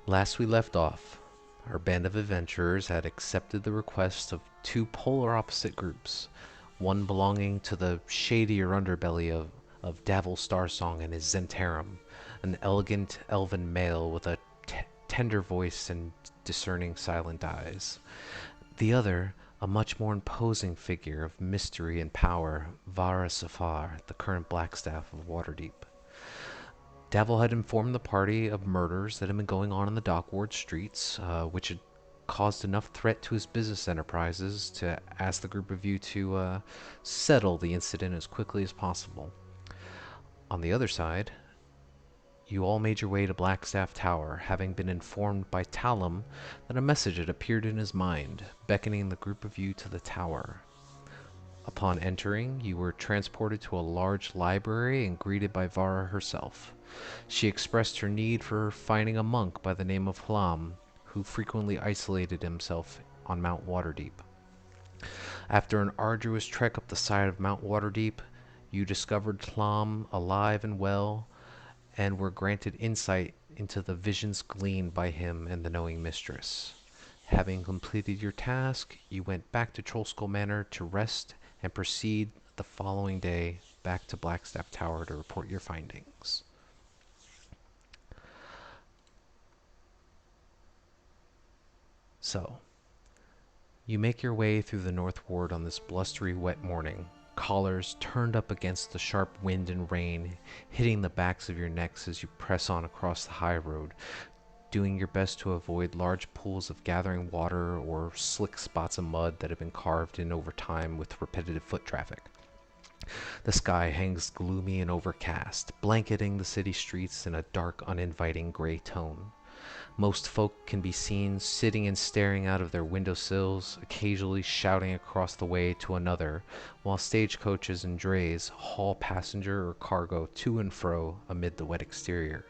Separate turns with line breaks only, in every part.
Last we left off, our band of adventurers had accepted the request of two polar opposite groups, one belonging to the shadier underbelly of Davil Starsong and his Zentarum, an elegant elven male with a tender voice and discerning silent eyes. The other, a much more imposing figure of mystery and power, Vara Safar, the current Blackstaff of Waterdeep. Davil had informed the party of murders that had been going on in the Dockward streets, which had caused enough threat to his business enterprises to ask the group of you to settle the incident as quickly as possible. On the other side, you all made your way to Blackstaff Tower, having been informed by Talum that a message had appeared in his mind, beckoning the group of you to the tower. Upon entering, you were transported to a large library and greeted by Vara herself. She expressed her need for finding a monk by the name of Hlam, who frequently isolated himself on Mount Waterdeep. After an arduous trek up the side of Mount Waterdeep, you discovered Hlam alive and well, and were granted insight into the visions gleaned by him and the knowing mistress. Having completed your task, you went back to Trollskull Manor to rest and proceed the following day back to Blackstaff Tower to report your findings. So, you make your way through the North Ward on this blustery, wet morning, collars turned up against the sharp wind and rain, hitting the backs of your necks as you press on across the high road, doing your best to avoid large pools of gathering water or slick spots of mud that have been carved in over time with repetitive foot traffic. The sky hangs gloomy and overcast, blanketing the city streets in a dark, uninviting gray tone. Most folk can be seen sitting and staring out of their windowsills, occasionally shouting across the way to another, while stagecoaches and drays haul passenger or cargo to and fro amid the wet exterior.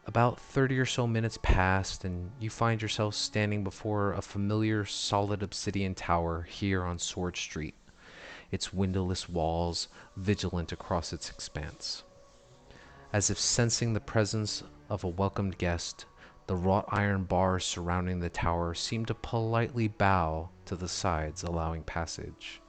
About 30 or so minutes passed, and you find yourself standing before a familiar solid obsidian tower here on Sword Street, its windowless walls vigilant across its expanse. As if sensing the presence of a welcomed guest, the wrought iron bars surrounding the tower seem to politely bow to the sides, allowing passage.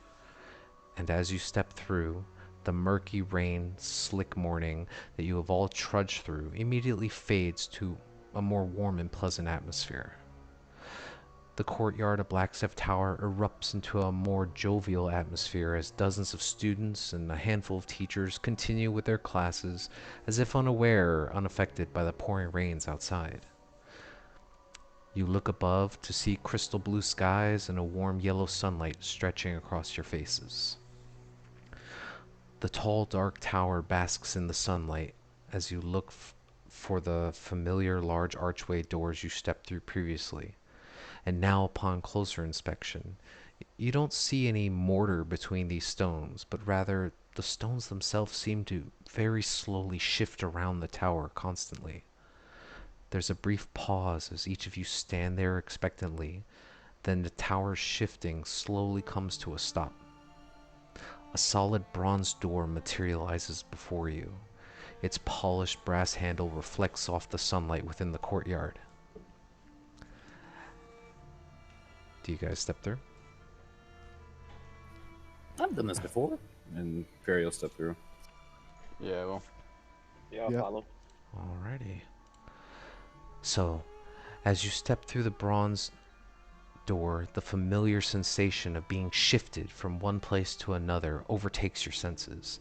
And as you step through, the murky rain, slick morning that you have all trudged through immediately fades to a more warm and pleasant atmosphere. The courtyard of Blackstaff Tower erupts into a more jovial atmosphere as dozens of students and a handful of teachers continue with their classes as if unaware or unaffected by the pouring rains outside. You look above to see crystal blue skies and a warm yellow sunlight stretching across your faces. The tall, dark tower basks in the sunlight as you look for the familiar large archway doors you stepped through previously. And now, upon closer inspection, you don't see any mortar between these stones, but rather the stones themselves seem to very slowly shift around the tower constantly. There's a brief pause as each of you stand there expectantly, then the tower's shifting slowly comes to a stop. A solid bronze door materializes before you. Its polished brass handle reflects off the sunlight within the courtyard. Do you guys step through?
I've done this before. And Perry will step through.
Yeah, well.
Yeah, I'll follow.
Alrighty. So, as you step through the bronze door, the familiar sensation of being shifted from one place to another overtakes your senses.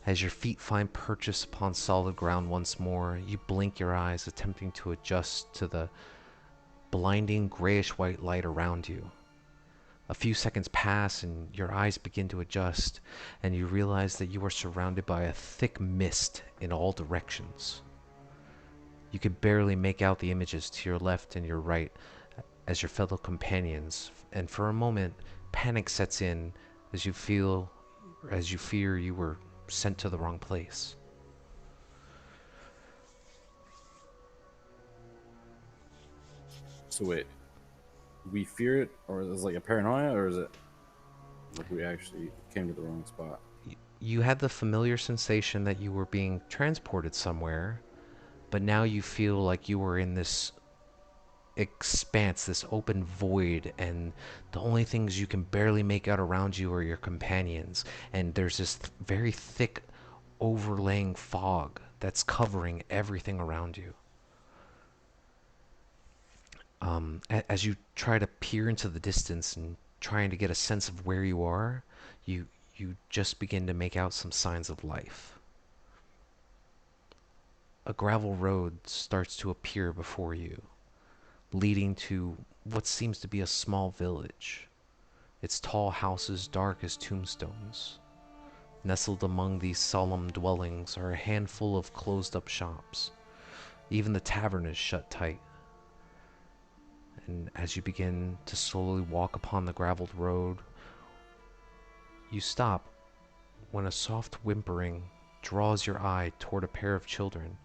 As your feet find purchase upon solid ground once more, you blink your eyes, attempting to adjust to the blinding grayish-white light around you. A few seconds pass and your eyes begin to adjust, and you realize that you are surrounded by a thick mist in all directions. You can barely make out the images to your left and your right as your fellow companions, and for a moment, panic sets in as you fear you were sent to the wrong place.
So wait, we fear it, or is it like a paranoia, or is it like we actually came to the wrong spot?
You had the familiar sensation that you were being transported somewhere, but now you feel like you are in this expanse, this open void, and the only things you can barely make out around you are your companions. And there's this very thick, overlaying fog that's covering everything around you. As you try to peer into the distance and trying to get a sense of where you are, you just begin to make out some signs of life. A gravel road starts to appear before you, leading to what seems to be a small village. Its tall houses dark as tombstones. Nestled among these solemn dwellings are a handful of closed up shops. Even the tavern is shut tight. And as you begin to slowly walk upon the graveled road, you stop when a soft whimpering draws your eye toward a pair of children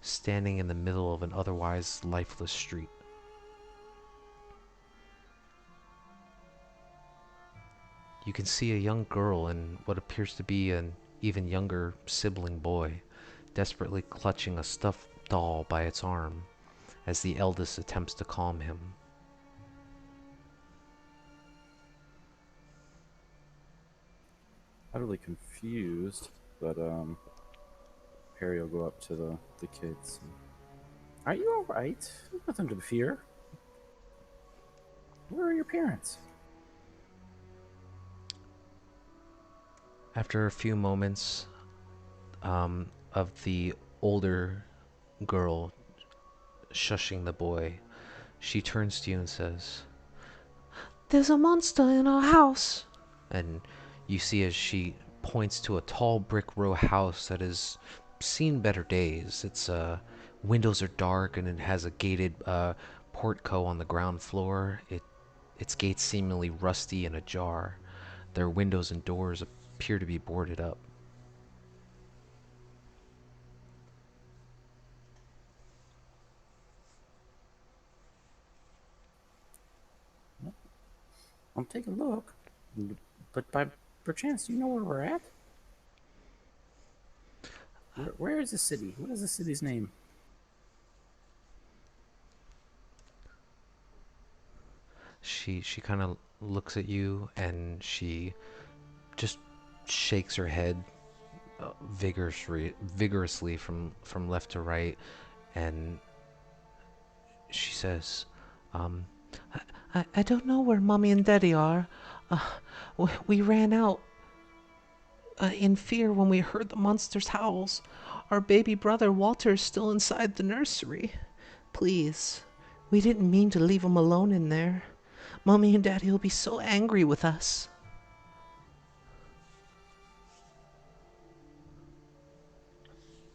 standing in the middle of an otherwise lifeless street. You can see a young girl and what appears to be an even younger sibling boy desperately clutching a stuffed doll by its arm as the eldest attempts to calm him.
Utterly confused, but Harry will go up to the kids. Are you all right? Nothing to fear. Where are your parents?
After a few moments of the older girl shushing the boy, she turns to you and says, "There's a monster in our house." And you see as she points to a tall brick row house that has seen better days. Its windows are dark and it has a gated portico on the ground floor. Its gates seemingly rusty and ajar. Their windows and doors appear to be boarded up.
I'll take a look. But by perchance, do you know where we're at? Where is the city? What is the city's name?
She kind of looks at you and she just shakes her head vigorously from left to right, and she says, um, I don't know where Mommy and Daddy are. Uh, we ran out in fear when we heard the monster's howls. Our baby brother Walter is still inside the nursery. Please, we didn't mean to leave him alone in there. Mommy and Daddy will be so angry with us."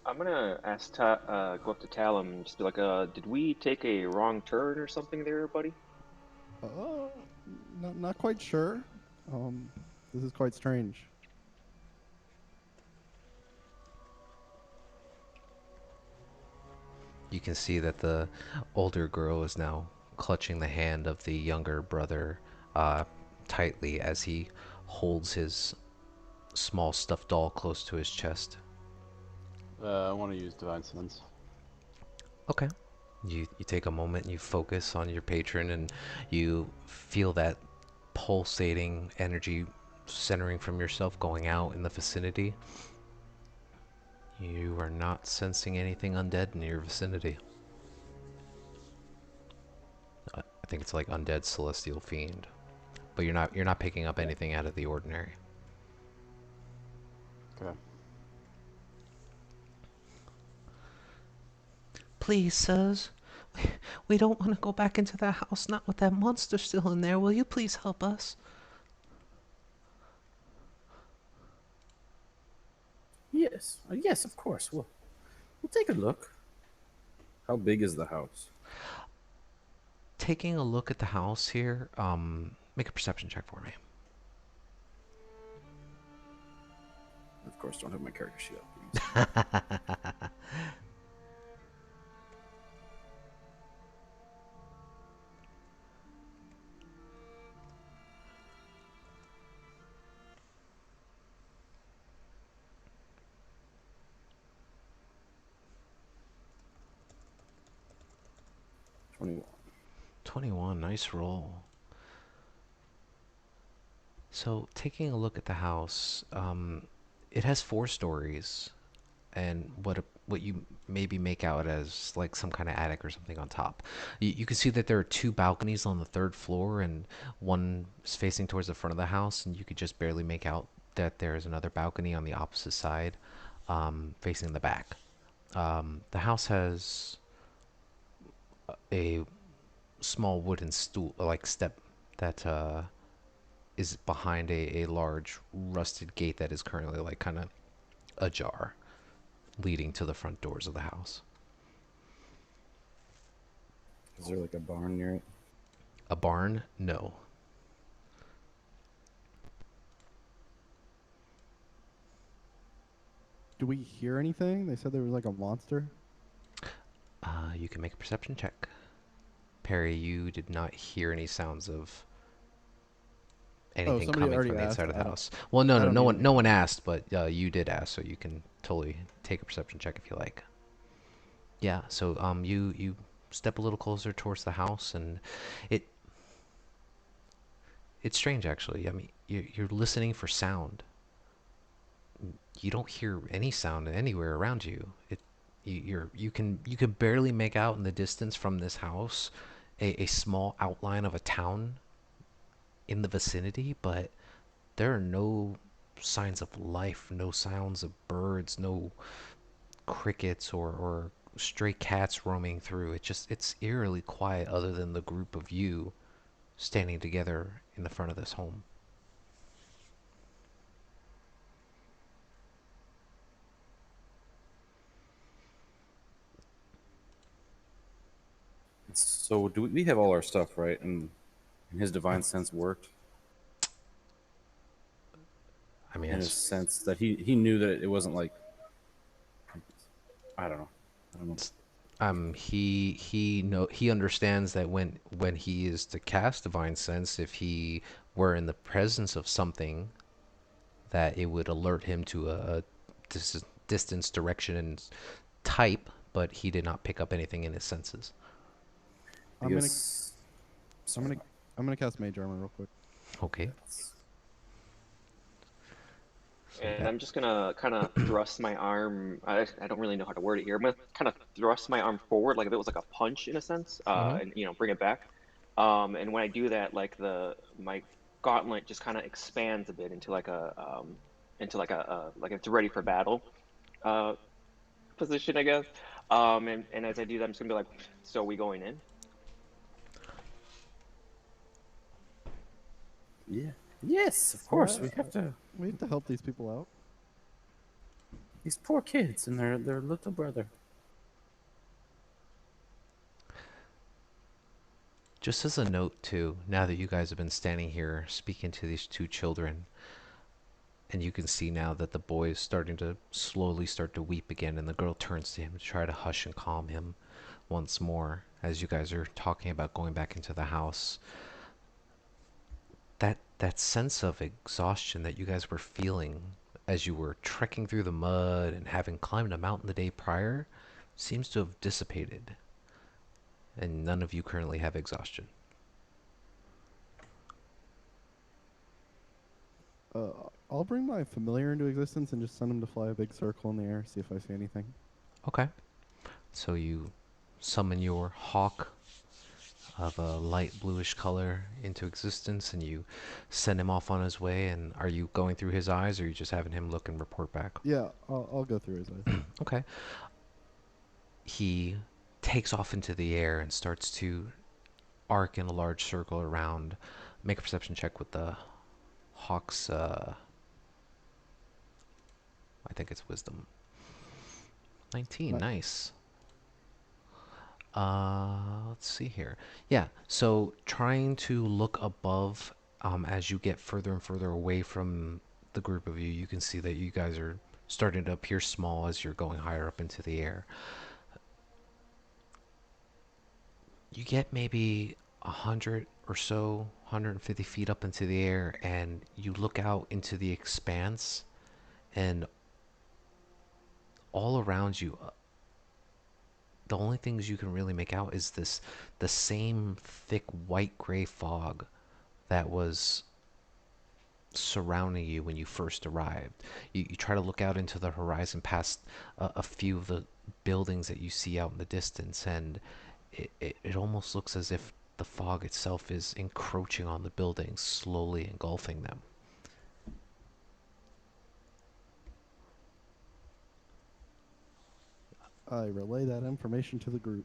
I'm gonna go up to Talum and just be like, did we take a wrong turn or something there, buddy?
Uh, not quite sure. Um, this is quite strange.
You can see that the older girl is now clutching the hand of the younger brother uh, tightly as he holds his small stuffed doll close to his chest.
I want to use Divine Sense.
Okay. You take a moment and you focus on your patron and you feel that pulsating energy centering from yourself going out in the vicinity. You are not sensing anything undead in your vicinity. I think it's like undead celestial fiend, but you're not picking up anything out of the ordinary.
Okay.
Please, sirs, we don't want to go back into that house, not with that monster still in there. Will you please help us?
Yes, yes, of course. We'll take a look. How big is the house?
Taking a look at the house here, make a perception check for me.
Of course, don't have my character sheet up. 21.
21, nice roll. So, taking a look at the house, it has 4 stories, and what you maybe make out as like some kind of attic or something on top. You can see that there are 2 balconies on the 3rd floor, and one is facing towards the front of the house, and you could just barely make out that there is another balcony on the opposite side, facing the back. The house has a small wooden stool, like step, that is behind a large rusted gate that is currently like kind of ajar, leading to the front doors of the house.
Is there like a barn near it?
A barn? No.
Do we hear anything? They said there was like a monster.
You can make a perception check. Perry, you did not hear any sounds of
Oh,
anything
somebody
coming
already
from the
asked.
inside of the house. Well, no,
I
no,
don't
no
need
one,
to.
no one asked, but you did ask, so you can totally take a perception check if you like. Yeah. So you step a little closer towards the house, and it it's strange actually. I mean, you're listening for sound. You don't hear any sound anywhere around you. You can barely make out in the distance from this house a small outline of a town in the vicinity, but there are no signs of life, no sounds of birds, no crickets or stray cats roaming through. It's eerily quiet other than the group of you standing together in the front of this home.
So do we have all our stuff right? And his divine sense worked
I mean,
in a
it's
sense that he knew that it wasn't like I don't know. I don't know.
he understands that when he is to cast divine sense, if he were in the presence of something, that it would alert him to a distance, direction, and type, but he did not pick up anything in his senses.
I
I'm gonna
guess.
I'm
Sorry.
gonna I'm gonna cast Mage Armor real quick.
Okay, so
And
that.
I'm just gonna kind of thrust my arm. I don't really know how to word it here. I'm gonna kind of thrust my arm forward, like if it was like a punch in a sense,
Hmm.
and bring it back. And when I do that, like the my gauntlet just kind of expands a bit into like like it's ready for battle uh, position, I guess. And as I do that, I'm just gonna be like, so are we going in?
Yeah. Yes, of course.
Yeah, we have to help these people out.
These poor kids and their little brother.
Just as a note, too, now that you guys have been standing here speaking to these 2 children, and you can see now that the boy is starting to slowly start to weep again, and the girl turns to him to try to hush and calm him once more as you guys are talking about going back into the house. That sense of exhaustion that you guys were feeling as you were trekking through the mud and having climbed a mountain the day prior seems to have dissipated, and none of you currently have exhaustion.
I'll bring my familiar into existence and just send him to fly a big circle in the air, see if I see anything.
Okay. So you summon your hawk of a light bluish color into existence, and you send him off on his way. And are you going through his eyes, or are you just having him look and report back?
Yeah, I'll go through his eyes.
Okay. He takes off into the air and starts to arc in a large circle around. Make a perception check with the hawk's. I think it's wisdom. 19.
Nice.
Nice. Let's see here. Yeah, so trying to look above, as you get further and further away from the group of you, you can see that you guys are starting to appear small as you're going higher up into the air. You get maybe 100 or so, 150 feet up into the air, and you look out into the expanse, and all around you, the only things you can really make out is the same thick white gray fog that was surrounding you when you first arrived. You try to look out into the horizon past a few of the buildings that you see out in the distance, and it almost looks as if the fog itself is encroaching on the buildings, slowly engulfing them.
I relay that information to the group.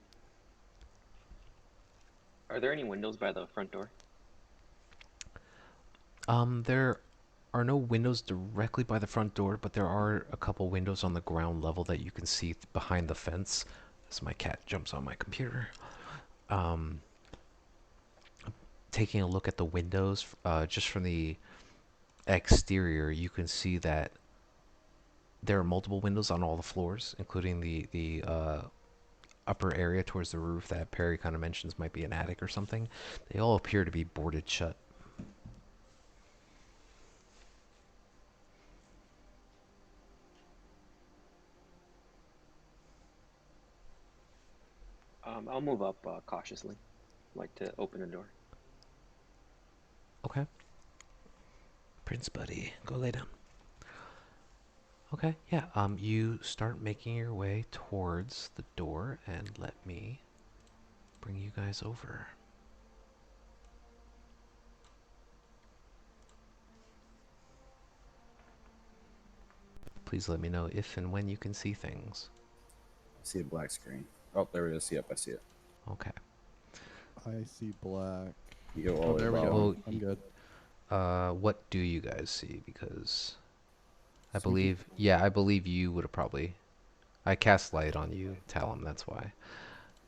Are there any windows by the front door?
There are no windows directly by the front door, but there are a couple windows on the ground level that you can see behind the fence. As my cat jumps on my computer. Um, Taking a look at the windows, just from the exterior, you can see that there are multiple windows on all the floors, including the upper area towards the roof that Perry kind of mentions might be an attic or something. They all appear to be boarded shut.
I'll move up cautiously, like to open the door.
Okay. Prince Buddy, go lay down. Okay, yeah. You start making your way towards the door, and let me bring you guys over. Please let me know if and when you can see things.
I see a black screen. Oh, there it is. Yep, I see it.
Okay.
I see black.
You go all
Oh,
the way
there we
bottom.
go.
Well,
I'm good.
what do you guys see? Because I
Sneaky.
believe, yeah, I believe you would have probably. I cast light on you, Talon. That's why.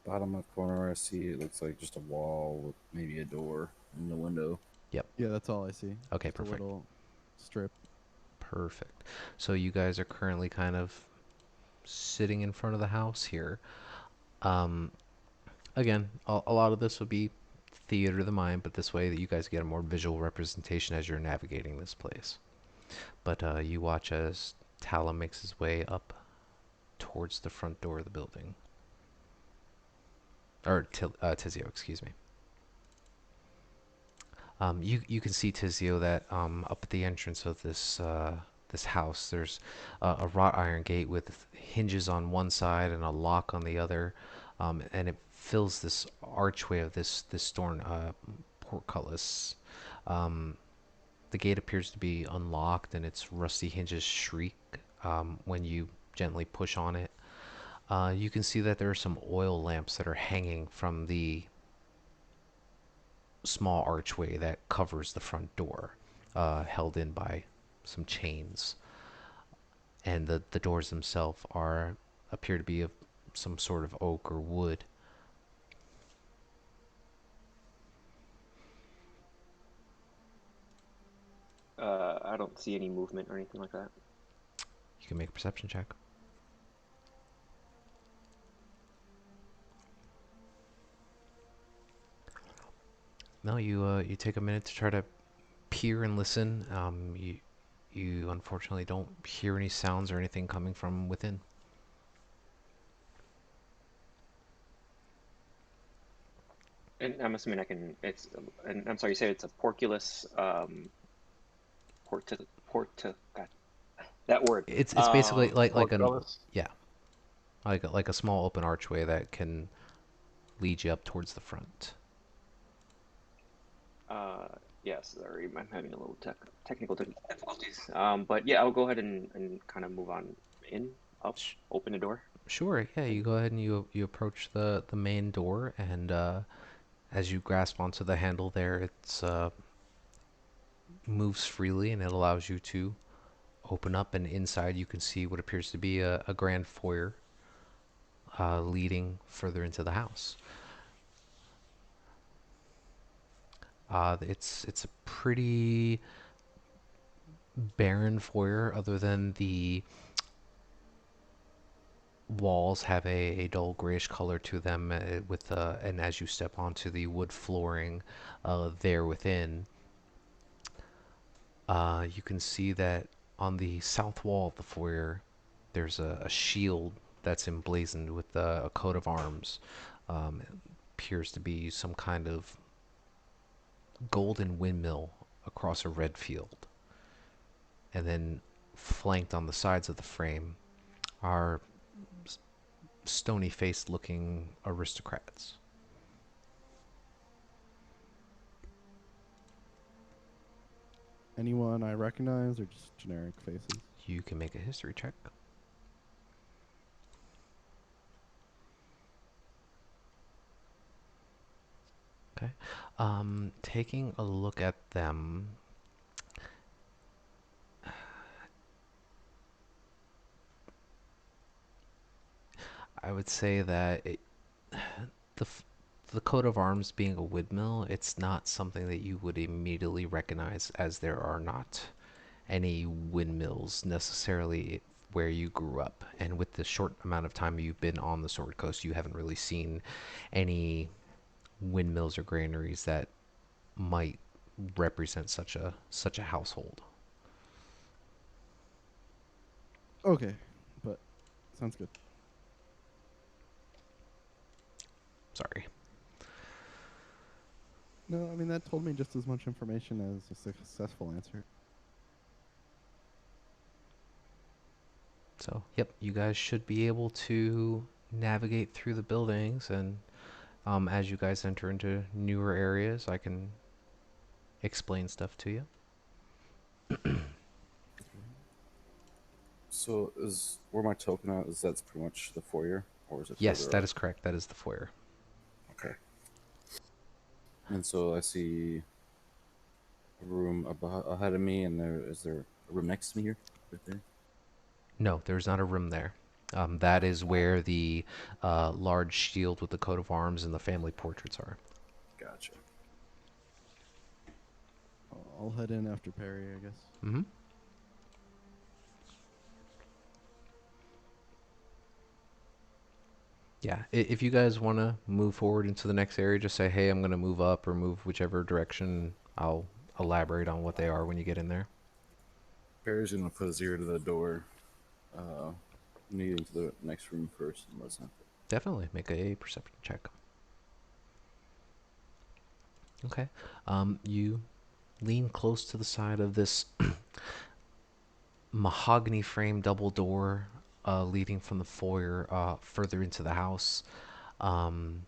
Bottom left corner, I see it looks like just a wall with maybe a door in the window.
Yep.
Yeah, that's all I see.
Okay,
Just a
perfect.
little strip.
Perfect. So you guys are currently kind of sitting in front of the house here. Um, Again, a lot of this would be theater of the mind, but this way that you guys get a more visual representation as you're navigating this place. But you watch as Talon makes his way up towards the front door of the building. Or Tizio, excuse me. You can see, Tizio, that up at the entrance of this house, there's a wrought iron gate with hinges on one side and a lock on the other, and it fills this archway of this stone portcullis. Um, the gate appears to be unlocked, and its rusty hinges shriek when you gently push on it. You can see that there are some oil lamps that are hanging from the small archway that covers the front door, held in by some chains. And the doors themselves are appear to be of some sort of oak or wood.
I don't see any movement or anything like that.
You can make a perception check. No, you take a minute to try to peer and listen. You unfortunately don't hear any sounds or anything coming from within.
And I'm assuming I can. It's. And I'm sorry. You said it's a porculus. God, that word.
It's basically like an,
Portcullis.
yeah, like a small open archway that can lead you up towards the front.
Yes. Sorry, I'm having a little technical difficulties. But yeah, I'll go ahead and kind of move on in, up,
Sh-
open the door.
Sure, yeah. You go ahead and you approach the main door, and as you grasp onto the handle there, it's moves freely, and it allows you to open up. And inside, you can see what appears to be a grand foyer leading further into the house. It's a pretty barren foyer, other than the walls have a dull grayish color to them, with and as you step onto the wood flooring there within, you can see that on the south wall of the foyer there's a shield that's emblazoned with a coat of arms. It appears to be some kind of golden windmill across a red field. And then flanked on the sides of the frame are stony faced looking aristocrats.
Anyone I recognize or just generic faces?
You can make a history check. Okay. Taking a look at them, I would say that the the coat of arms being a windmill, it's not something that you would immediately recognize, as there are not any windmills necessarily where you grew up. And with the short amount of time you've been on the Sword Coast, you haven't really seen any windmills or granaries that might represent such a household.
Okay, but sounds good.
Sorry.
No, I mean that told me just as much information as a successful answer.
So, yep, you guys should be able to navigate through the buildings, and as you guys enter into newer areas, I can explain stuff to you.
So is where my token at? Is that's pretty much the foyer, or is it?
Yes,
further
that
up?
is correct. That is the foyer.
Okay. And so I see a room ahead of me, and there a room next to me here, right there.
No, there's not a room there. That is where the large shield with the coat of arms and the family portraits are.
Gotcha.
I'll head in after Perry, I guess.
Mm-hmm. Yeah, if you guys want to move forward into the next area, just say, hey, I'm going to move up or move whichever direction. I'll elaborate on what they are when you get in there.
Barry's gonna put his ear to the door, leading to the next room first and listen.
Definitely make a perception check. Okay. You lean close to the side of this mahogany frame double door leading from the foyer further into the house. Um,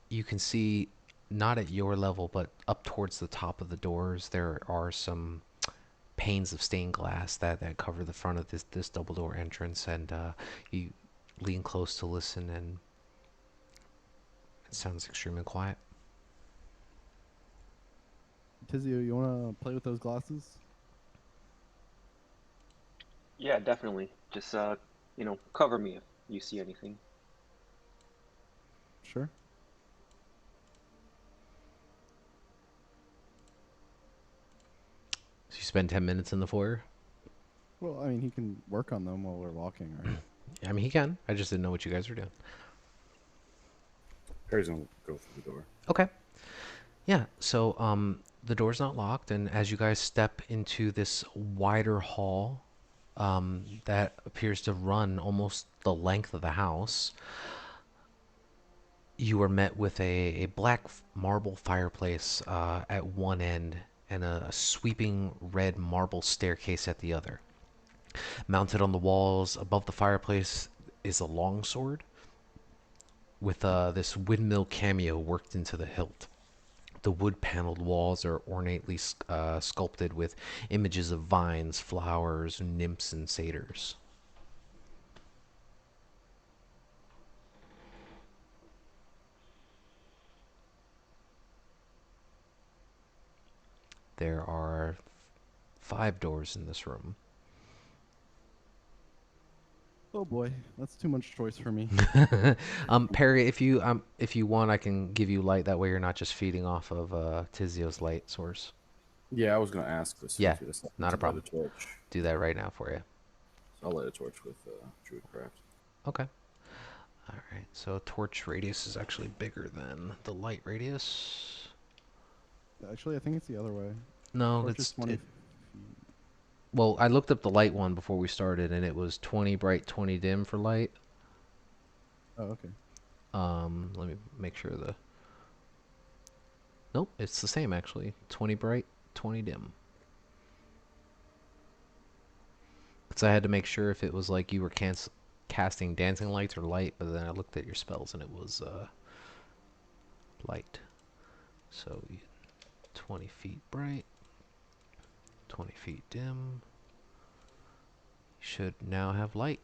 you can see, not at your level, but up towards the top of the doors, there are some panes of stained glass that cover the front of this double door entrance, and you lean close to listen, and it sounds extremely quiet.
Tizio, you wanna play with those glasses?
Yeah, definitely. Just cover me if you see anything.
Sure.
So you spend 10 minutes in the foyer?
Well, I mean, he can work on them while we're walking, right?
I mean, he can. I just didn't know what you guys were doing.
Barry's gonna go through the door.
Okay. Yeah, so the door's not locked, and as you guys step into this wider hall that appears to run almost the length of the house, you are met with a black marble fireplace at one end and a sweeping red marble staircase at the other. Mounted on the walls above the fireplace is a longsword with this windmill cameo worked into the hilt. The wood-paneled walls are ornately sculpted with images of vines, flowers, nymphs, and satyrs. There are 5 doors in this room.
Oh boy, that's too much choice for me.
Perry, if you want, I can give you light. That way, you're not just feeding off of Tizio's light source.
Yeah, I was gonna ask this.
Yeah,
If you just
not a
light
problem.
torch.
Do that right now for you.
So I'll light a torch with Druidcraft.
Okay. All right. So torch radius is actually bigger than the light radius.
Actually, I think it's the other way.
No,
Torch is 20 feet.
Well, I looked up the light one before we started, and it was 20 bright, 20 dim for light.
Oh, okay.
Let me make sure the. Nope, it's the same actually. 20 bright, 20 dim. Because I had to make sure if it was like you were casting dancing lights or light, but then I looked at your spells and it was light. So 20 feet bright, 20 feet dim. Should now have light.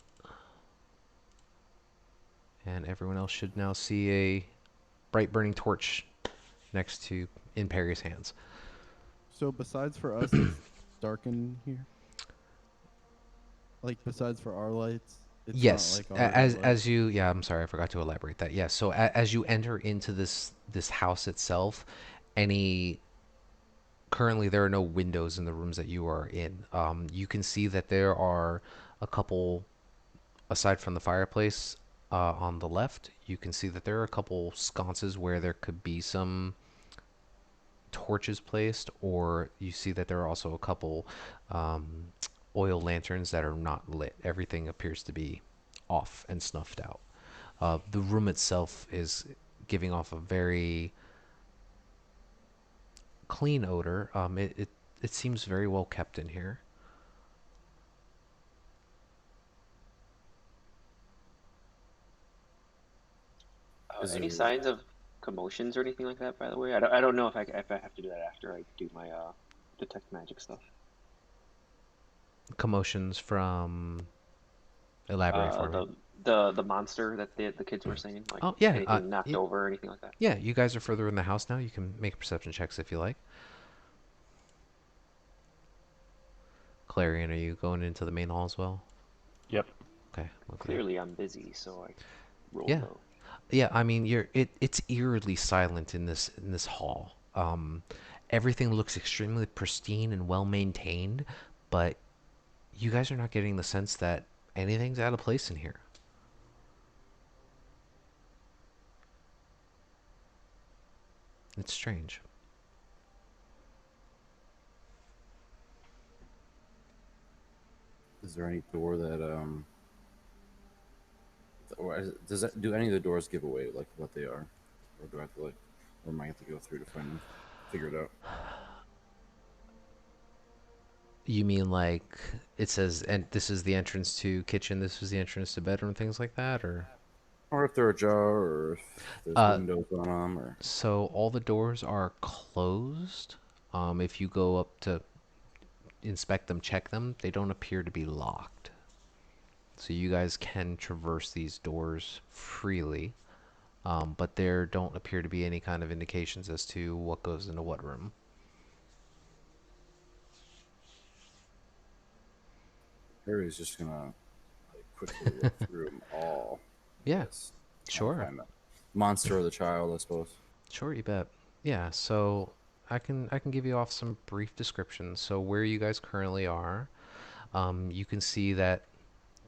And everyone else should now see a bright burning torch next to in Perry's hands.
So besides for us, it's dark in here. Like besides for our lights, it's not
Yes,
like our lights.
as you yeah, I'm sorry, I forgot to elaborate that. Yes, so as you enter into this house itself, any currently there are no windows in the rooms that you are in. You can see that there are a couple aside from the fireplace on the left. You can see that there are a couple sconces where there could be some torches placed, or you see that there are also a couple um, oil lanterns that are not lit. Everything appears to be off and snuffed out. The room itself is giving off a very clean odor. It seems very well kept in here.
Is
Any
there
signs of commotions or anything like that? By the way, I don't know if I have to do that after I do my detect magic stuff.
Commotions from elaborate for me.
The the monster that the kids were saying, like
Oh yeah,
anything knocked over or anything like that.
yeah. You guys are further in the house now. You can make perception checks if you like. Clarion, are you going into the main hall as well?
Yep.
Okay, lovely.
Clearly, I'm busy, so I rolled
Yeah,
low.
yeah. I mean, it's eerily silent in this hall. Everything looks extremely pristine and well maintained, but you guys are not getting the sense that anything's out of place in here. It's strange.
is there any door that does that do any of the doors give away like what they are, or do I have to like, or am I have to go through to find them, figure it out?
You mean like it says, and this is the entrance to kitchen, this is the entrance to bedroom, things like that, or?
Or if they're ajar, or if there's
Uh,
windows on them, or
so all the doors are closed. If you go up to inspect them, check them, they don't appear to be locked. So you guys can traverse these doors freely, but there don't appear to be any kind of indications as to what goes into what room.
Harry's just gonna like quickly look through them all. I
Yeah,
guess trying to
sure.
find the monster or the child, I suppose.
Sure, you bet. Yeah, so I can give you off some brief descriptions. So where you guys currently are, you can see that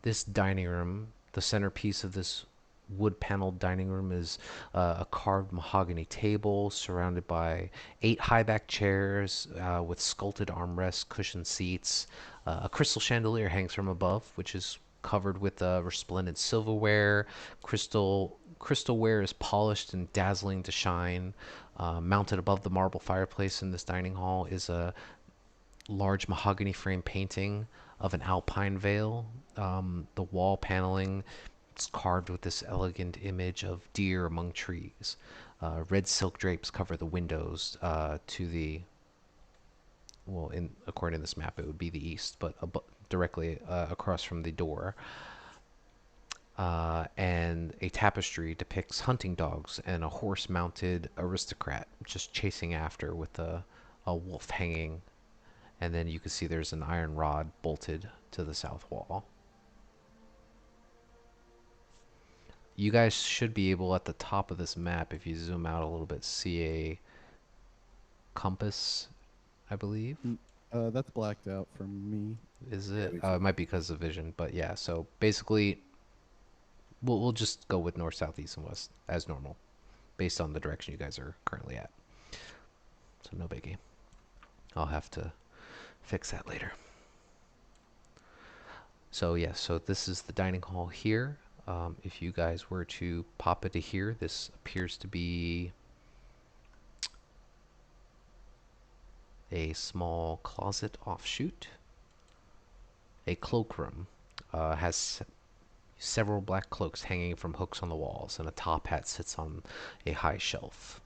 this dining room, the centerpiece of this wood paneled dining room, is a carved mahogany table surrounded by 8 high back chairs with sculpted armrests, cushioned seats. A crystal chandelier hangs from above, which is covered with resplendent silverware. Crystalware is polished and dazzling to shine. Mounted above the marble fireplace in this dining hall is a large mahogany frame painting of an alpine vale. The wall paneling is carved with this elegant image of deer among trees. Red silk drapes cover the windows to the well, in according to this map, it would be the east, but directly across from the door. And a tapestry depicts hunting dogs and a horse-mounted aristocrat just chasing after with a wolf hanging, and then you can see there's an iron rod bolted to the south wall. You guys should be able at the top of this map, if you zoom out a little bit, see a compass, I believe.
That's blacked out from me.
Is
Yeah,
it?
me too.
It might be because of vision, but yeah. So basically, we'll just go with north, south, east, and west as normal, based on the direction you guys are currently at. So no biggie. I'll have to fix that later. So yeah, so this is the dining hall here. If you guys were to pop into here, this appears to be a small closet offshoot. A cloakroom has several black cloaks hanging from hooks on the walls, and a top hat sits on a high shelf.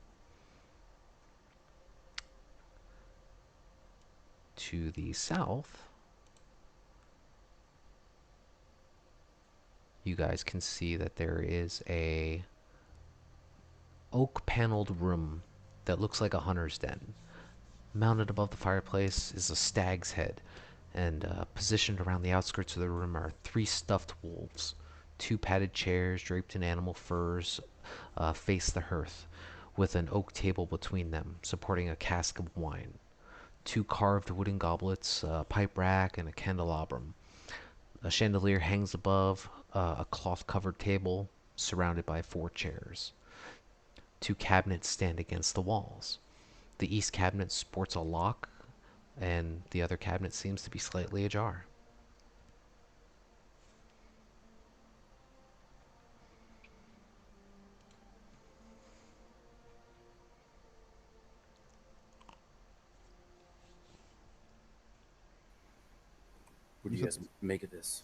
To the south, you guys can see that there is a oak paneled room that looks like a hunter's den. Mounted above the fireplace is a stag's head, and positioned around the outskirts of the room are three stuffed wolves. Two padded chairs draped in animal furs face the hearth, with an oak table between them, supporting a cask of wine. Two carved wooden goblets, a pipe rack, and a candelabrum. A chandelier hangs above a cloth covered table, surrounded by four chairs. Two cabinets stand against the walls. The east cabinet sports a lock, and the other cabinet seems to be slightly ajar.
What do
You
you
said
guys make of this?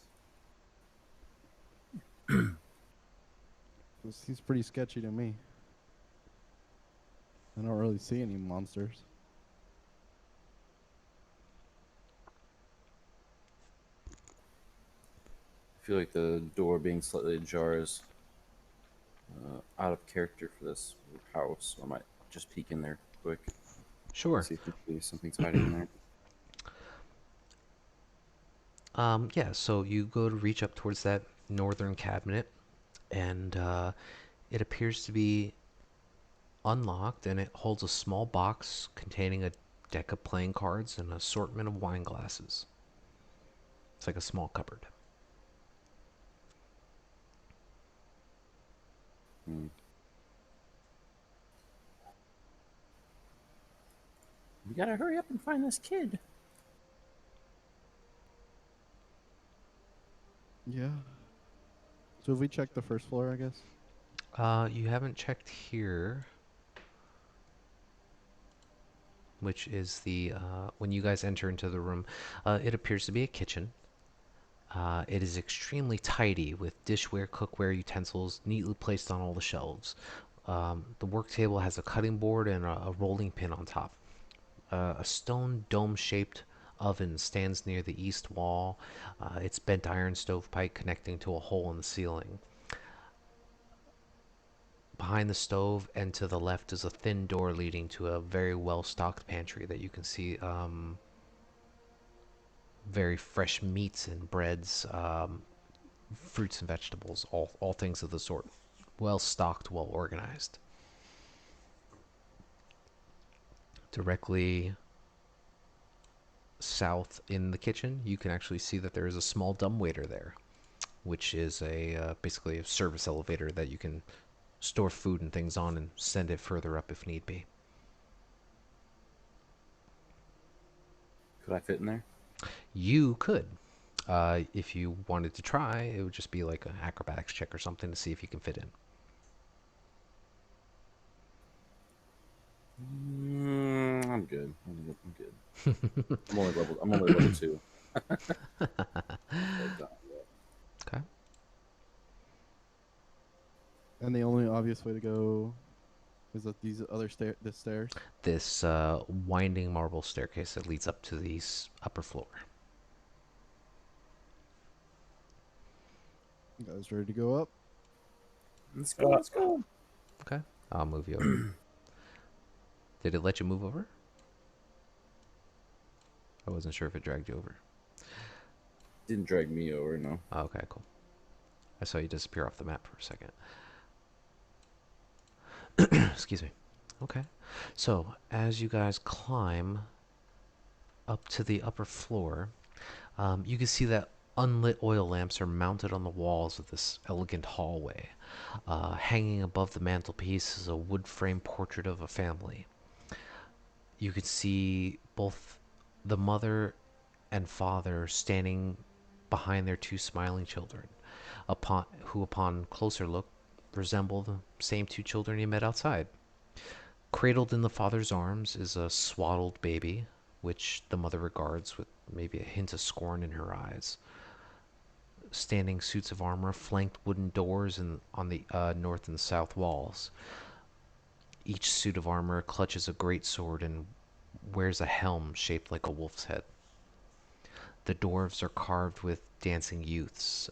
this seems pretty sketchy to me. I don't really see any monsters.
I feel like the door being slightly ajar is out of character for this house. I might just peek in there quick,
Sure.
see if maybe something's hiding in there.
Yeah, so you go to reach up towards that northern cabinet, and it appears to be unlocked, and it holds a small box containing a deck of playing cards and an assortment of wine glasses. It's like a small cupboard.
Hmm. We gotta hurry up and find this kid.
Yeah. So if we check the first floor, I guess.
You haven't checked here, which is the when you guys enter into the room, it appears to be a kitchen. It is extremely tidy with dishware, cookware, utensils neatly placed on all the shelves. The work table has a cutting board and a rolling pin on top. A stone dome-shaped oven stands near the east wall, its bent iron stovepipe connecting to a hole in the ceiling. Behind the stove and to the left is a thin door leading to a very well-stocked pantry that you can see very fresh meats and breads, fruits and vegetables, all things of the sort. Well stocked, well organized. Directly south in the kitchen, you can actually see that there is a small dumbwaiter there, which is a basically a service elevator that you can store food and things on and send it further up if need be.
Could I fit in there?
You could, if you wanted to try, it would just be like an acrobatics check or something to see if you can fit in.
I'm good. I'm good. I'm only level 2.
Okay.
And the only obvious way to go is up these other the stairs.
This winding marble staircase that leads up to the upper floor.
You guys ready to go up?
Let's go. Let's go.
Okay. I'll move you over. Did it let you move over? I wasn't sure if it dragged you over.
Didn't drag me over, no.
Oh, okay, cool. I saw you disappear off the map for a second. Excuse me. Okay. So, as you guys climb up to the upper floor, you can see that unlit oil lamps are mounted on the walls of this elegant hallway. Hanging above the mantelpiece is a wood frame portrait of a family. You could see both the mother and father standing behind their two smiling children, upon closer look resemble the same two children he met outside. Cradled in the father's arms is a swaddled baby, which the mother regards with maybe a hint of scorn in her eyes. Standing suits of armor flanked wooden doors on the north and south walls. Each suit of armor clutches a great sword and wears a helm shaped like a wolf's head. The dwarves are carved with dancing youths.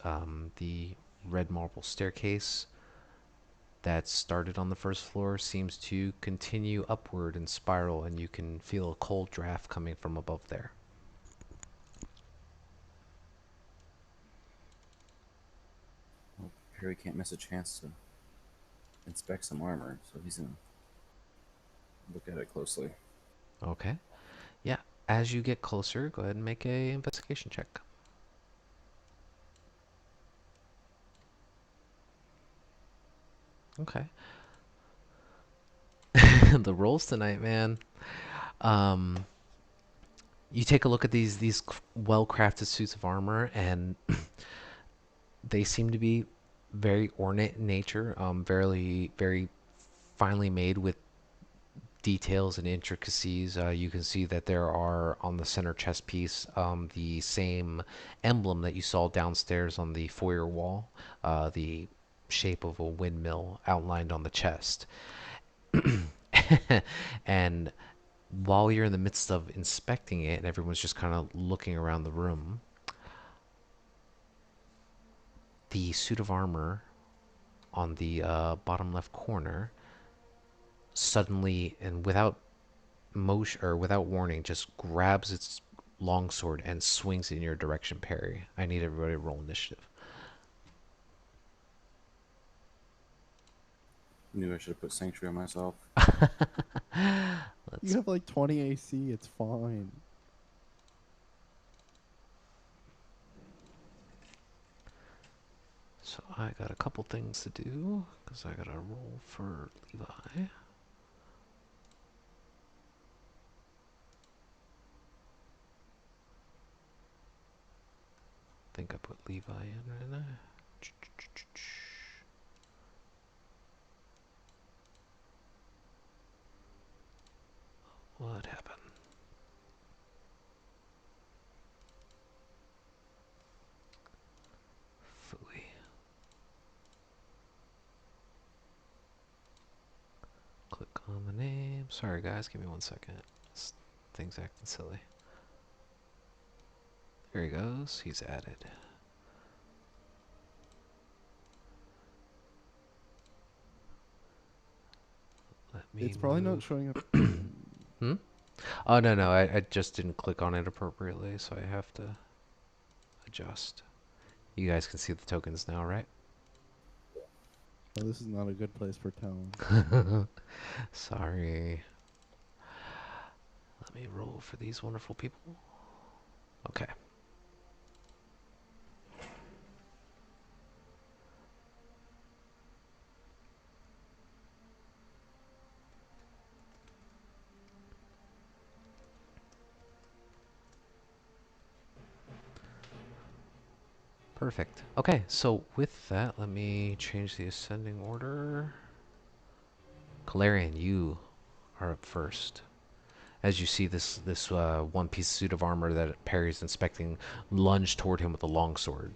The red marble staircase that started on the first floor seems to continue upward and spiral, and you can feel a cold draft coming from above there.
Well, Harry can't miss a chance to inspect some armor, so he's gonna look at it closely.
Okay. Yeah. As you get closer, go ahead and make a investigation check. Okay. The rolls tonight, man. Um, you take a look at these well-crafted suits of armor, and they seem to be very ornate in nature. Very finely made with details and intricacies. You can see that there are on the center chest piece the same emblem that you saw downstairs on the foyer wall, the shape of a windmill outlined on the chest. And while you're in the midst of inspecting it and everyone's just kind of looking around the room, the suit of armor on the bottom left corner suddenly and without motion or without warning just grabs its longsword and swings it in your direction, Perry. I need everybody to roll initiative.
Knew I should have put sanctuary on myself.
You have like 20 AC. It's fine.
So I got a couple things to do because I got to roll for Levi. I think I put Levi in right now. What happened? Phooey. Click on the name. Sorry guys, give me 1 second. This thing's acting silly. There he goes. He's added. Let me
It's probably not
move.
showing up.
Hmm? Oh, no. I just didn't click on it appropriately, so I have to adjust. You guys can see the tokens now, right?
Oh, this is not a good place for town.
Sorry. Let me roll for these wonderful people. Okay. Perfect. Okay, so with that, let me change the ascending order. Calarian, you are up first. As you see this one piece suit of armor that Perry's inspecting lunge toward him with a longsword.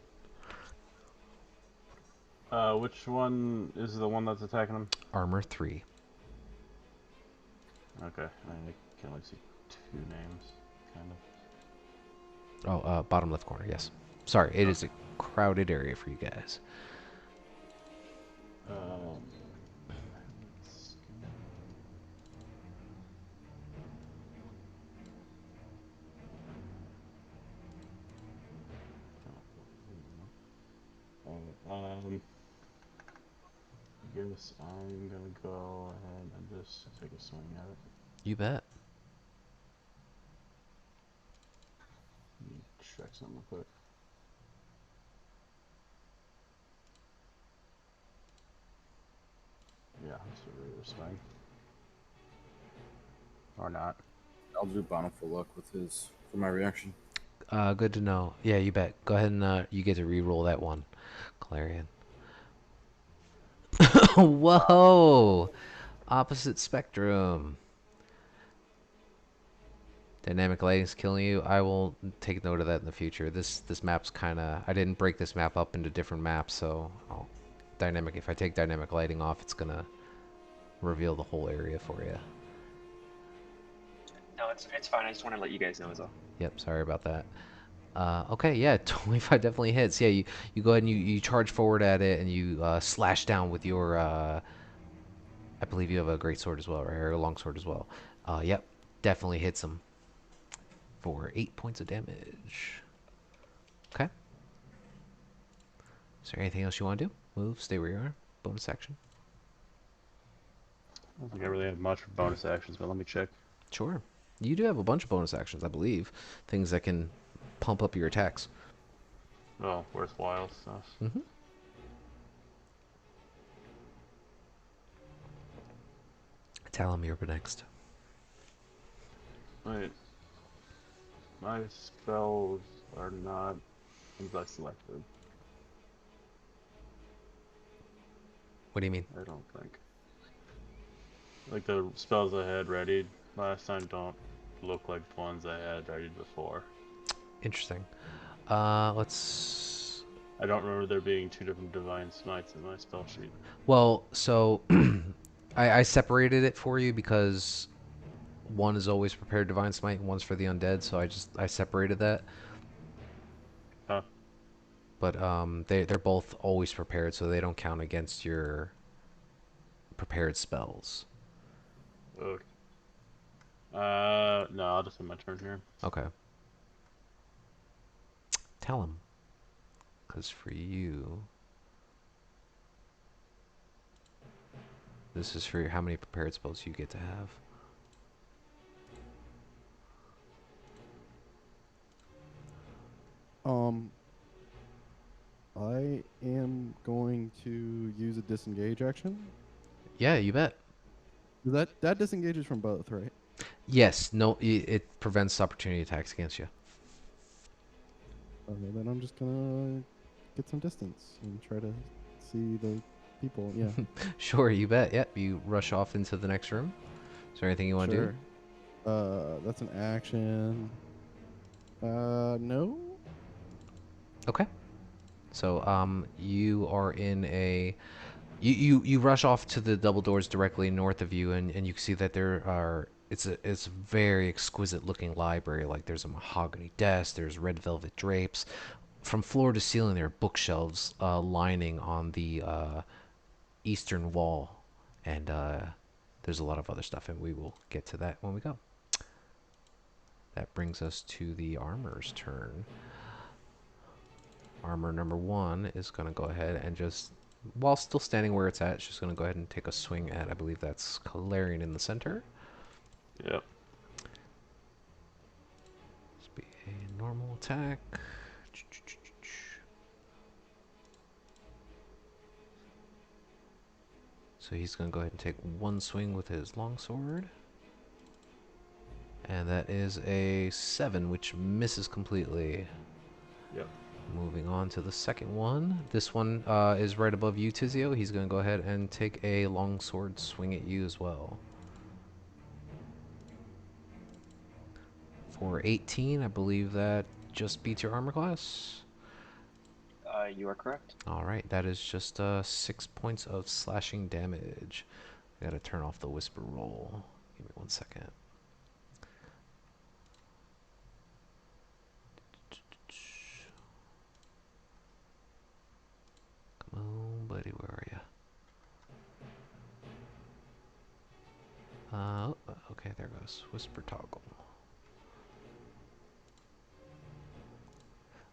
Which one is the one that's attacking him?
Armor 3.
Okay, I can only see two names, kind of.
Oh, bottom left corner, yes. Sorry, it is a crowded area for you guys.
Um, um, I guess I'm gonna go ahead and just take a swing at it.
You bet.
Let me check something real quick. Yeah, it's a regular swing. Or not.
I'll do bountiful luck with his for my reaction.
Good to know. Yeah, you bet. Go ahead and you get to re-roll that one, Clarion. Whoa! Opposite spectrum. Dynamic lighting's killing you. I will take note of that in the future. This map's kind of... I didn't break this map up into different maps, so if I take dynamic lighting off, it's gonna reveal the whole area for you.
No, it's fine. I just want to let you guys know as well.
Yep, sorry about that. Okay, yeah, 25 definitely hits. Yeah, you go ahead and you charge forward at it, and you slash down with your... I believe you have a great sword as well, right? Or a long sword as well. Yep, definitely hits him for 8 points of damage. Okay. Is there anything else you want to do? Move, stay where you are. Bonus action.
I don't think I really have much for bonus actions, but let me check.
Sure. You do have a bunch of bonus actions, I believe. Things that can pump up your attacks.
Oh, worthwhile stuff.
Mm-hmm. Tell him you're next.
Wait. My spells are not things I selected.
What do you mean?
I don't think. Like the spells I had ready last time don't look like the ones I had ready before.
Interesting. Let's...
I don't remember there being 2 different divine smites in my spell sheet.
Well, so I separated it for you because one is always prepared divine smite and one's for the undead, so I separated that.
Huh.
But they're both always prepared, so they don't count against your prepared spells.
Okay. No, I'll just end my turn here.
Okay. Tell him. Because for you... This is for how many prepared spells you get to have.
I am going to use a disengage action.
Yeah, you bet.
That disengages from both, right?
Yes, no, it prevents opportunity attacks against you.
Okay, then I'm just gonna get some distance and try to see the people. Yeah,
Sure, you bet. Yep, you rush off into the next room. Is there anything you want to
sure.
do?
That's an action. No.
Okay. So, you are in a... You rush off to the double doors directly north of you, and you can see that there are... It's a very exquisite looking library. Like, there's a mahogany desk, there's red velvet drapes. From floor to ceiling, there are bookshelves lining on the eastern wall. And there's a lot of other stuff, and we will get to that when we go. That brings us to the armor's turn. Armor number 1 is going to go ahead and just, while still standing where it's at, it's just going to go ahead and take a swing at, I believe that's Khelben in the center.
Yep.
This be a normal attack. So he's going to go ahead and take one swing with his longsword. And that is a 7, which misses completely.
Yep.
Moving on to the second one. This one is right above you, Tizio. He's going to go ahead and take a longsword swing at you as well. For 18, I believe that just beats your armor class.
You are correct.
Alright, that is just 6 points of slashing damage. I gotta turn off the whisper roll. Give me 1 second. Come on, buddy, where are you? Okay, there goes. Whisper toggle.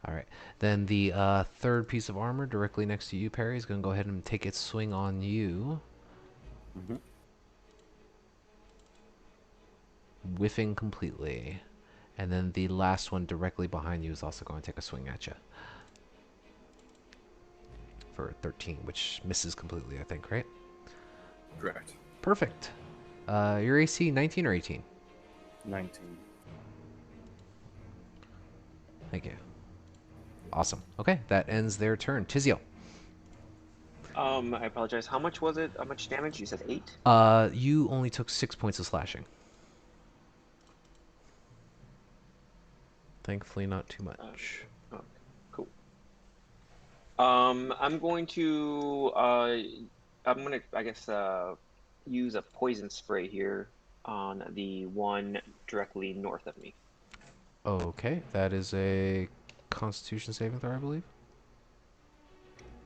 Alright, then the third piece of armor directly next to you, Perry, is going to go ahead and take its swing on you.
Mm-hmm.
Whiffing completely. And then the last one directly behind you is also going to take a swing at you. For 13, which misses completely, I think, right?
Correct.
Perfect. Your AC 19 or 18?
19.
Thank you. Awesome. Okay, that ends their turn. Tizio.
I apologize. How much was it? How much damage? You said 8?
You only took 6 points of slashing. Thankfully, not too much.
Okay, cool. I'm going to I guess use a poison spray here on the one directly north of me.
Okay, that is a Constitution saving throw, I believe.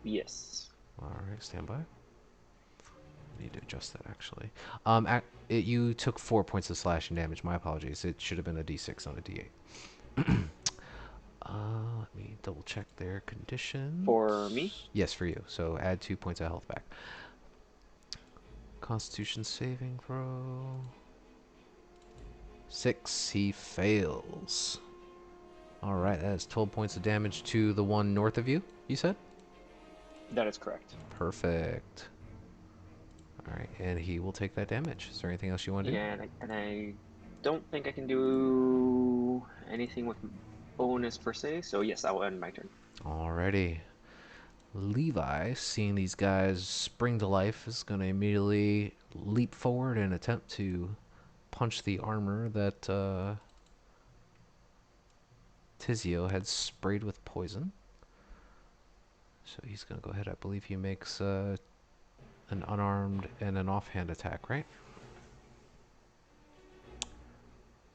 Yes.
All right, stand by. Need to adjust that actually. You took 4 points of slashing damage. My apologies. It should have been a D6, not a D8. Let me double check their conditions.
For me?
Yes, for you. So add 2 points of health back. Constitution saving throw. 6. He fails. All right, that is 12 points of damage to the one north of you. You said?
That is correct.
Perfect. All right, and he will take that damage. Is there anything else you want to do?
Yeah, and I don't think I can do anything with bonus per se. So yes, I will end my turn.
Alrighty. Levi, seeing these guys spring to life, is going to immediately leap forward and attempt to punch the armor that Tizio had sprayed with poison. So he's going to go ahead. I believe he makes an unarmed and an offhand attack, right?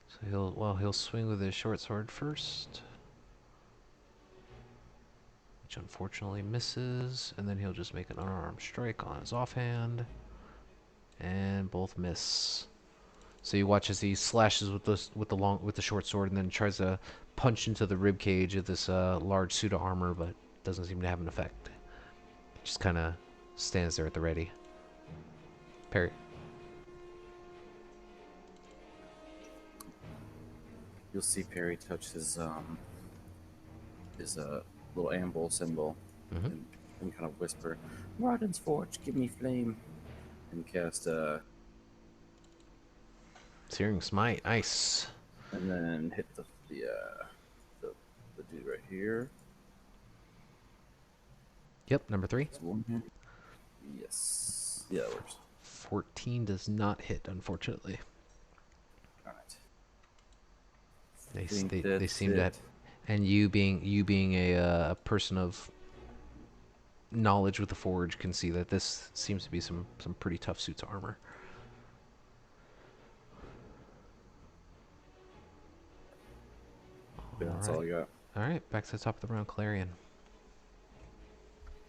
So he'll swing with his short sword first, which unfortunately misses, and then he'll just make an unarmed strike on his offhand, and both miss. So you watch as he slashes with the short sword, and then tries to punch into the rib cage of this large suit of armor, but doesn't seem to have an effect. Just kind of stands there at the ready. Parry.
You'll see Perry touch his little amble symbol
Mm-hmm.
and kind of whisper, "Rodden's Forge, give me flame," and cast
Searing Smite. Nice.
and then hit the dude right here.
Yep, number 3.
There's one here. Yes. Yeah, that works.
14 does not hit, unfortunately.
All right.
They seem to, and you being a person of knowledge with the forge can see that this seems to be some pretty tough suits of armor.
That's all I got.
All right, back to the top of the round, Clarion.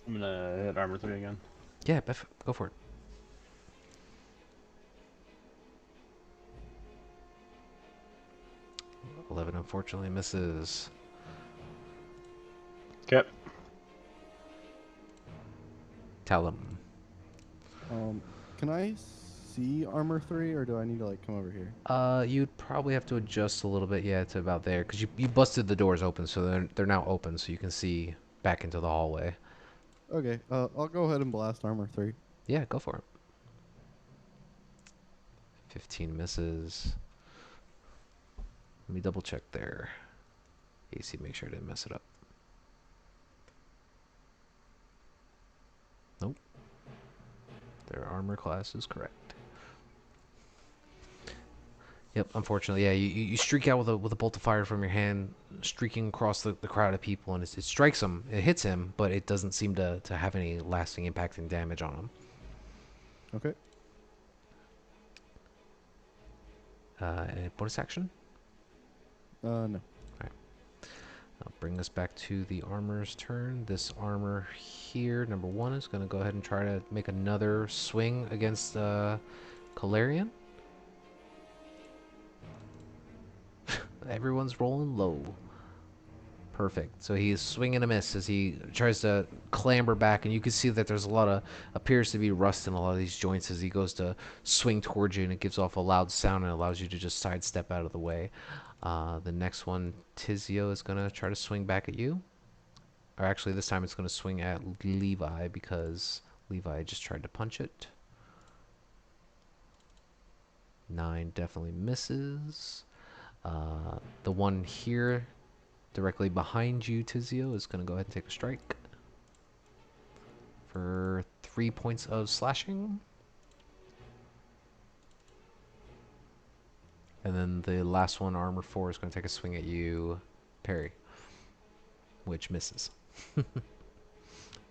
I'm gonna hit armor 3 again.
Yeah, go for it. $11 unfortunately misses.
Okay.
Tell him.
Can I see armor 3, or do I need to like come over here?
You'd probably have to adjust a little bit, yeah, to about there, because you busted the doors open, so they're now open, so you can see back into the hallway.
Okay, I'll go ahead and blast armor 3.
Yeah, go for it. 15 misses. Let me double check their AC, make sure I didn't mess it up. Nope. Their armor class is correct. Yep, unfortunately, yeah, you streak out with a bolt of fire from your hand, streaking across the crowd of people, and it strikes him, it hits him, but it doesn't seem to have any lasting impact and damage on him.
Okay.
And bonus action?
No.
I'll bring us back to the armor's turn. This armor here, number 1, is going to go ahead and try to make another swing against Khelben. Everyone's rolling low. Perfect. So he is swinging a miss as he tries to clamber back, and you can see that there's appears to be rust in a lot of these joints as he goes to swing towards you, and it gives off a loud sound and allows you to just sidestep out of the way. The next one, Tizio, is going to try to swing back at you. Or actually, this time it's going to swing at Levi because Levi just tried to punch it. 9 definitely misses. The one here directly behind you, Tizio, is going to go ahead and take a strike for 3 points of slashing. And then the last one, armor 4, is going to take a swing at you, Perry, which misses.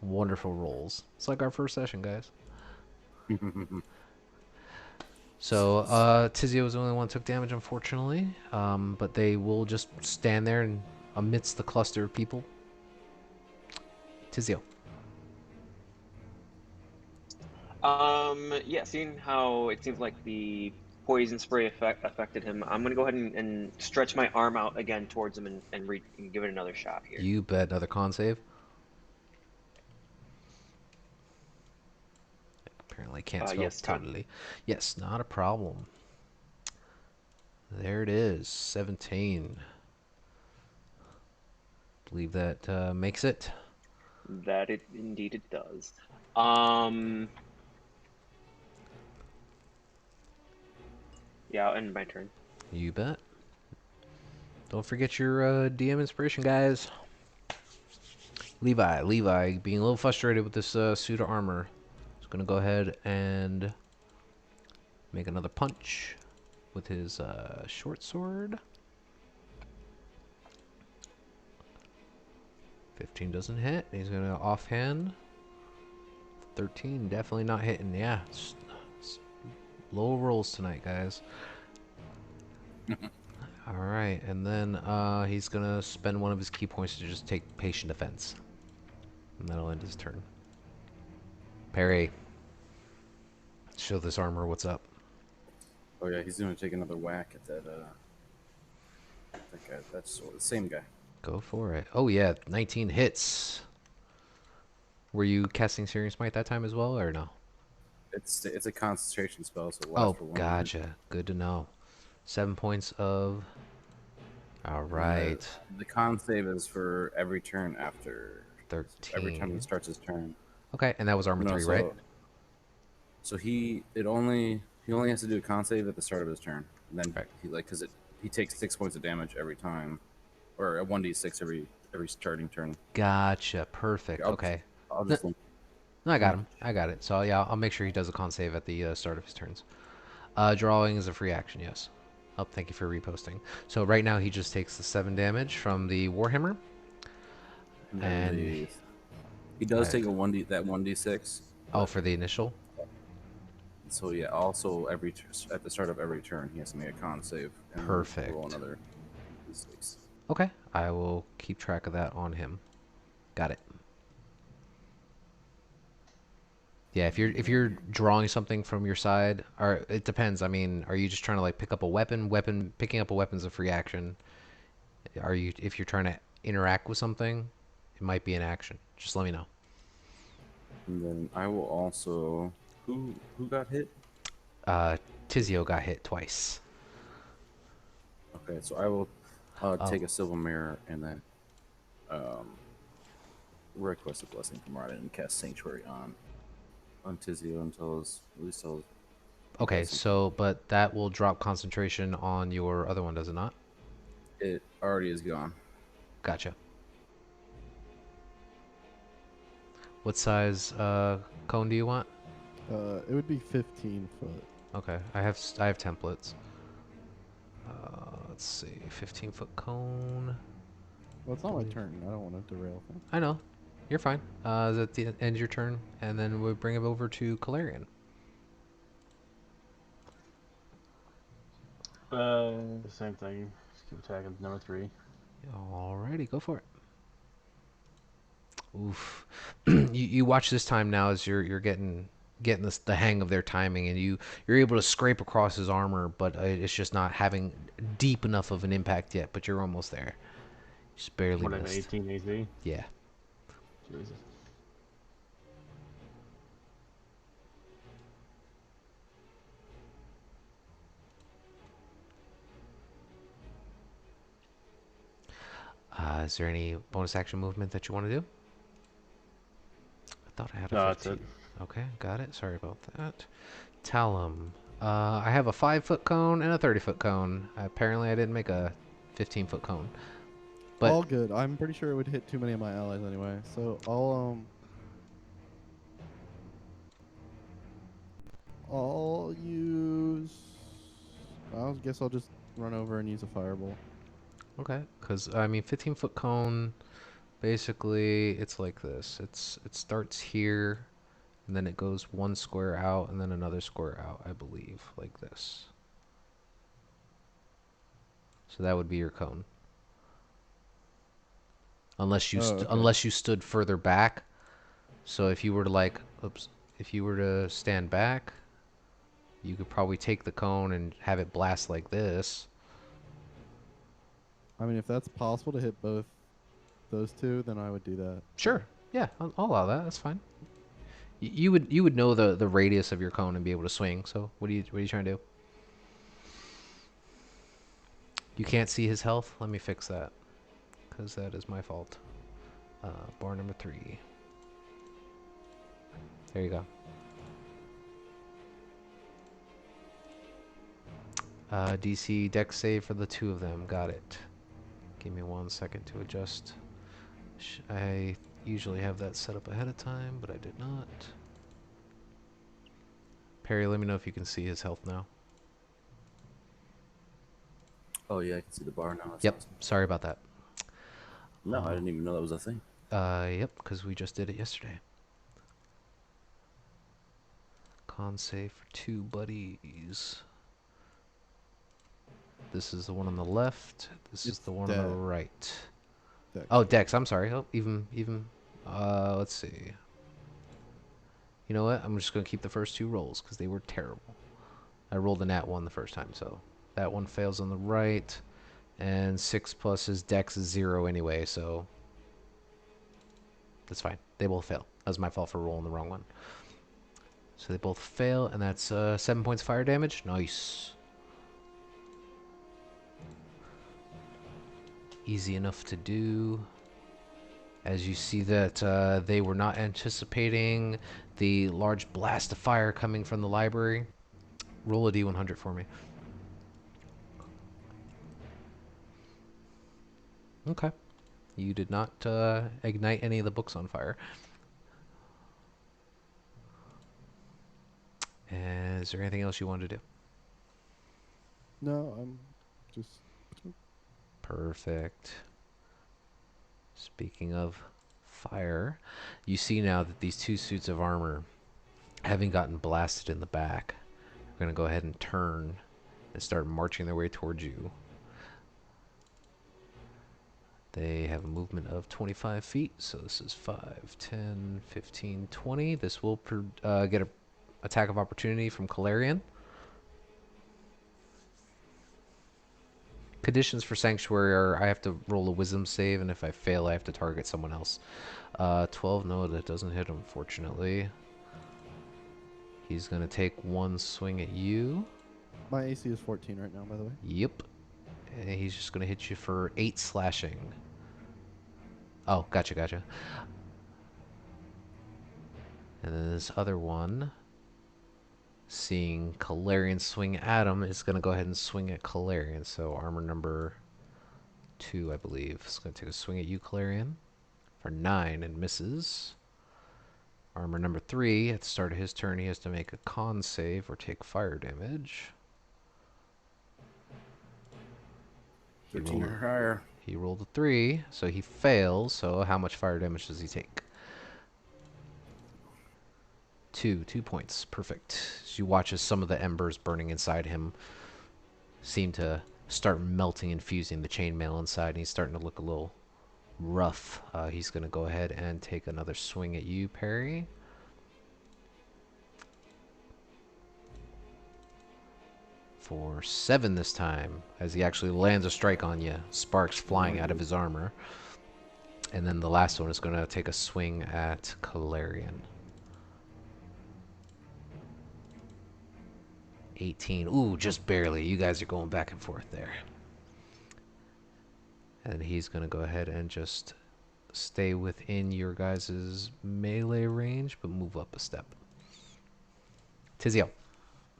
Wonderful rolls. It's like our first session, guys. So, Tizio was the only one who took damage, unfortunately. But they will just stand there and amidst the cluster of people. Tizio.
Yeah, seeing how it seems like the poison spray affected him, I'm gonna go ahead and stretch my arm out again towards him and give it another shot here.
You bet. Another con save. Apparently can't spell
Yes, con.
totally. Yes, not a problem. There it is. 17. Believe that makes it.
That it indeed it does. Yeah, I'll end my turn.
You bet. Don't forget your DM inspiration, guys. Levi, being a little frustrated with this suit of armor, is going to go ahead and make another punch with his short sword. 15 doesn't hit. He's going to offhand. 13, definitely not hitting. Yeah, it's low rolls tonight, guys. All right, and then he's going to spend one of his key points to just take patient defense. And that'll end his turn. Perry, show this armor what's up.
Oh yeah, he's gonna take another whack at that guy. That's the same guy.
Go for it. Oh yeah, 19 hits. Were you casting Searing Smite that time as well, or no?
It's a concentration spell, so it
Oh,
lasts for 1 minute.
gotcha. Good to know. 7 points of... All
And
right.
The con save is for every turn after.
13.
Every time he starts his turn.
Okay, and that was armor
No,
3, right?
So he only has to do a con save at the start of his turn. And then
Right.
he takes 6 points of damage every time, or a 1d6 every starting turn.
Gotcha. Perfect. Okay.
I'll just
No, I got him. I got it. So yeah, I'll make sure he does a con save at the start of his turns. Drawing is a free action, yes. Oh, thank you for reposting. So right now he just takes the 7 damage from the Warhammer. And
he does take a 1d6.
Oh, for the initial?
So yeah, also at the start of every turn he has to make a con save. And
Perfect.
Roll another d6.
Okay, I will keep track of that on him. Got it. Yeah, if you're drawing something from your side, or it depends. I mean, are you just trying to like pick up a weapon? Picking up a weapon's a free action. If you're trying to interact with something, it might be an action. Just let me know.
And then I will also who got hit?
Tizio got hit twice.
Okay, so I will take a silver mirror and then request a blessing from Rada and cast Sanctuary on Tizio until his
Okay, so but that will drop concentration on your other one, does it not?
It already is gone.
Gotcha. What size cone do you want?
It would be 15 foot.
Okay, I have templates. Let's see, 15-foot cone.
Well, it's not my turn. I don't want to derail things.
I know, you're fine. Is at the end of your turn, and then we'll bring it over to Calarian.
Same thing. Just keep attacking number 3.
Alrighty, go for it. Oof. you watch this time now as you're getting the hang of their timing, and you're able to scrape across his armor, but it's just not having deep enough of an impact yet. But you're almost there. Just barely
What, an
missed.
18 AC?
Yeah.
Jesus.
Is there any bonus action movement that you want to do? I thought I had a
No,
15.
that's it.
Okay, got it. Sorry about that. Talum. I have a 5-foot cone and a 30-foot cone. Apparently, I didn't make a 15-foot cone. But
all good. I'm pretty sure it would hit too many of my allies anyway. So I'll use. I guess I'll just run over and use a fireball.
okay, because I mean, 15-foot cone. Basically, it's like this. It starts here, and then it goes one square out, and then another square out. I believe, like this. So that would be your cone. Unless you
Oh, okay.
unless you stood further back. So if you were to like, oops, if you were to stand back, you could probably take the cone and have it blast like this.
I mean, if that's possible to hit both those two, then I would do that.
Sure. Yeah, I'll allow that. That's fine. You would know the radius of your cone and be able to swing. So what are you trying to do? You can't see his health. Let me fix that, because that is my fault. Bar number 3. There you go. DC dex save for the 2 of them. Got it. Give me 1 second to adjust. I usually have that set up ahead of time, but I did not. Perry, let me know if you can see his health now.
Oh yeah, I can see the bar now. That's
Yep.
awesome.
Sorry about that.
No, I didn't even know that was a thing.
Yep, because we just did it yesterday. Con save for 2 buddies. This is the one on the left. This is
It's
the one on the
Dex.
right.
Dex.
Oh, Dex. I'm sorry. Oh, even. Let's see. You know what? I'm just gonna keep the first 2 rolls because they were terrible. I rolled a nat 1 the first time, so that one fails on the right, and 6 plus his Dex is 0 anyway, so that's fine. They both fail. That was my fault for rolling the wrong one. So they both fail, and that's 7 points fire damage. Nice. Easy enough to do. As you see that they were not anticipating the large blast of fire coming from the library. Roll a d100 for me. Okay. You did not ignite any of the books on fire. And is there anything else you wanted to do?
No, I'm just.
Perfect. Speaking of fire, you see now that these 2 suits of armor, having gotten blasted in the back, are going to go ahead and turn and start marching their way towards you. They have a movement of 25 feet, so this is 5, 10, 15, 20. This will get an attack of opportunity from Khelben. Conditions for Sanctuary are I have to roll a Wisdom save, and if I fail, I have to target someone else. 12, no, that doesn't hit, unfortunately. He's going to take 1 swing at you.
My AC is 14 right now, by the way.
Yep. And he's just going to hit you for 8 slashing. Oh, gotcha. And then this other one, seeing Khelben swing at him, is going to go ahead and swing at Khelben. So armor number 2, I believe, is going to take a swing at you, Khelben, for 9 and misses. Armor number 3, at the start of his turn, he has to make a con save or take fire damage.
13 or higher.
He rolled a 3, so he fails. So how much fire damage does he take? 2 points. Perfect. As you watch as some of the embers burning inside him seem to start melting and fusing the chainmail inside, and he's starting to look a little rough. He's going to go ahead and take another swing at you, Perry. For 7 this time, as he actually lands a strike on you, sparks flying out of his armor. And then the last one is going to take a swing at Khelben. 18. Ooh, just barely. You guys are going back and forth there. And he's going to go ahead and just stay within your guys' melee range, but move up a step. Tizio,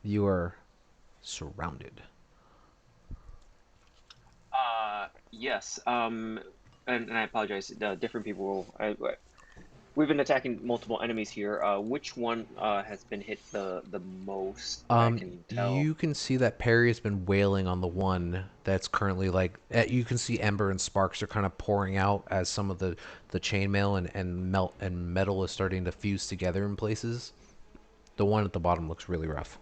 you are surrounded.
Yes. and I apologize. Different people. We've been attacking multiple enemies here. Which one has been hit the most that I can tell?
You can see that Perry has been wailing on the one that's currently like. You can see ember and sparks are kind of pouring out as some of the chainmail and metal is starting to fuse together in places. The one at the bottom looks really rough.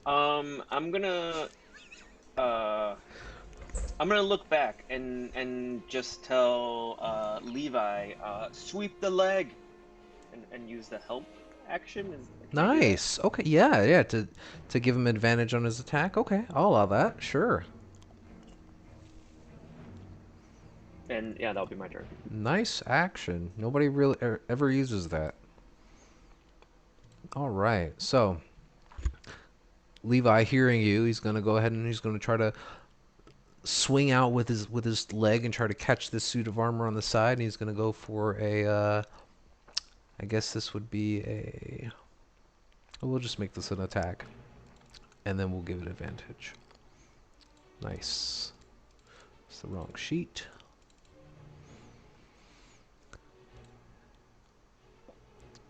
I'm gonna uh I'm gonna look back and just tell Levi sweep the leg and use the help action. Can I do that?
Nice. Okay. Yeah. Yeah. To give him advantage on his attack. Okay. I'll allow that. Sure.
And yeah, that'll be my turn.
Nice action. Nobody really ever uses that. All right. So Levi, hearing you, he's gonna go ahead and he's gonna try to swing out with his leg and try to catch this suit of armor on the side. And he's gonna go for a. I guess this would be a. We'll just make this an attack, and then we'll give it advantage. Nice. It's the wrong sheet.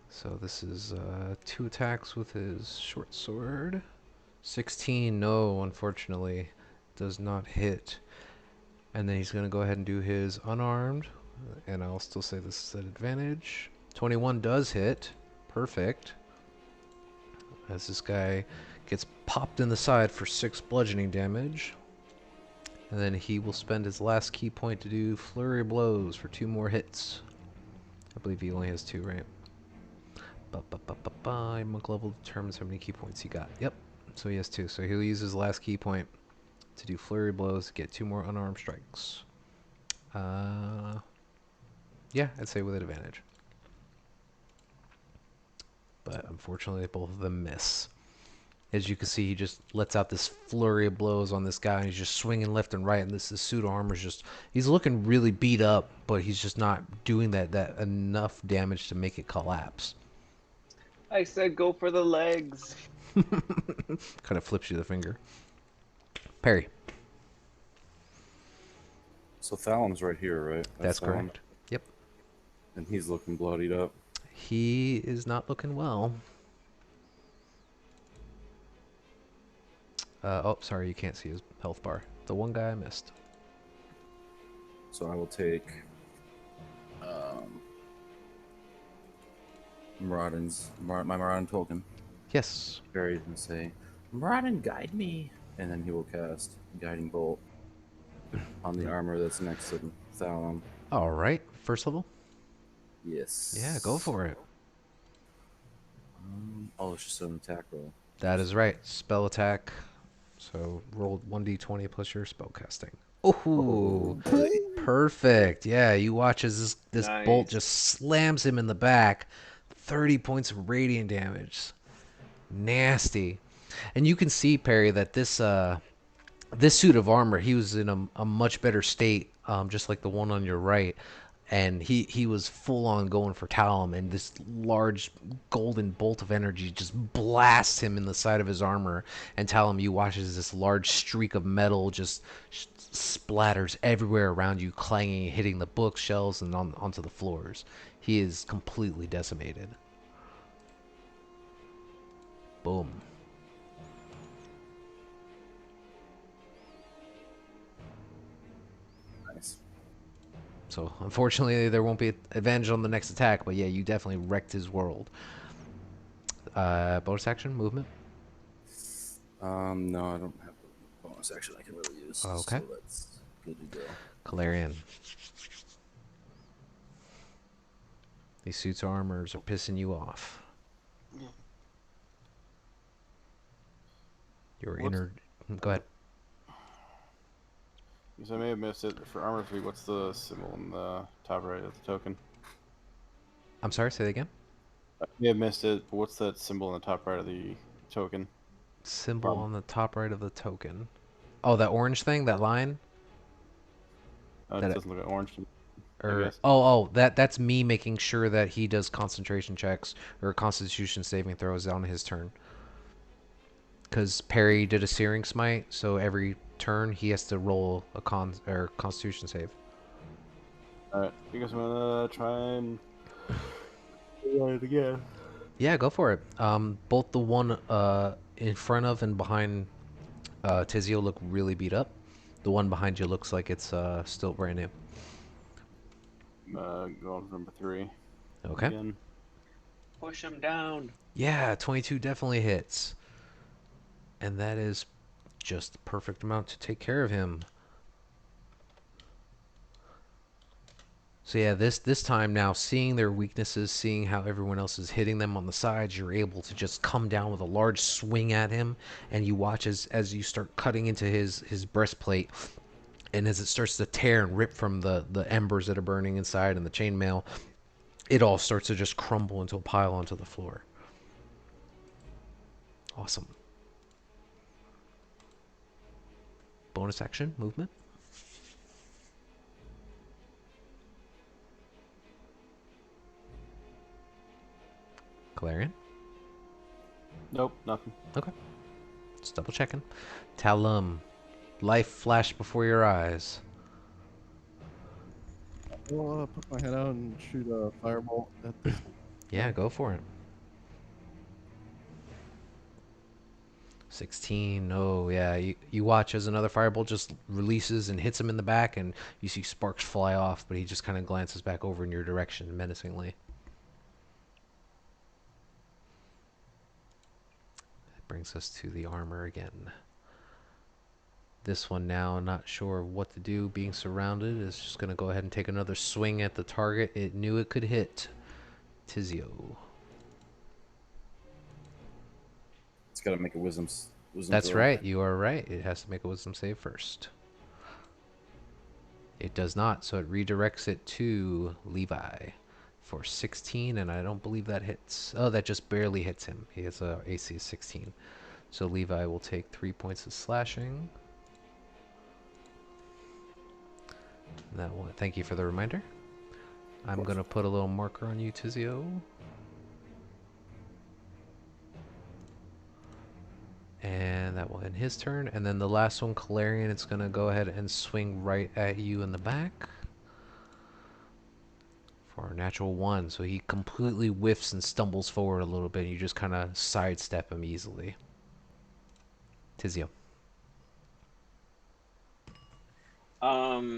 So this is 2 attacks with his short sword. 16, no, unfortunately, does not hit. And then he's going to go ahead and do his unarmed, and I'll still say this is an advantage. 21 does hit. Perfect. As this guy gets popped in the side for 6 bludgeoning damage. And then he will spend his last key point to do flurry of blows for 2 more hits. I believe he only has 2, right? Monk level determines how many key points he got. Yep. So he has 2. So he'll use his last key point to do flurry blows to get 2 more unarmed strikes. Yeah, I'd say with advantage. But unfortunately, both of them miss. As you can see, he just lets out this flurry of blows on this guy, and he's just swinging left and right. And this suit of armor is just—he's looking really beat up, but he's just not doing that enough damage to make it collapse.
I said go for the legs.
Kind of flips you the finger. Perry.
So Thalem's right here, right?
That's
Thalem.
correct. Yep.
And he's looking bloodied up.
He is not looking well. Oh, sorry, you can't see his health bar. The one guy I missed.
So I will take my Maraudin token.
Yes.
Barry's gonna say, Maraudin, guide me. And then he will cast Guiding Bolt on the armor that's next to Thalem.
All right. First level?
Yes.
Yeah, go for it.
Oh, it's just an attack roll.
That is right. Spell attack. So roll 1d20 plus your spell casting. Ooh, perfect. Yeah, you watch as this
Nice.
bolt just slams him in the back. 30 points of radiant damage. Nasty. And you can see, Perry, that this suit of armor, he was in a much better state, just like the one on your right. And he was full on going for Talum, and this large golden bolt of energy just blasts him in the side of his armor. And Talum, you watch as this large streak of metal just splatters everywhere around you, clanging, hitting the bookshelves and onto the floors. He is completely decimated. Boom.
Nice.
So, unfortunately, there won't be advantage on the next attack, but yeah, you definitely wrecked his world. Bonus action, movement?
No, I don't have a bonus action I can really use.
Okay.
So that's good to go.
Calarian. These suits of armors are pissing you off. Your inner... Go ahead.
Because I may have missed it. For armor 3, what's the symbol in the top right of the token?
I'm sorry, say that again?
I may have missed it, but what's that symbol in the top right of the token?
Symbol on the top right of the token. Oh, that orange thing? That line?
It
That-
doesn't look like orange to me.
Or
guess.
that's me making sure that he does concentration checks or constitution saving throws on his turn. Because Perry did a searing smite, so every turn, he has to roll a Constitution save.
Alright, I guess I'm gonna try and roll it again.
Yeah, go for it. Both the one in front of and behind Tizio look really beat up. The one behind you looks like it's still brand new.
Going for number 3
Okay.
again.
Push him down.
Yeah, 22 definitely hits. And that is just the perfect amount to take care of him. So yeah, this time now, seeing their weaknesses, seeing how everyone else is hitting them on the sides, you're able to just come down with a large swing at him, and you watch as you start cutting into his breastplate, and as it starts to tear and rip from the embers that are burning inside and the chainmail, it all starts to just crumble into a pile onto the floor. Awesome. Bonus action, movement. Clarion.
Nope, nothing.
Okay. Just double checking. Talum. Life flashed before your eyes.
I'll put my head out and shoot a firebolt at this.
Yeah, go for it. 16. Oh, yeah. You watch as another firebolt just releases and hits him in the back, and you see sparks fly off, but he just kind of glances back over in your direction menacingly. That brings us to the armor again. This one now, not sure what to do, being surrounded, is just going to go ahead and take another swing at the target it knew it could hit. Tizio.
It's got to make a wisdom
That's
throw.
right, you are right. It has to make a wisdom save first. It does not, so it redirects it to Levi for 16, and I don't believe that hits. Oh, that just barely hits him. He has a AC of 16. So Levi will take 3 points of slashing. That one. Thank you for the reminder. I'm going to put a little marker on you, Tizio. And that will end his turn. And then the last one, Calarian, it's going to go ahead and swing right at you in the back. For a natural 1. So he completely whiffs and stumbles forward a little bit. You just kind of sidestep him easily. Tizio.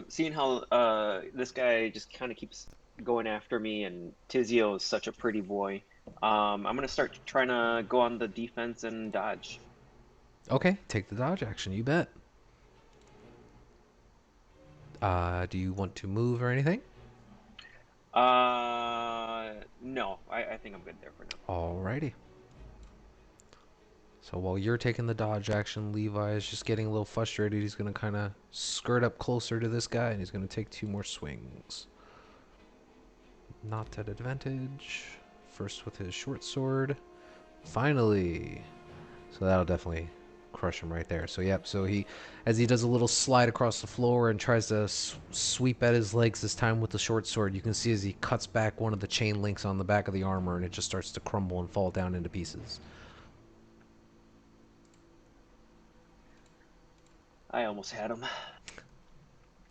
Seeing how this guy just kind of keeps going after me, and Tizio is such a pretty boy. I'm gonna start trying to go on the defense and dodge.
Okay, take the dodge action, you bet. Do you want to move or anything?
No, I think I'm good there for now.
Alrighty. So while you're taking the dodge action, Levi is just getting a little frustrated. He's going to kind of skirt up closer to this guy, and he's going to take 2 more swings. Not at advantage. First with his short sword. Finally. So that'll definitely crush him right there. So yep, so as he does a little slide across the floor and tries to sweep at his legs, this time with the short sword, you can see as he cuts back one of the chain links on the back of the armor, and it just starts to crumble and fall down into pieces.
I almost had him.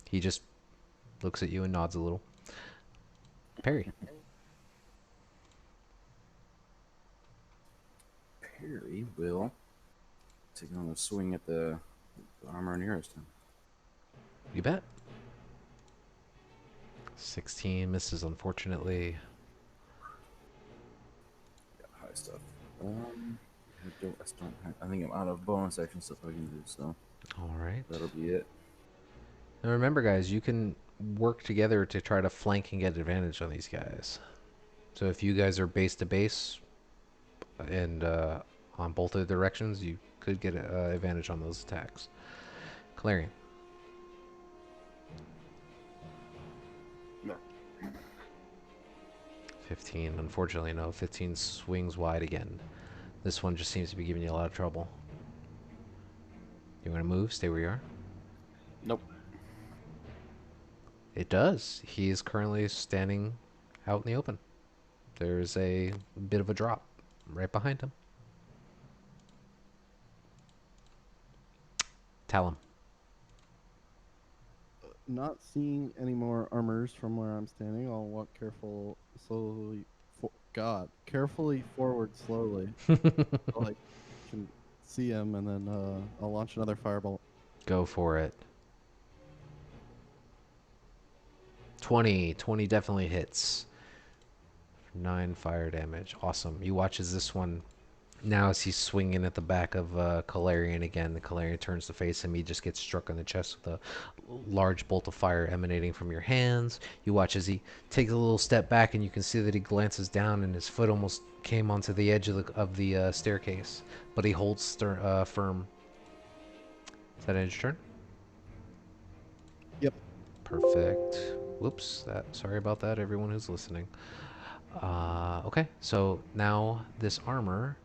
He just looks at you and nods a little. Perry.
Perry will take another swing at the armor nearest him.
You bet. 16 misses, unfortunately.
Got high stuff. I think I'm out of bonus action stuff I can do, so
All right.
that'll be it.
Now remember, guys, you can work together to try to flank and get advantage on these guys. So if you guys are base to base and on both of the directions, you could get advantage on those attacks. Clarion.
No.
15. Unfortunately, no. 15 swings wide again. This one just seems to be giving you a lot of trouble. You want to move? Stay where you are?
Nope.
It does. He is currently standing out in the open. There's a bit of a drop right behind him. Talum.
Not seeing any more armors from where I'm standing, I'll walk carefully forward slowly, so I can see him, and then I'll launch another firebolt.
Go for it. 20. 20 definitely hits. 9 fire damage. Awesome. You watch as this one, now as he's swinging at the back of Calarian again, the Calarian turns to face him. He just gets struck in the chest with a large bolt of fire emanating from your hands. You watch as he takes a little step back, and you can see that he glances down, and his foot almost came onto the edge of the staircase, but he holds firm. Is that end your turn?
Yep.
Perfect. Whoops. Sorry about that, everyone who's listening. Okay, so now this armor,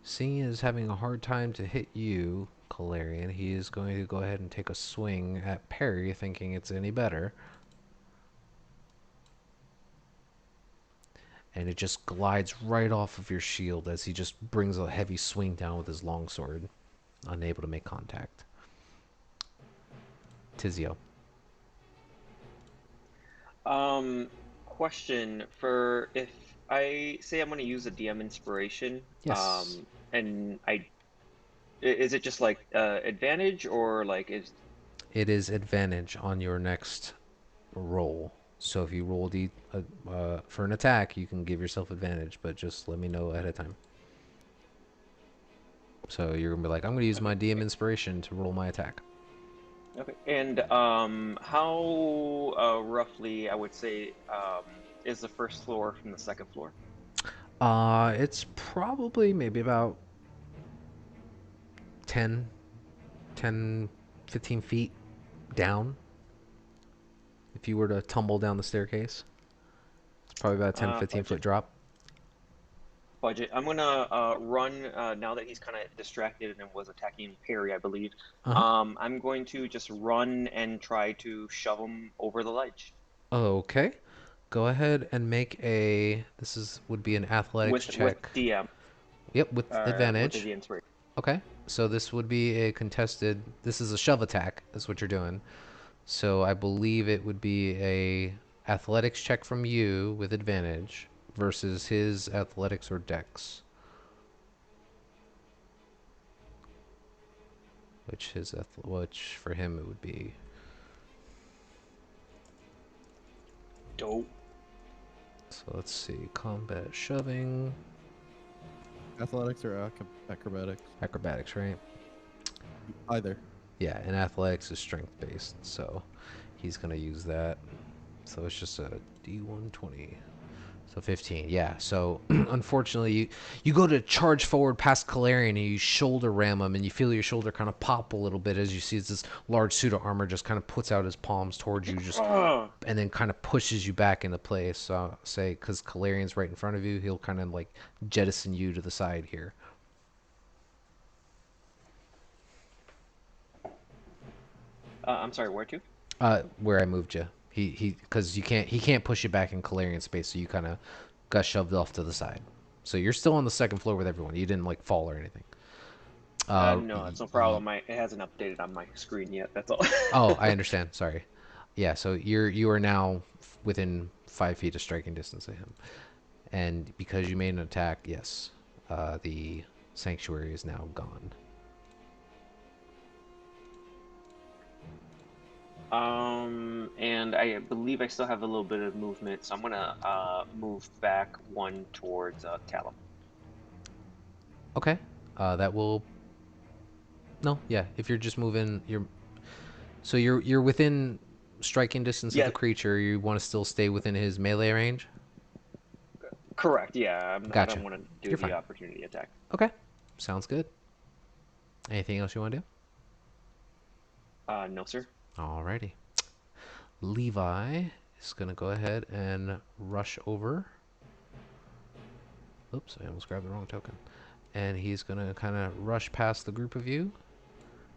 seeing is having a hard time to hit you, Calarian, he is going to go ahead and take a swing at Perry, thinking it's any better. And it just glides right off of your shield as he just brings a heavy swing down with his longsword, unable to make contact. Tizio.
Question for if I say I'm going to use a DM inspiration,
Yes.
and is it just like advantage or like is
It is advantage on your next roll. So if you roll for an attack, you can give yourself advantage, but just let me know ahead of time. So you're gonna be like, I'm gonna use my
okay?
DM inspiration to roll my attack.
Okay. And how roughly I would say is the first floor from the second floor?
It's probably maybe about 10, 10, 15 feet down. If you were to tumble down the staircase, it's probably about a 10, 15 foot
Budget.
drop.
Budget. I'm gonna run now that he's kind of distracted and was attacking Perry, I believe.
Uh huh.
I'm going to just run and try to shove him over the ledge
Okay. Go ahead and make would be an athletics
with
check.
DM
Yep, with
with
advantage.
the inspiration.
Okay. So this would be a contested. This is a shove attack. That's what you're doing. So I believe it would be a athletics check from you with advantage versus his athletics or dex, which for him it would be.
Dope.
So let's see, combat shoving,
Athletics or acrobatics?
acrobatics, right?
Either.
Yeah, and athletics is strength based, so he's gonna use that. So it's just a D120. So 15, yeah. So unfortunately, you go to charge forward past Calarian and you shoulder ram him, and you feel your shoulder kind of pop a little bit as you see this large suit of armor just kind of puts out his palms towards you, and then kind of pushes you back into place. So say, because Calarian's right in front of you, he'll kind of like jettison you to the side here.
I'm sorry, where to?
Where I moved you. Because he can't push you back in Calarian space, so you kind of got shoved off to the side. So you're still on the second floor with everyone. You didn't like fall or anything.
No, it's no problem. It hasn't updated on my screen yet. That's all.
Oh, I understand. Sorry. Yeah, so you are now within 5 feet of striking distance of him, and because you made an attack, yes, the sanctuary is now gone.
And I believe I still have a little bit of movement, so I'm gonna move back one towards Callum.
Okay, that will. No, yeah. If you're just moving, you're within striking distance of
Yeah,
the creature. You want to still stay within his melee range.
correct. Yeah, I don't
Gotcha.
want to do
You're
the
fine.
opportunity attack.
Okay, sounds good. Anything else you want to do?
No, sir.
Alrighty. Levi is going to go ahead and rush over. Oops, I almost grabbed the wrong token. And he's going to kind of rush past the group of you.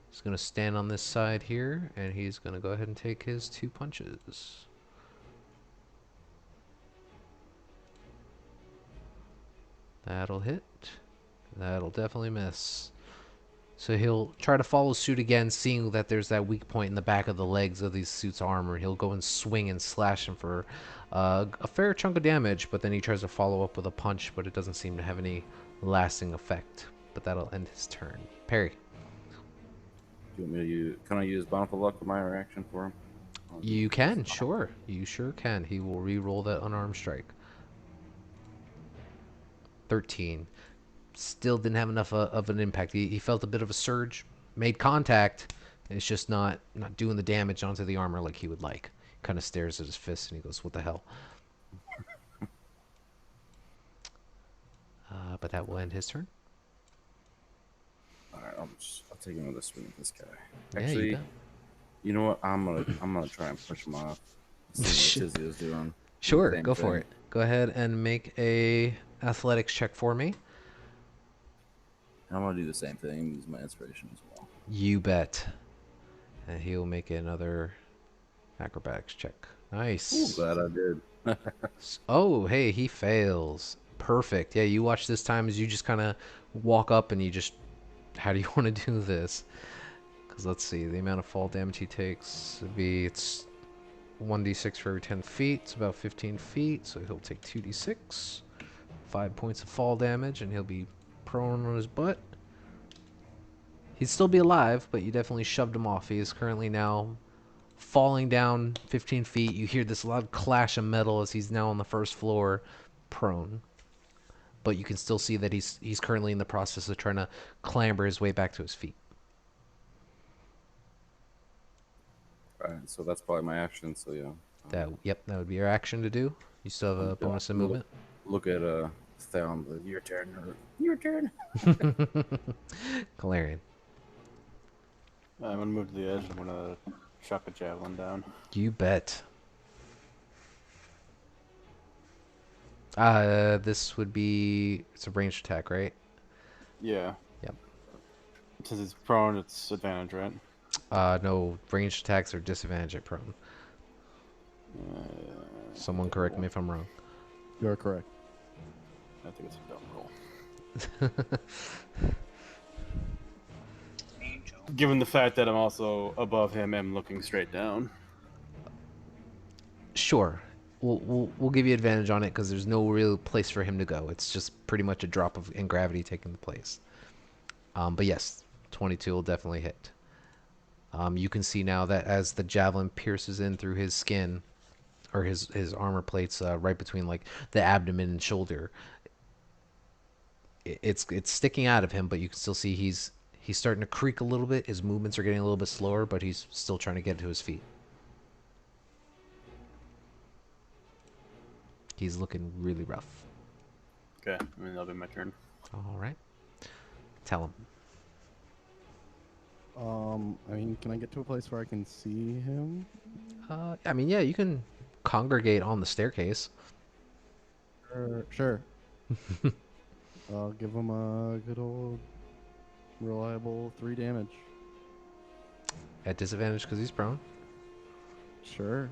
He's going to stand on this side here, and he's going to go ahead and take his 2 punches. That'll hit. That'll definitely miss. So he'll try to follow suit again, seeing that there's that weak point in the back of the legs of these suits' armor. He'll go and swing and slash him for a fair chunk of damage, but then he tries to follow up with a punch, but it doesn't seem to have any lasting effect. But that'll end his turn. Parry.
Do you want me to use? Can I use Bountiful Luck with my reaction for him?
You can, sure. You sure can. He will re-roll that unarmed strike. 13. Still didn't have enough of an impact. He felt a bit of a surge, made contact. It's just not doing the damage onto the armor like he would like. Kind of stares at his fist and he goes, "What the hell?" But that will end his turn.
All right, I'll take another swing at this guy.
Yeah,
Actually,
you
you know what? I'm gonna try and push him off. See what Tizzy is doing.
Sure,
Same
go for
thing.
it. Go ahead and make a athletics check for me.
I'm gonna do the same thing. Use my inspiration as well.
You bet. And he'll make another acrobatics check.
Ooh,
Nice.
glad I did.
Oh, hey, he fails. Perfect. Yeah, you watch this time as you just kind of walk up and you just... How do you want to do this? Because let's see, the amount of fall damage he takes would be... It's 1d6 for every 10 feet. It's about 15 feet, so he'll take 2d6. 5 points of fall damage, and he'll be prone on his butt. He'd still be alive, but you definitely shoved him off. He is currently now falling down 15 feet. You hear this loud clash of metal as he's now on the first floor, prone. But you can still see that he's currently in the process of trying to clamber his way back to his feet.
All right, so that's probably my action. So yeah.
That would be your action to do. You still have a bonus in movement.
Look at Theon. Your turn. Your turn.
Galarian.
I'm gonna move to the edge. I'm gonna chuck a javelin down.
You bet. This would be... It's a ranged attack, right?
Yeah.
Yep.
Since it's prone, it's advantage, right?
No, ranged attacks are disadvantage at prone. Someone correct me if I'm wrong.
You're correct.
I think it's a dumb roll. Given the fact that I'm also above him and looking straight down.
Sure. We'll give you advantage on it because there's no real place for him to go. It's just pretty much a drop in gravity taking the place. But yes, 22 will definitely hit. You can see now that as the javelin pierces in through his skin, or his armor plates, right between like the abdomen and shoulder, it's sticking out of him, but you can still see he's starting to creak a little bit. His movements are getting a little bit slower, but he's still trying to get to his feet. He's looking really rough.
Okay, I mean, that'll be my turn.
All right. Tell him.
I mean, can I get to a place where I can see him?
I mean, yeah, you can congregate on the staircase.
Sure. I'll give him a good old reliable 3 damage.
At disadvantage because he's prone.
Sure.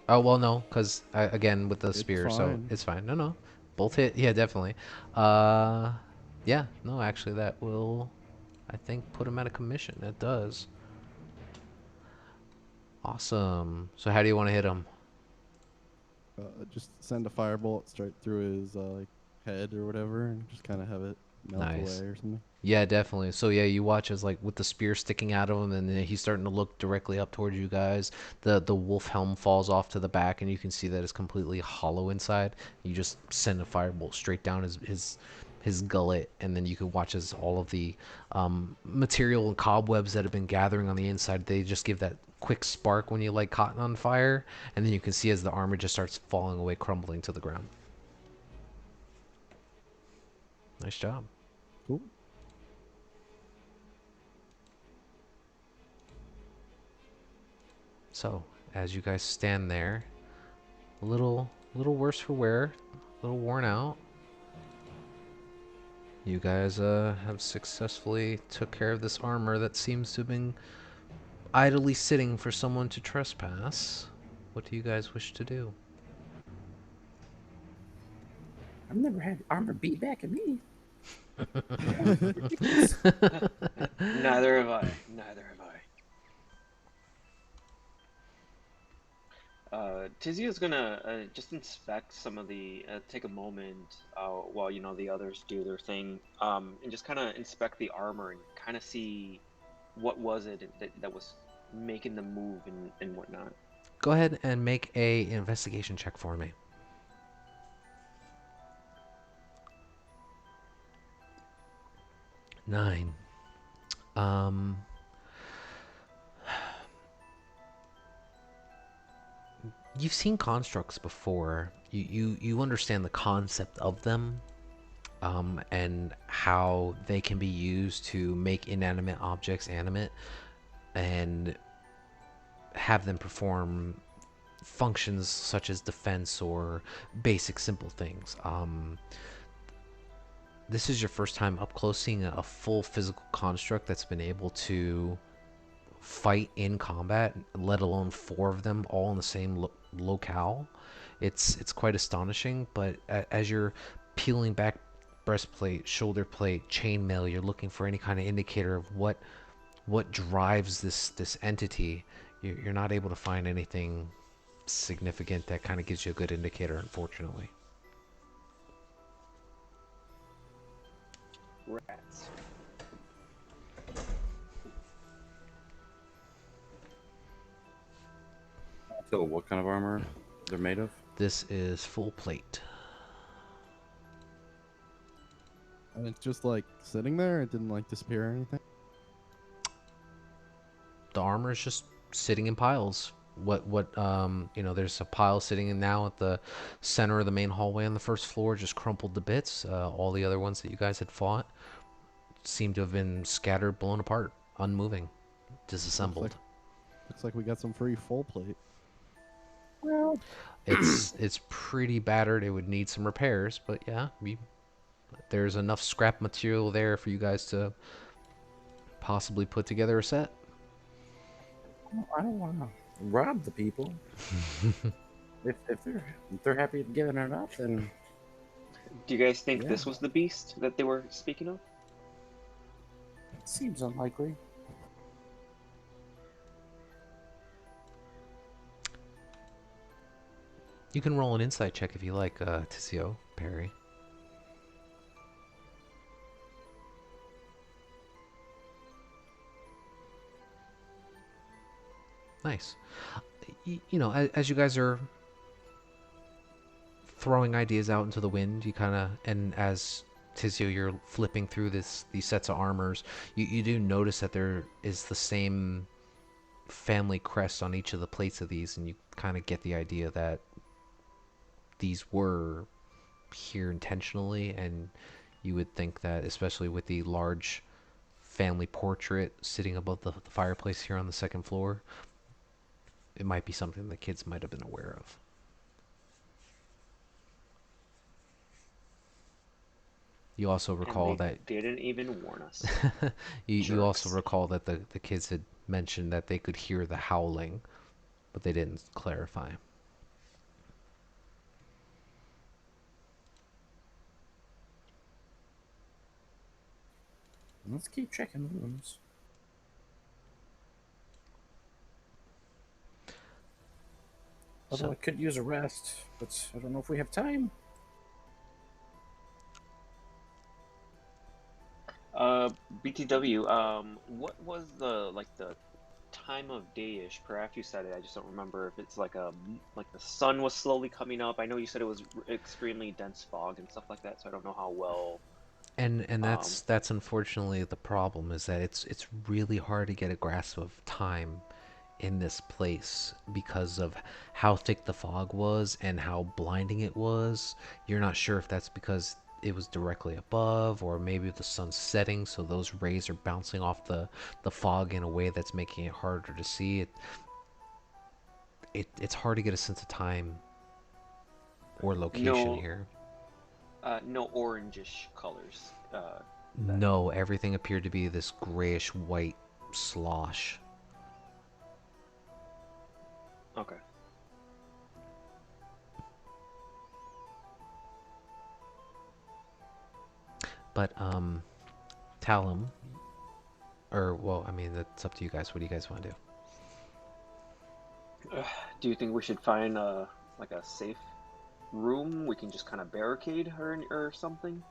Oh, well, no, because, again, with the
It's
spear, so
fine.
it's fine. No. Both hit. Yeah, definitely. Yeah, no, actually, that will, I think, put him out of commission. It does. Awesome. So how do you want to hit him?
Just send a firebolt straight through his like head or whatever, and just kind of have it melt
Nice.
away or something.
Yeah, definitely. So yeah, you watch as like with the spear sticking out of him, and then he's starting to look directly up towards you guys. The wolf helm falls off to the back, and you can see that it's completely hollow inside. You just send a firebolt straight down his gullet, and then you can watch as all of the material and cobwebs that have been gathering on the inside, they just give that quick spark when you light cotton on fire, and then you can see as the armor just starts falling away, crumbling to the ground. Nice job.
Cool.
So, as you guys stand there, a little worse for wear, a little worn out. You guys have successfully took care of this armor that seems to have been idly sitting for someone to trespass. What do you guys wish to do?
I've never had armor beat back at me. Ridiculous.
Neither have I. Neither have I. Tizio's gonna just inspect some of the, take a moment while the others do their thing, and just kind of inspect the armor and kind of see what was it that was making the move and whatnot.
Go ahead and make a investigation check for me. 9. Um, you've seen constructs before. You understand the concept of them, and how they can be used to make inanimate objects animate and have them perform functions such as defense or basic simple things. This is your first time up close seeing a full physical construct that's been able to fight in combat, let alone 4 of them all in the same locale. It's quite astonishing. But as you're peeling back breastplate, shoulder plate, chainmail, you're looking for any kind of indicator of what drives this entity. You're not able to find anything significant that kind of gives you a good indicator, unfortunately.
Rats.
So, what kind of armor they're made of?
This is full plate.
And it's just like sitting there. It didn't like disappear or anything.
The armor is just sitting in piles. There's a pile sitting in now at the center of the main hallway on the first floor, just crumpled to bits. All the other ones that you guys had fought seem to have been scattered, blown apart, unmoving, disassembled.
Looks like we got some free full plate.
Well,
It's pretty battered. It would need some repairs, but yeah, there's enough scrap material there for you guys to possibly put together a set.
I don't want to rob the people. if they're happy giving it up, then
Do you guys think
Yeah.
this was the beast that they were speaking of?
it seems unlikely.
You can roll an insight check if you like, Tizio, Perry. Nice. As you guys are throwing ideas out into the wind, and as Tizio, you're flipping through these sets of armors, you do notice that there is the same family crest on each of the plates of these, and you kind of get the idea that these were here intentionally, and you would think that, especially with the large family portrait sitting above the fireplace here on the second floor, it might be something the kids might have been aware of. You also
And
recall
they
that
didn't even warn us.
you also
Jerks.
recall that the kids had mentioned that they could hear the howling, but they didn't clarify.
Let's keep checking rooms. Although
So
I could use a rest, but I don't know if we have time.
BTW, what was the time of day-ish? Perhaps you said it, I just don't remember if it's like the sun was slowly coming up. I know you said it was extremely dense fog and stuff like that, so I don't know how well.
and
Um,
that's unfortunately the problem, is that it's really hard to get a grasp of time in this place because of how thick the fog was and how blinding it was. You're not sure if that's because it was directly above, or maybe the sun's setting, so those rays are bouncing off the fog in a way that's making it harder to see. It's hard to get a sense of time or location
no,
here.
no orangish colors. Then.
No, everything appeared to be this grayish white slosh.
Okay.
But Talum, or well, I mean that's up to you guys. What do you guys want to do?
Do you think we should find like a safe room we can just kind of barricade her in, or something?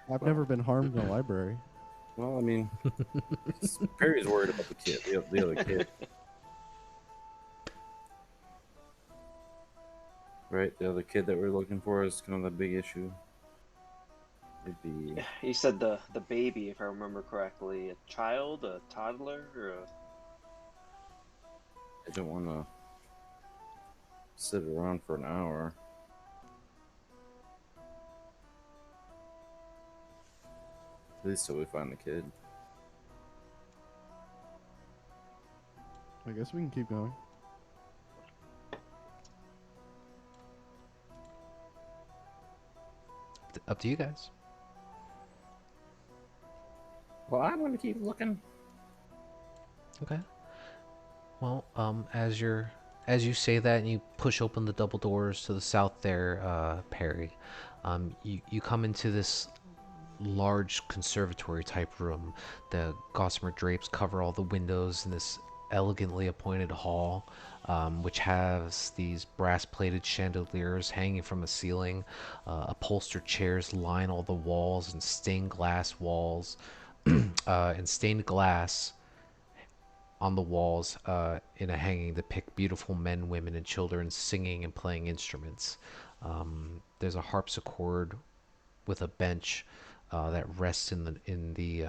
I've
Well,
never been harmed in a library.
well, I mean, Perry's worried about the kid, the other kid, right? The other kid that we're looking for is kind of the big issue. It'd be.
You said the baby, if I remember correctly, a child, a toddler, or a...
I don't want to sit around for an hour. At least till we find the kid.
I guess we can keep going.
Up to you guys.
Well, I'm gonna keep looking.
Okay. Well, as you say that and you push open the double doors to the south there, Perry, you come into this large conservatory type room. The gossamer drapes cover all the windows in this elegantly appointed hall, which has these brass plated chandeliers hanging from the ceiling. Upholstered chairs line all the walls, and stained glass walls, and stained glass on the walls in a hanging depict beautiful men, women, and children singing and playing instruments. There's a harpsichord with a bench that rests in the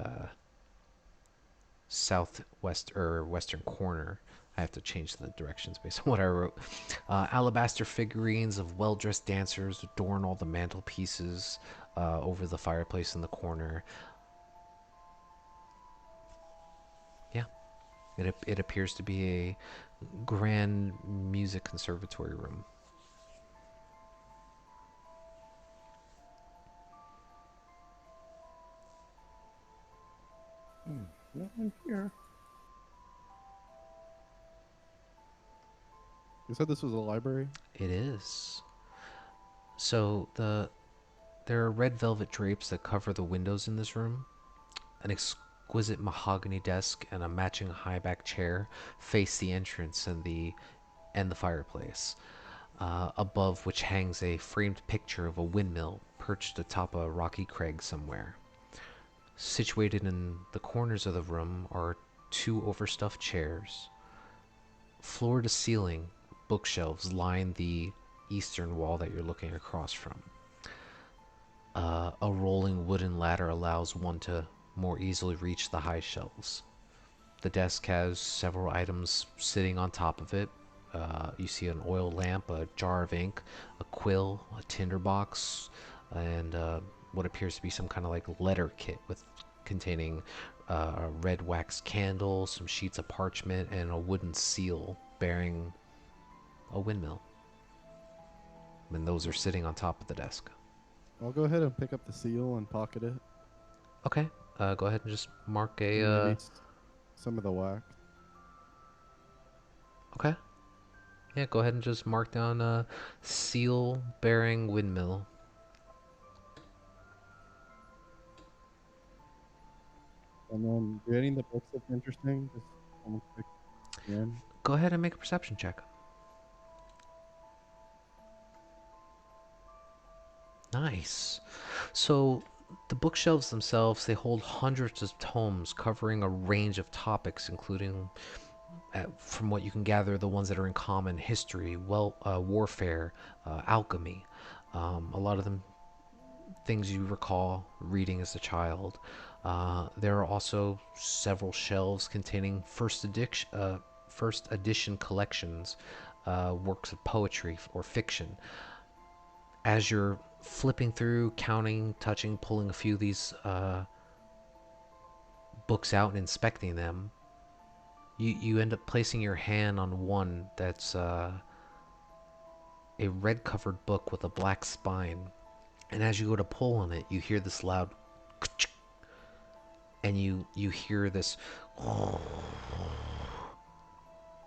southwest or western corner. I have to change the directions based on what I wrote. Alabaster figurines of well-dressed dancers adorn all the mantelpieces over the fireplace in the corner. Yeah, it appears to be a grand music conservatory room.
Nothing here.
You said this was a library?
It is. So there are red velvet drapes that cover the windows in this room. An exquisite mahogany desk and a matching high-back chair face the entrance and the fireplace, above which hangs a framed picture of a windmill perched atop a rocky crag somewhere. Situated in the corners of the room are two overstuffed chairs. Floor to ceiling bookshelves line the eastern wall that you're looking across from. A rolling wooden ladder allows one to more easily reach the high shelves. The desk has several items sitting on top of it. You see an oil lamp, a jar of ink, a quill, a tinderbox, and what appears to be some kind of like letter kit with containing a red wax candle, some sheets of parchment, and a wooden seal bearing a windmill. And those are sitting on top of the desk.
I'll go ahead and pick up the seal and pocket it.
Okay, go ahead and just mark
And
a.
maybe some of the wax.
Okay. Yeah, go ahead and just mark down a seal bearing windmill.
And then, do any of the books look interesting? Just almost quick scan.
Go ahead and make a perception check. Nice. So the bookshelves themselves, they hold hundreds of tomes covering a range of topics, including, from what you can gather, the ones that are in common: history, warfare, alchemy. A lot of them things you recall reading as a child. There are also several shelves containing first edition collections, works of poetry or fiction. As you're flipping through, counting, touching, pulling a few of these books out and inspecting them, you end up placing your hand on one that's a red covered book with a black spine. And as you go to pull on it, you hear this loud and you hear this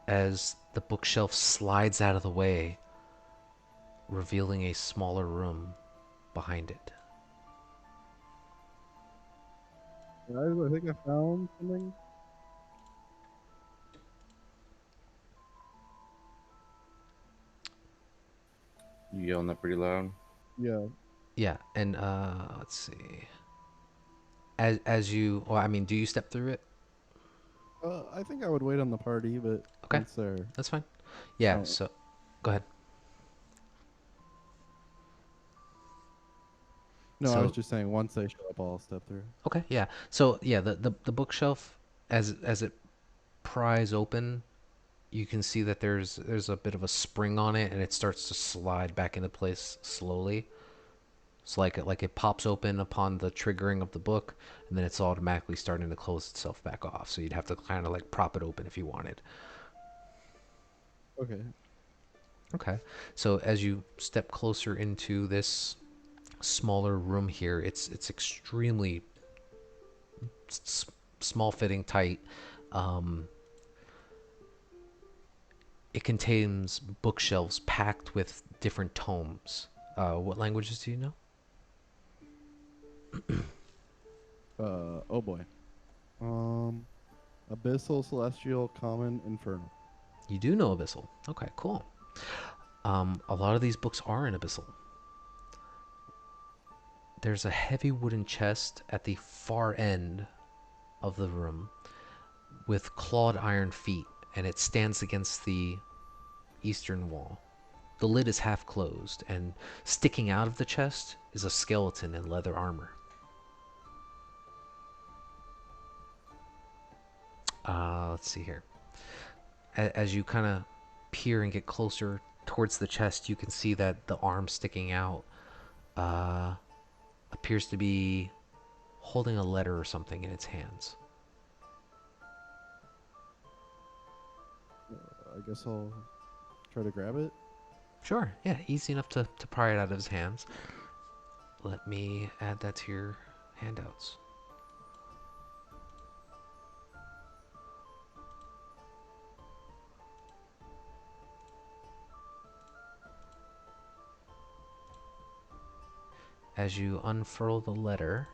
as the bookshelf slides out of the way, revealing a smaller room behind it.
Guys, I think I found something.
You yelling that pretty loud?
Yeah.
Yeah, and let's see. As you, well, I mean, do you step through it?
I think I would wait on the party, but
Okay,
once they're,
that's fine. Yeah,
oh,
so go ahead.
no, I was
So
just saying once they show up, I'll step through.
okay, yeah. So yeah, the bookshelf as it pries open, you can see that there's a bit of a spring on it, and it starts to slide back into place slowly. It's like it pops open upon the triggering of the book, and then it's automatically starting to close itself back off. So you'd have to kind of like prop it open if you wanted.
Okay.
Okay. So as you step closer into this smaller room here, it's extremely s- small fitting, tight. Um, it contains bookshelves packed with different tomes. What languages do you know?
Oh boy. Um, Abyssal, Celestial, Common, Infernal.
You do know Abyssal. Okay, cool. A lot of these books are in Abyssal. There's a heavy wooden chest at the far end of the room with clawed iron feet, and it stands against the eastern wall. The lid is half closed, and sticking out of the chest is a skeleton in leather armor. Let's see here. As you kind of peer and get closer towards the chest, you can see that the arm sticking out uh, appears to be holding a letter or something in its hands.
I guess I'll try to grab it.
Sure, yeah, easy enough to pry it out of his hands. Let me add that to your handouts. As you unfurl the letter,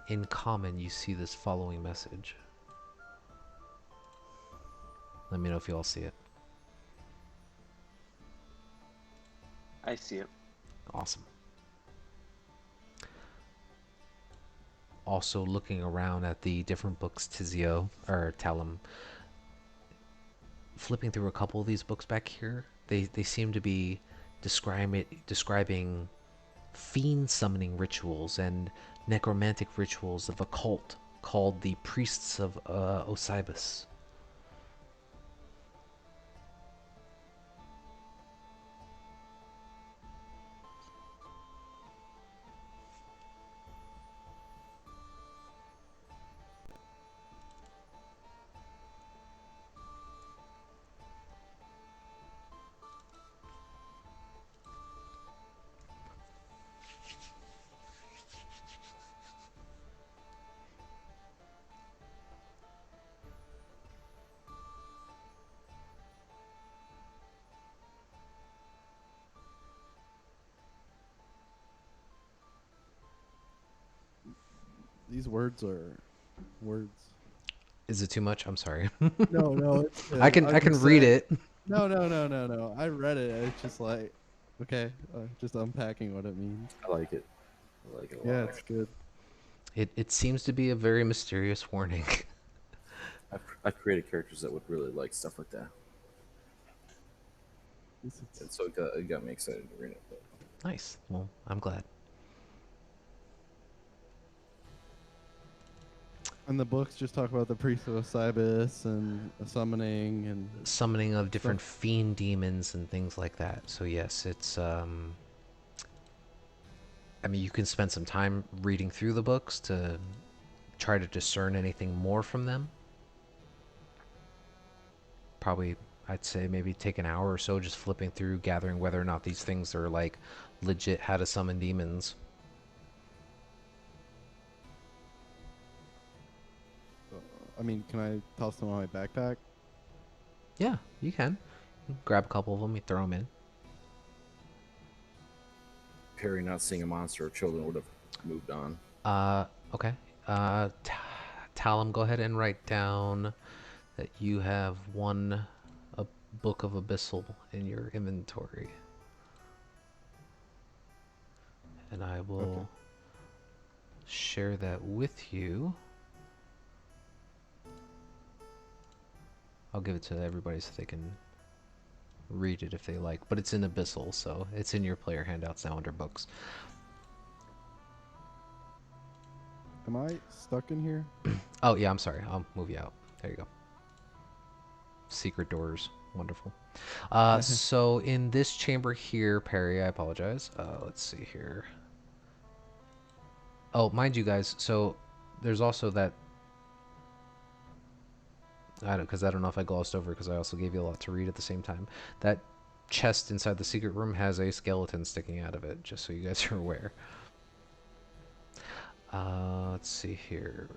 in common, you see this following message. Let me know if you all see it.
I see it.
Awesome. Also looking around at the different books Tizio, or Talum, flipping through a couple of these books back here, they seem to be describing fiend summoning rituals and necromantic rituals of a cult called the Priests of Osibus.
These words are words.
Is it too much? I'm sorry.
No, no, it's
I
good.
can
I'm
I can
just
read
saying.
it.
No, no, no, no, no. I read it. It's just like, okay, just unpacking what it means.
I like it. I like it a lot.
Yeah, it's good.
It seems to be a very mysterious warning.
I've created characters that would really like stuff like that, and
It's,
so it got me excited to read it. But
Nice. Well, I'm glad.
and the books just talk about the priest of Osibus and a summoning and
Summoning of
stuff.
different fiend demons and things like that. So yes, it's I mean, you can spend some time reading through the books to try to discern anything more from them. Probably, I'd say maybe take an hour or so just flipping through, gathering whether or not these things are like legit how to summon demons.
I mean, can I toss them on my backpack?
Yeah, you can. Grab a couple of them, you throw them in.
Perry not seeing a monster or children would have moved on.
Uh, okay. Talum, go ahead and write down that you have a book of Abyssal in your inventory. And I
Okay.
will share that with you. I'll give it to everybody so they can read it if they like. But it's in Abyssal, so it's in your player handouts now under books.
Am I stuck in here?
Oh, yeah, I'm sorry. I'll move you out. There you go. Secret doors. Wonderful. So in this chamber here, Perry, I apologize. Let's see here. Oh, mind you guys, so there's also that... I don't know if I glossed over because I also gave you a lot to read at the same time. That chest inside the secret room has a skeleton sticking out of it, just so you guys are aware. Let's see here.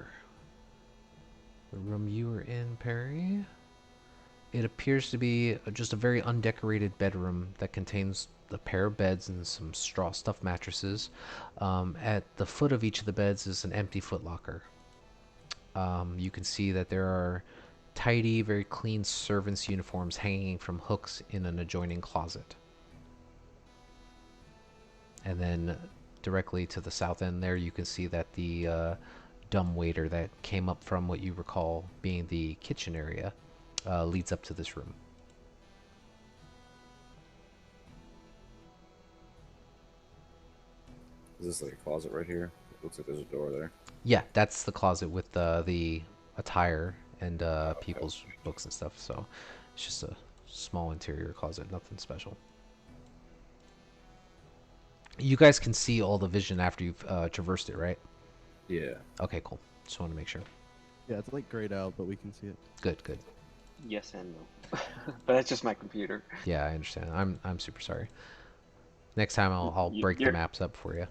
The room you were in, Perry. It appears to be just a very undecorated bedroom that contains a pair of beds and some straw stuffed mattresses. At the foot of each of the beds is an empty footlocker. You can see that there are tidy, very clean servants' uniforms hanging from hooks in an adjoining closet. And then directly to the south end there, you can see that the dumbwaiter that came up from what you recall being the kitchen area leads up to this room.
Is this like a closet right here? It looks like there's a door there.
Yeah, that's the closet with the attire and
Okay.
people's books and stuff. So it's just a small interior closet, nothing special. You guys can see all the vision after you've traversed it, right?
Yeah.
Okay, cool. Just want to make sure.
Yeah, it's like grayed out, but we can see it.
Good, good.
Yes and no. But that's just my computer.
Yeah, I understand. I'm super sorry. Next time I'll break the
You're,
maps up for you.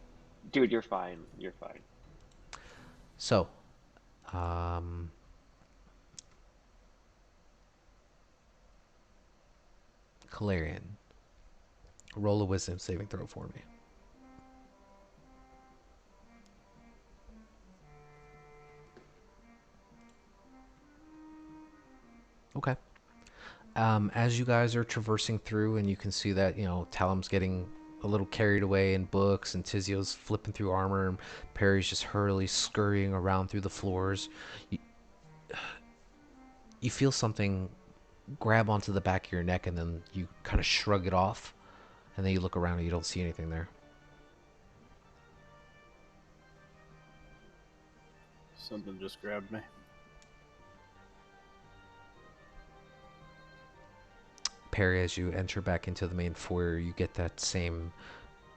dude, you're fine. You're fine.
So, um, Calarian, roll a wisdom saving throw for me. Okay. As you guys are traversing through, and you can see that, Talum's getting a little carried away in books, and Tizio's flipping through armor, and Perry's just hurriedly scurrying around through the floors. You feel something grab onto the back of your neck, and then you kind of shrug it off, and then you look around and you don't see anything there.
Something just grabbed me.
Perry, as you enter back into the main foyer, you get that same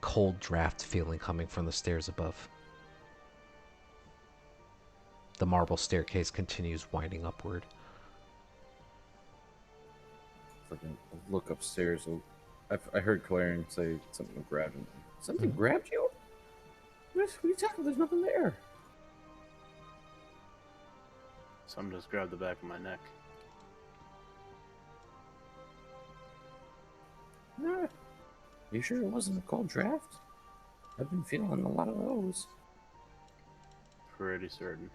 cold draft feeling coming from the stairs above. The marble staircase continues winding upward.
Fucking look upstairs. I heard Clarion say something grabbed him. Something grabbed you? What are you talking about? There's nothing there.
Something just grabbed the back of my neck.
Nah. You sure it wasn't a cold draft? I've been feeling a lot of those.
Pretty certain.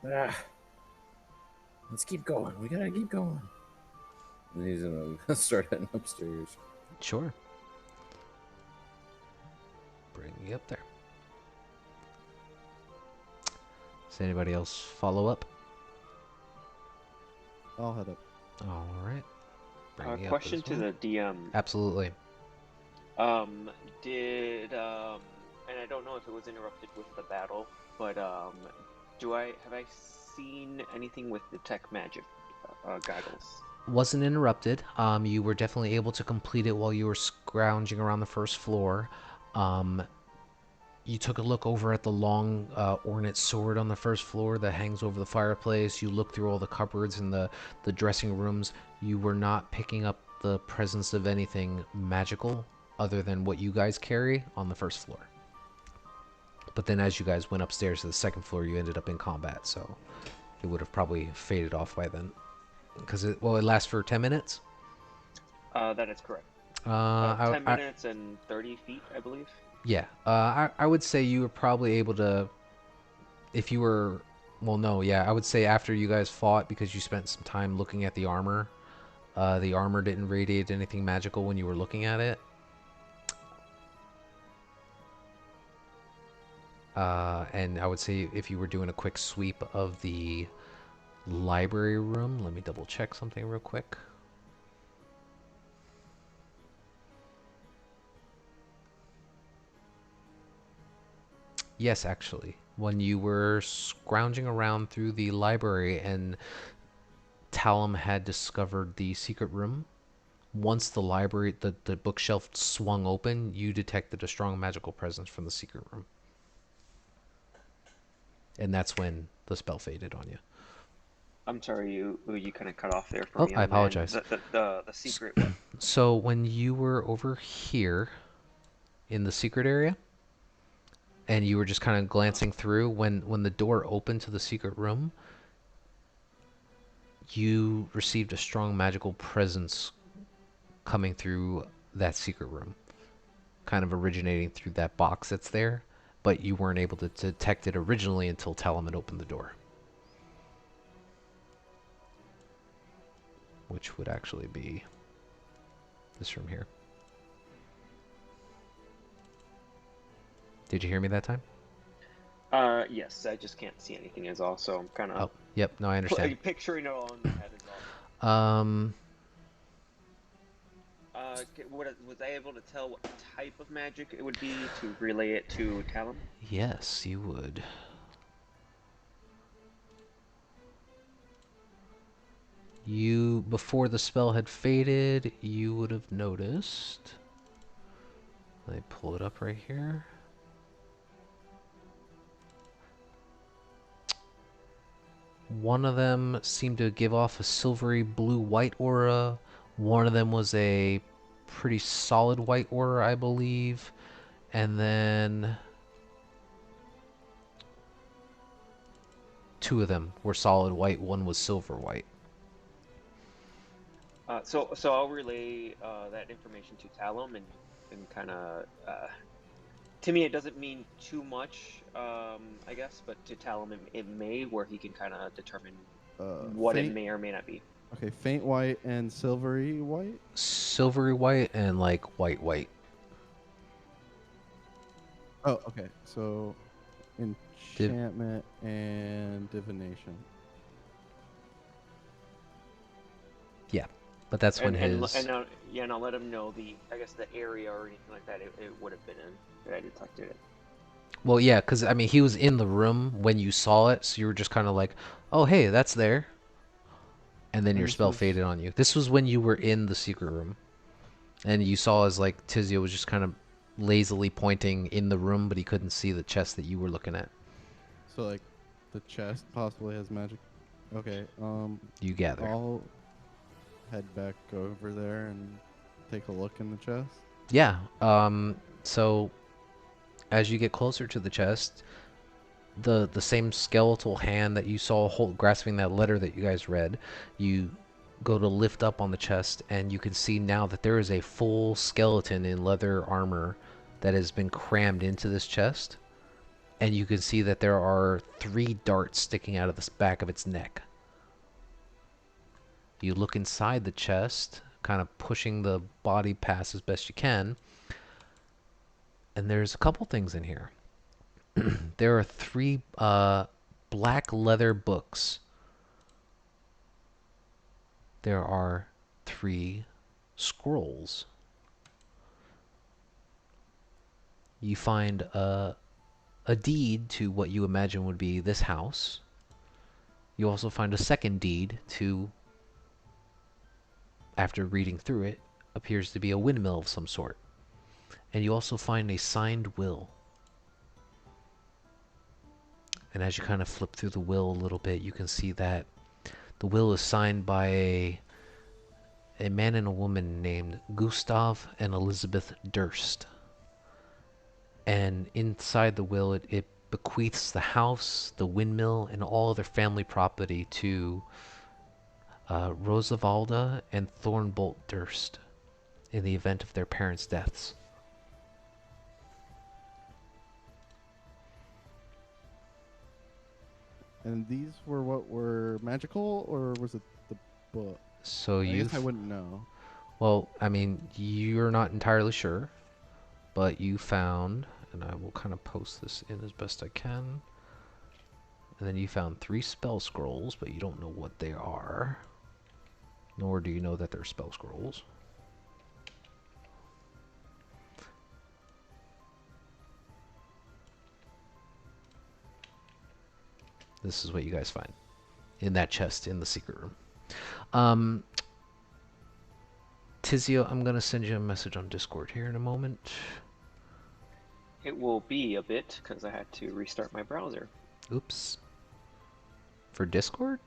Ah. Let's keep going. We gotta keep going. And he's gonna start heading upstairs.
Sure. Bring you up there. Does anybody else follow up?
I'll head up.
All right. Bring you up
Question
as
to
well.
the DM.
Absolutely.
And I don't know if it was interrupted with the battle, but have I seen anything with detect magic goggles?
Wasn't interrupted. You were definitely able to complete it while you were scrounging around the first floor. You took a look over at the long ornate sword on the first floor that hangs over the fireplace. You looked through all the cupboards and the dressing rooms. You were not picking up the presence of anything magical other than what you guys carry on the first floor. But then as you guys went upstairs to the second floor, you ended up in combat, so it would have probably faded off by then. Because it lasts for 10 minutes?
That is correct. 10 minutes and 30 feet, I believe.
Yeah. I would say you were probably able to, if you were, well, no, yeah, I would say after you guys fought, because you spent some time looking at the armor didn't radiate anything magical when you were looking at it. And I would say if you were doing a quick sweep of the library room, let me double check something real quick. Yes, actually. When you were scrounging around through the library and Talum had discovered the secret room, once the library, the bookshelf swung open, you detected a strong magical presence from the secret room. And that's when the spell faded on you.
I'm sorry, you kind of cut off there for
Oh,
me,
I
young man.
apologize.
The secret what?
So when you were over here in the secret area, and you were just kind of glancing through, when the door opened to the secret room, you received a strong magical presence coming through that secret room, kind of originating through that box that's there, but you weren't able to detect it originally until Talon had opened the door, which would actually be this room here. Did you hear me that time?
Yes, I just can't see anything is all, so I'm kind of
Oh, yep. No, I understand.
picturing it all in my head is all.
Um,
Was I able to tell what type of magic it would be to relay it to Talon?
yes, you would. You, before the spell had faded, you would have noticed. Let me pull it up right here. One of them seemed to give off a silvery blue-white aura. One of them was a pretty solid white aura, I believe. And then two of them were solid white. One was silver white.
So I'll relay that information to Talon and kind of to me it doesn't mean too much, I guess, but to Talon it may, where he can kind of determine what it
Faint.
may or may not be.
Okay, faint white and silvery white.
Silvery white and like white white.
Oh, okay. So,
Div-
enchantment and divination.
yeah, but that's when
And
his.
yeah, and I'll let him know I guess the area or anything like that it would have been in that I detected it.
Well, yeah, because I mean, he was in the room when you saw it, so you were just kind of like, "Oh, hey, that's there," and then
And
your
this
spell
was
faded on you. This was when you were in the secret room, and you saw as like Tizio was just kind of lazily pointing in the room, but he couldn't see the chest that you were looking at.
so like the chest possibly has magic. Okay.
You gather.
I'll head back over there and take a look in the chest.
Yeah. So as you get closer to the chest, the same skeletal hand that you saw grasping that letter that you guys read, you go to lift up on the chest, and you can see now that there is a full skeleton in leather armor that has been crammed into this chest, and you can see that there are 3 darts sticking out of the back of its neck. You look inside the chest, kind of pushing the body past as best you can, and there's a couple things in here. There are 3 black leather books. There are 3 scrolls. You find a deed to what you imagine would be this house. You also find a second deed to, after reading through it, appears to be a windmill of some sort. And you also find a signed will. And as you kind of flip through the will a little bit, you can see that the will is signed by a man and a woman named Gustav and Elizabeth Durst. And inside the will, it bequeaths the house, the windmill, and all other family property to Rosavalda and Thornbolt Durst in the event of their parents' deaths.
And these were what were magical, or was it the book?
So
I guess
you've
I wouldn't know.
well, I mean, you're not entirely sure, but you found, and I will kind of post this in as best I can. And then you found 3 spell scrolls, but you don't know what they are. Nor do you know that they're spell scrolls. This is what you guys find in that chest in the secret room. Tizio, I'm going to send you a message on Discord here in a moment.
It will be a bit because I had to restart my browser.
Oops. For Discord?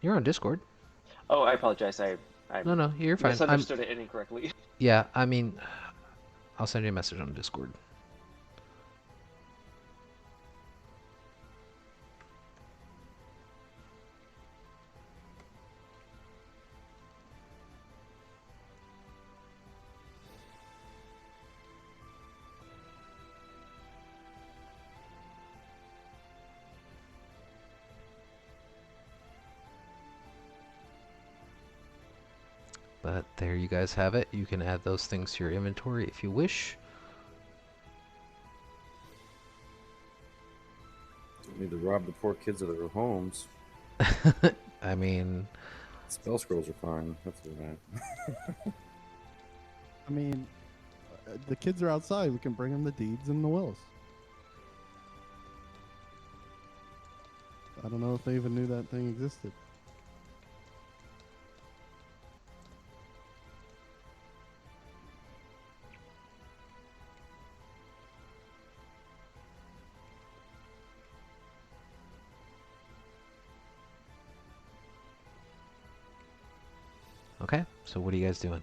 You're on Discord.
Oh, I apologize. I
No, you're fine.
misunderstood it incorrectly.
Yeah, I mean, I'll send you a message on Discord. But there you guys have it. You can add those things to your inventory if you wish.
Don't need to rob the poor kids of their homes.
I mean,
Spell scrolls are fine. That's all right.
I mean, the kids are outside. We can bring them the deeds and the wills. I don't know if they even knew that thing existed.
okay. So what are you guys doing?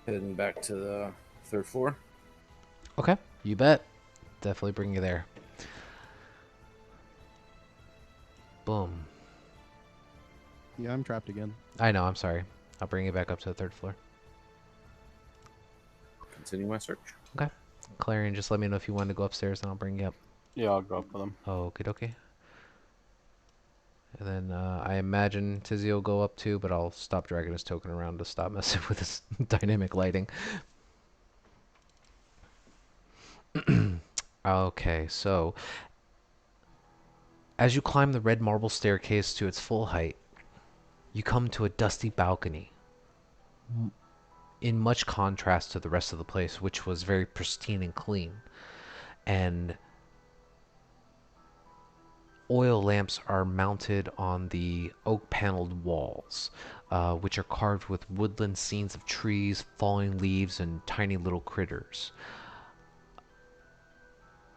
Heading back to the 3rd floor.
Okay, you bet. Definitely bring you there. Boom.
Yeah, I'm trapped again.
I know, I'm sorry. I'll bring you back up to the 3rd floor.
Continue my search.
Okay. Clarion, just let me know if you want to go upstairs and I'll bring you up.
Yeah, I'll go up with him.
Okie dokie. And then I imagine Tizzy will go up too, but I'll stop dragging his token around to stop messing with his dynamic lighting. Okay, so as you climb the red marble staircase to its full height, you come to a dusty balcony, in much contrast to the rest of the place, which was very pristine and clean. And oil lamps are mounted on the oak-paneled walls, which are carved with woodland scenes of trees, falling leaves, and tiny little critters.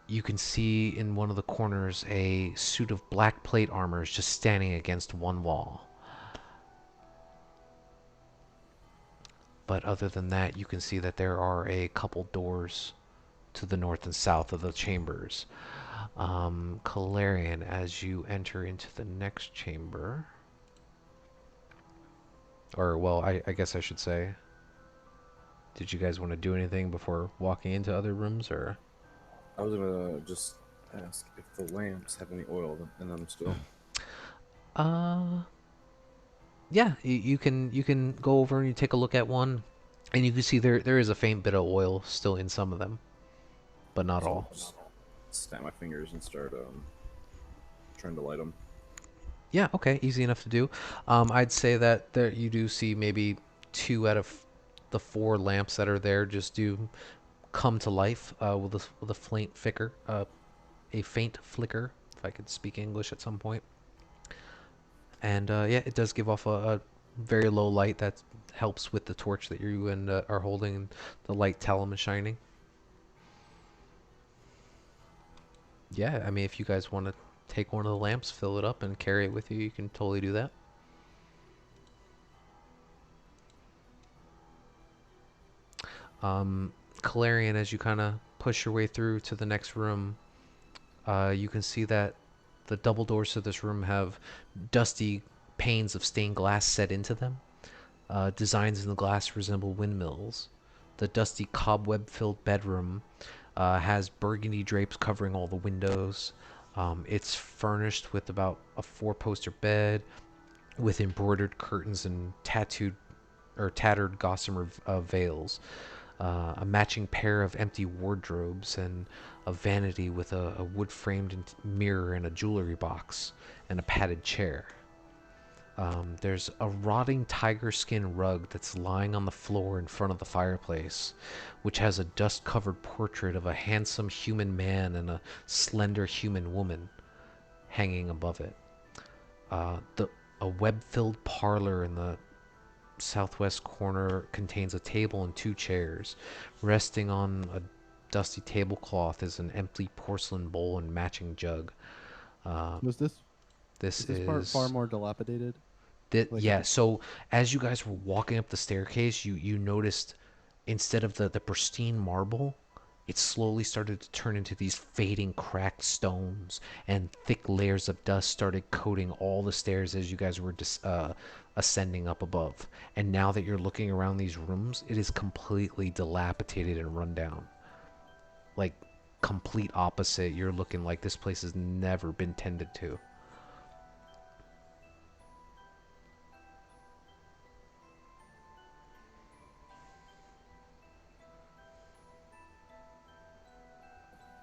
You can see in one of the corners a suit of black plate armor is just standing against one wall. But other than that, you can see that there are a couple doors to the north and south of the chambers. Calarian, as you enter into the next chamber, or well, I guess I should say, did you guys want to do anything before walking into other rooms, or?
I was gonna just ask if the lamps have any oil in them still.
Yeah, you can go over and you take a look at one, and you can see there is a faint bit of oil still in some of them, but not
So
all.
I'll just snap my fingers and start trying to light them.
Yeah, okay, easy enough to do. I'd say that there you do see maybe 2 out of the 4 lamps that are there just do come to life with a faint flicker, if I could speak English at some point. And yeah, it does give off a very low light that helps with the torch that you and are holding, and the light Talum is shining. Yeah, I mean, if you guys want to take one of the lamps, fill it up, and carry it with you, you can totally do that. Calarian, as you kind of push your way through to the next room, you can see that the double doors to this room have dusty panes of stained glass set into them. Designs in the glass resemble windmills. The dusty cobweb-filled bedroom has burgundy drapes covering all the windows. It's furnished with about a four-poster bed with embroidered curtains and tattooed or tattered gossamer veils, a matching pair of empty wardrobes, and a vanity with a wood-framed mirror and a jewelry box, and a padded chair. There's a rotting tiger skin rug that's lying on the floor in front of the fireplace, which has a dust covered portrait of a handsome human man and a slender human woman hanging above it. The A web filled parlor in the southwest corner contains a table and two chairs. Resting on a dusty tablecloth is an empty porcelain bowl and matching jug. Uh,
Was this
this
is this part far
is
more dilapidated?
That
Like at
yeah.
the
So as you guys were walking up the staircase, you noticed instead of the pristine marble, it slowly started to turn into these fading cracked stones, and thick layers of dust started coating all the stairs as you guys were ascending up above. And now that you're looking around these rooms, it is completely dilapidated and run down. Like complete opposite. You're looking like this place has never been tended to.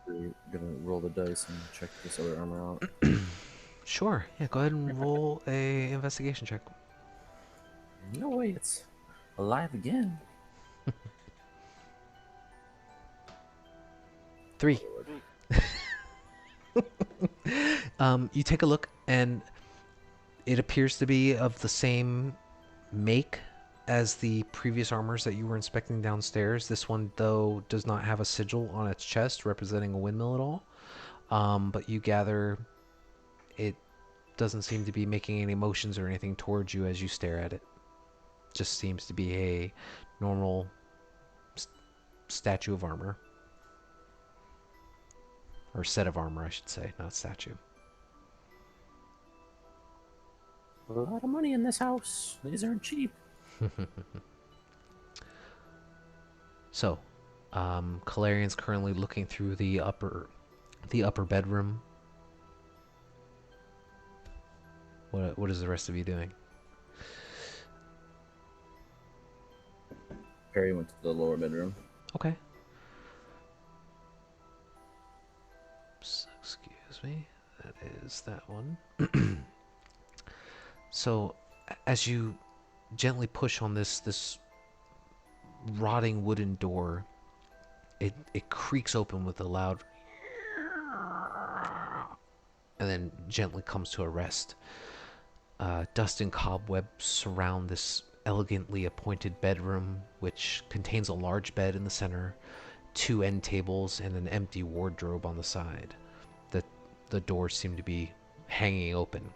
We're gonna roll the dice and check this other armor out.
Sure. Yeah, go ahead and roll a investigation check.
No way, it's alive again.
3. You take a look, and it appears to be of the same make as the previous armors that you were inspecting downstairs. This one, though, does not have a sigil on its chest representing a windmill at all. But you gather it doesn't seem to be making any motions or anything towards you as you stare at it. Just seems to be a normal statue of armor. Or set of armor, I should say, not statue.
A lot of money in this house. These aren't cheap.
So, Calarian's currently looking through the upper bedroom. What is the rest of you doing?
Perry went to the lower bedroom.
Okay. Excuse me. That is that one. So, as you gently push on this rotting wooden door, it creaks open with a loud and then gently comes to a rest. Dust and cobwebs surround this elegantly appointed bedroom, which contains a large bed in the center, 2 end tables, and an empty wardrobe on the side. The doors seem to be hanging open.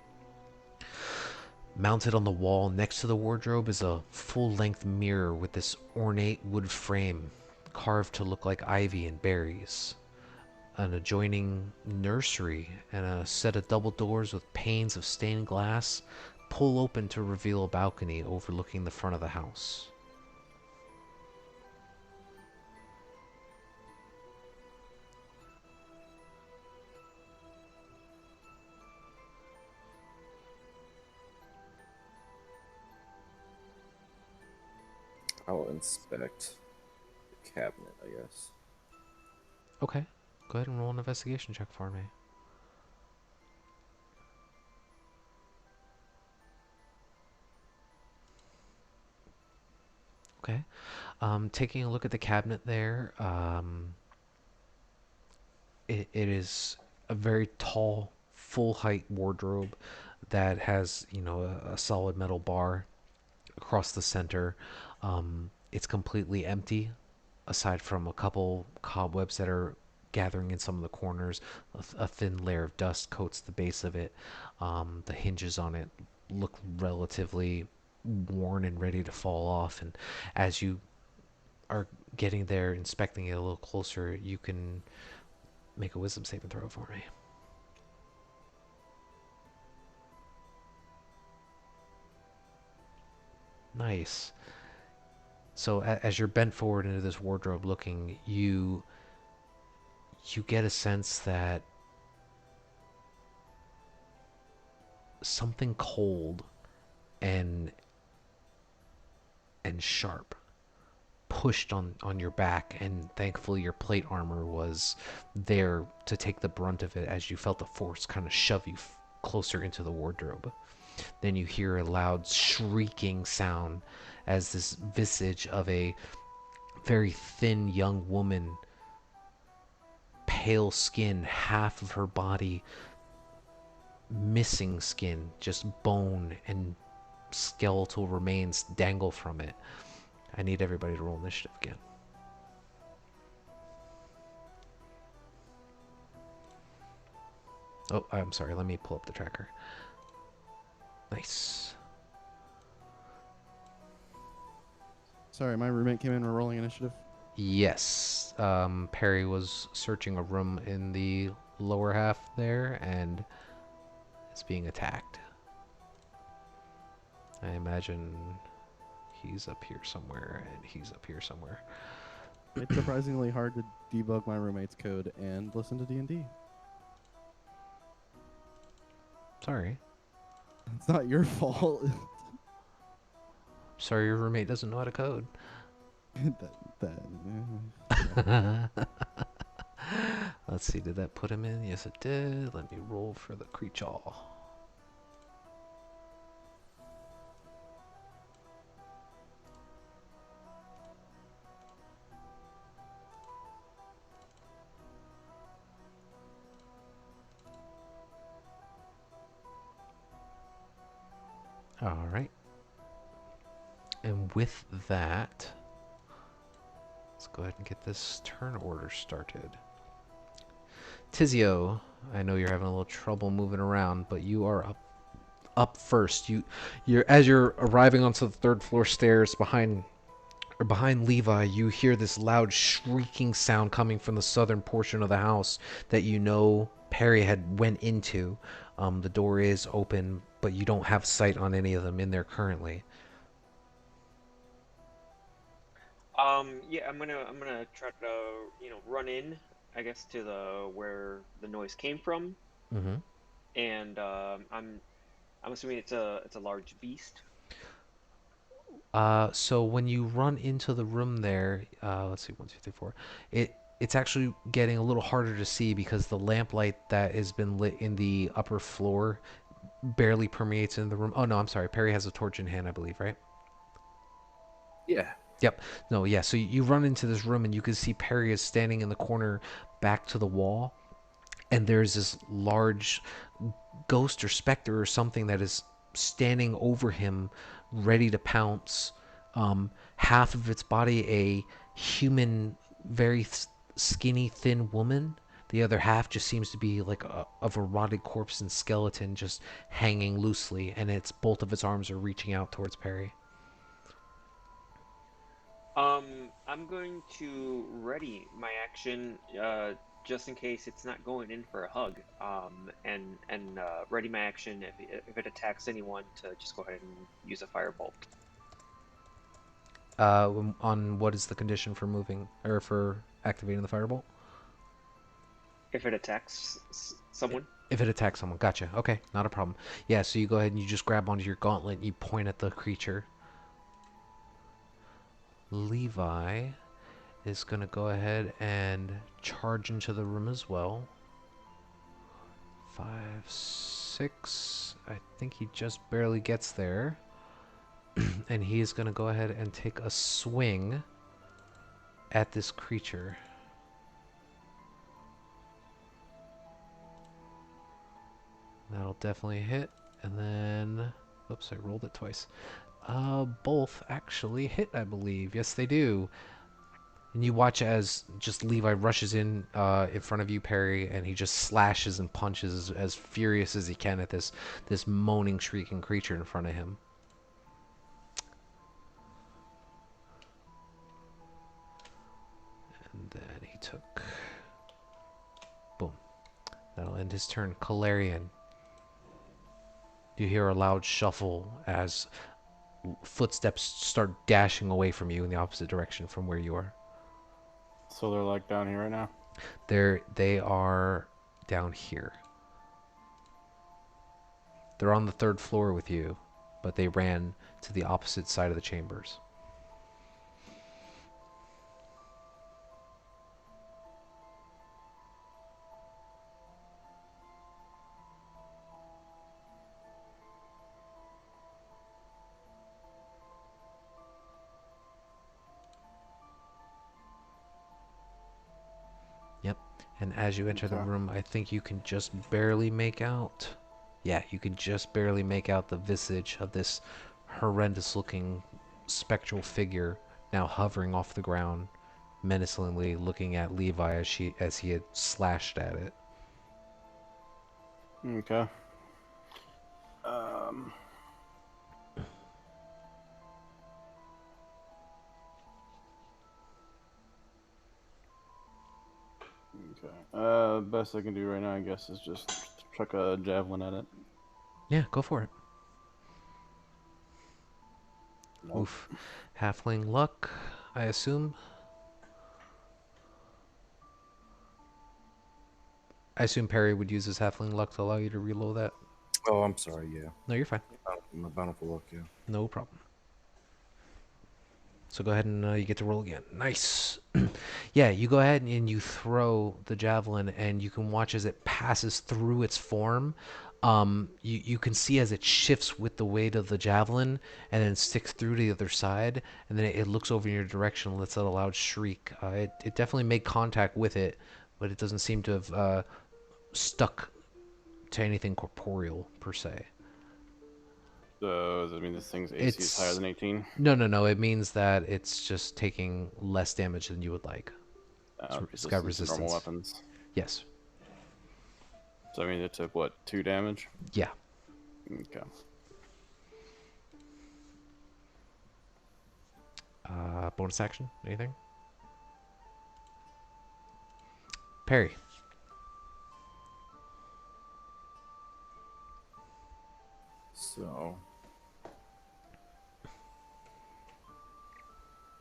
Mounted on the wall next to the wardrobe is a full-length mirror with this ornate wood frame carved to look like ivy and berries. An adjoining nursery and a set of double doors with panes of stained glass pull open to reveal a balcony overlooking the front of the house.
I'll inspect the cabinet, I guess.
Okay, go ahead and roll an investigation check for me. Okay. Taking a look at the cabinet there, it is a very tall, full height wardrobe that has, a solid metal bar across the center. It's completely empty, aside from a couple cobwebs that are gathering in some of the corners. A thin layer of dust coats the base of it. The hinges on it look relatively worn and ready to fall off. And as you are getting there, inspecting it a little closer, you can make a wisdom saving throw for me. Nice. So as you're bent forward into this wardrobe looking, you get a sense that something cold and sharp pushed on your back, and thankfully your plate armor was there to take the brunt of it as you felt the force kind of shove you closer into the wardrobe. Then you hear a loud shrieking sound as this visage of a very thin young woman, pale skin, half of her body missing skin, just bone and skeletal remains dangle from it. I need everybody to roll initiative again. Oh, I'm sorry. Let me pull up the tracker. Nice.
Sorry, my roommate came in. We're rolling initiative.
Yes. Perry was searching a room in the lower half there, and it's being attacked. I imagine he's up here somewhere, and he's up here somewhere.
It's surprisingly hard to debug my roommate's code and listen to D&D.
Sorry.
It's not your fault.
Sorry your roommate doesn't know how to code. Let's see, did that put him in? Yes, it did. Let me roll for the creature. All right. And with that, let's go ahead and get this turn order started. Tizio, I know you're having a little trouble moving around, but you are up first. As you're arriving onto the third floor stairs behind Levi, you hear this loud shrieking sound coming from the southern portion of the house that you know Perry had went into. The door is open, but you don't have sight on any of them in there currently.
Yeah, I'm gonna try to run in, I guess, to the where the noise came from,
Mm-hmm.
and I'm assuming it's a large beast.
So when you run into the room there, let's see, 1, 2, 3, 4. It's actually getting a little harder to see because the lamplight that has been lit in the upper floor barely permeates in the room. Oh no, I'm sorry. Perry has a torch in hand, I believe, right?
Yeah.
Yep. No, yeah. So you run into this room and you can see Perry is standing in the corner back to the wall, and there's this large ghost or specter or something that is standing over him, ready to pounce. Half of its body a human, very skinny, thin woman. The other half just seems to be like of a rotted corpse and skeleton just hanging loosely, and both of its arms are reaching out towards Perry.
I'm going to ready my action, just in case it's not going in for a hug. And ready my action if it attacks anyone to just go ahead and use a firebolt.
On what is the condition for moving or for activating the firebolt?
If it attacks someone.
If it attacks someone, gotcha. Okay, not a problem. Yeah, so you go ahead and you just grab onto your gauntlet and you point at the creature. Levi is going to go ahead and charge into the room as well. 5, 6. I think he just barely gets there. And he is going to go ahead and take a swing at this creature. That'll definitely hit. And then... Oops, I rolled it twice. Both actually hit, I believe. Yes, they do. And you watch as just Levi rushes in front of you, Perry, and he just slashes and punches as furious as he can at this moaning, shrieking creature in front of him. And then he took... Boom. That'll end his turn. Calarian. You hear a loud shuffle as footsteps start dashing away from you in the opposite direction from where you are.
So they're like down here right now?
They are down here. They're on the third floor with you, but they ran to the opposite side of the chambers. Yep. And as you enter the
Okay.
room, I think you can just barely make out. Yeah, you can just barely make out the visage of this horrendous looking spectral figure now hovering off the ground, menacingly looking at Levi as he had slashed at it.
Okay. Um. Okay. Best I can do right now, I guess, is just chuck a javelin at it.
Yeah, go for it.
Nope.
Oof. Halfling luck, I assume. I assume Perry would use his halfling luck to allow you to reload that.
Oh, I'm sorry. Yeah.
No, you're fine.
My bountiful luck. Yeah.
No problem. So go ahead and you get to roll again. Nice. Yeah, you go ahead and you throw the javelin, and you can watch as it passes through its form. You can see as it shifts with the weight of the javelin and then sticks through to the other side, and then it looks over in your direction and lets out a loud shriek. It definitely made contact with it, but it doesn't seem to have stuck to anything corporeal per se.
So does that mean this thing's AC is higher
It's
than 18?
no. It means that it's just taking less damage than you would like. It's got
Resistance to normal
resistance.
weapons.
Yes.
So I mean, it took what, 2 damage?
Yeah.
Okay.
Bonus action? Anything? Parry.
So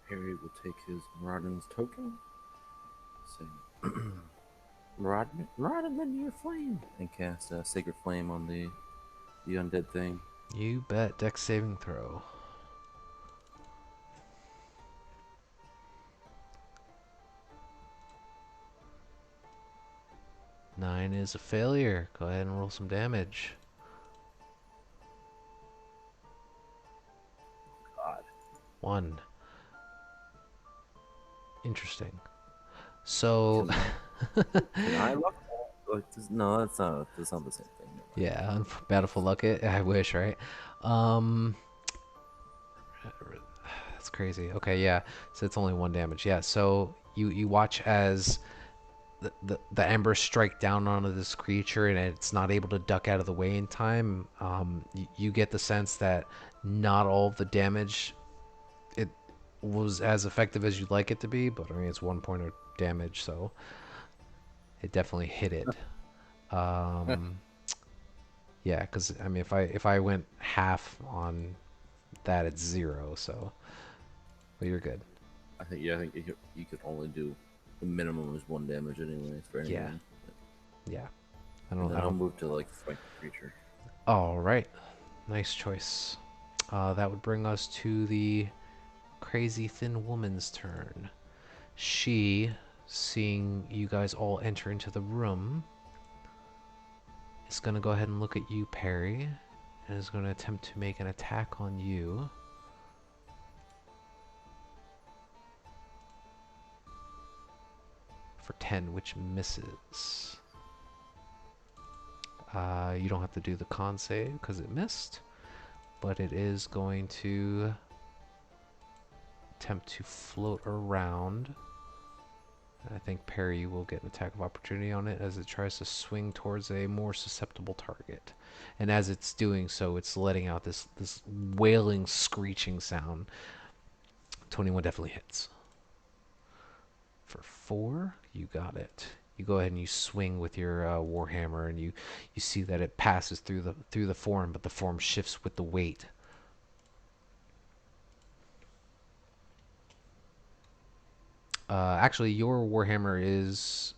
Harry will take his Maraudin's token. Say, Maraudin, lend me your flame, and cast a Sacred Flame on the undead thing.
You bet. Dex saving throw. Nine is a failure. Go ahead and roll some damage.
God.
1. Interesting. So,
Can I luck? No, that's not. That's not the same thing.
yeah, Battleful Luck it. I wish, right? Um, that's crazy. Okay, yeah. So it's only 1 damage. Yeah. So you watch as the embers strike down onto this creature, and it's not able to duck out of the way in time. You get the sense that not all of the damage it was as effective as you'd like it to be, but I mean it's 1 point of damage, so it definitely hit it. Yeah, because I mean if I went half on that, it's 0. So, but you're good.
I think you could only do the minimum is 1 damage anyways for
Yeah.
anyone.
Yeah.
And then I'll move to like fight the creature.
All right. Nice choice. That would bring us to the crazy thin woman's turn. She, seeing you guys all enter into the room, is going to go ahead and look at you, Perry, and is going to attempt to make an attack on you. For 10, which misses. You don't have to do the con save because it missed, but it is going to attempt to float around. I think Perry will get an attack of opportunity on it as it tries to swing towards a more susceptible target. And as it's doing so, it's letting out this wailing, screeching sound. 21 definitely hits. For 4, you got it. You go ahead and you swing with your warhammer, and you see that it passes through the form, but the form shifts with the weight. Actually, your warhammer is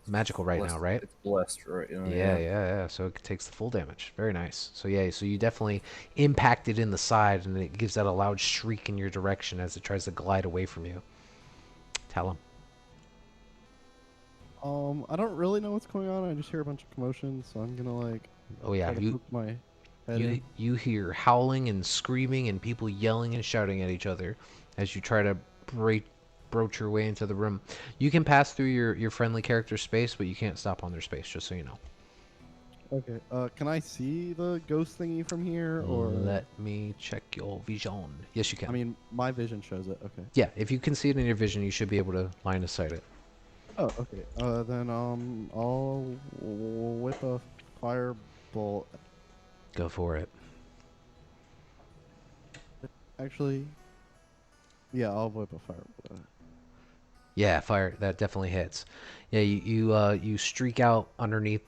magical right now,
Blessed.
right?
It's blessed, right?
Yeah,
Yeah.
yeah, yeah. So it takes the full damage. Very nice. So yeah, so you definitely impact it in the side, and it gives that a loud shriek in your direction as it tries to glide away from you. Tell him.
I don't really know what's going on. I just hear a bunch of commotion, so I'm gonna like
Oh yeah,
try to poke my head
you
in.
you hear howling and screaming and people yelling and shouting at each other as you try to break broach your way into the room. You can pass through your friendly character's space, but you can't stop on their space, just so you know.
Okay. Can I see the ghost thingy from here, or?
Let me check your vision. Yes, you
I
can.
mean, my vision shows it. Okay.
Yeah, if you can see it in your vision, you should be able to line of sight it.
Oh, okay. Then I'll whip a firebolt.
Go for it.
Actually, yeah, I'll whip a firebolt.
Yeah, fire. That definitely hits. Yeah, you streak out underneath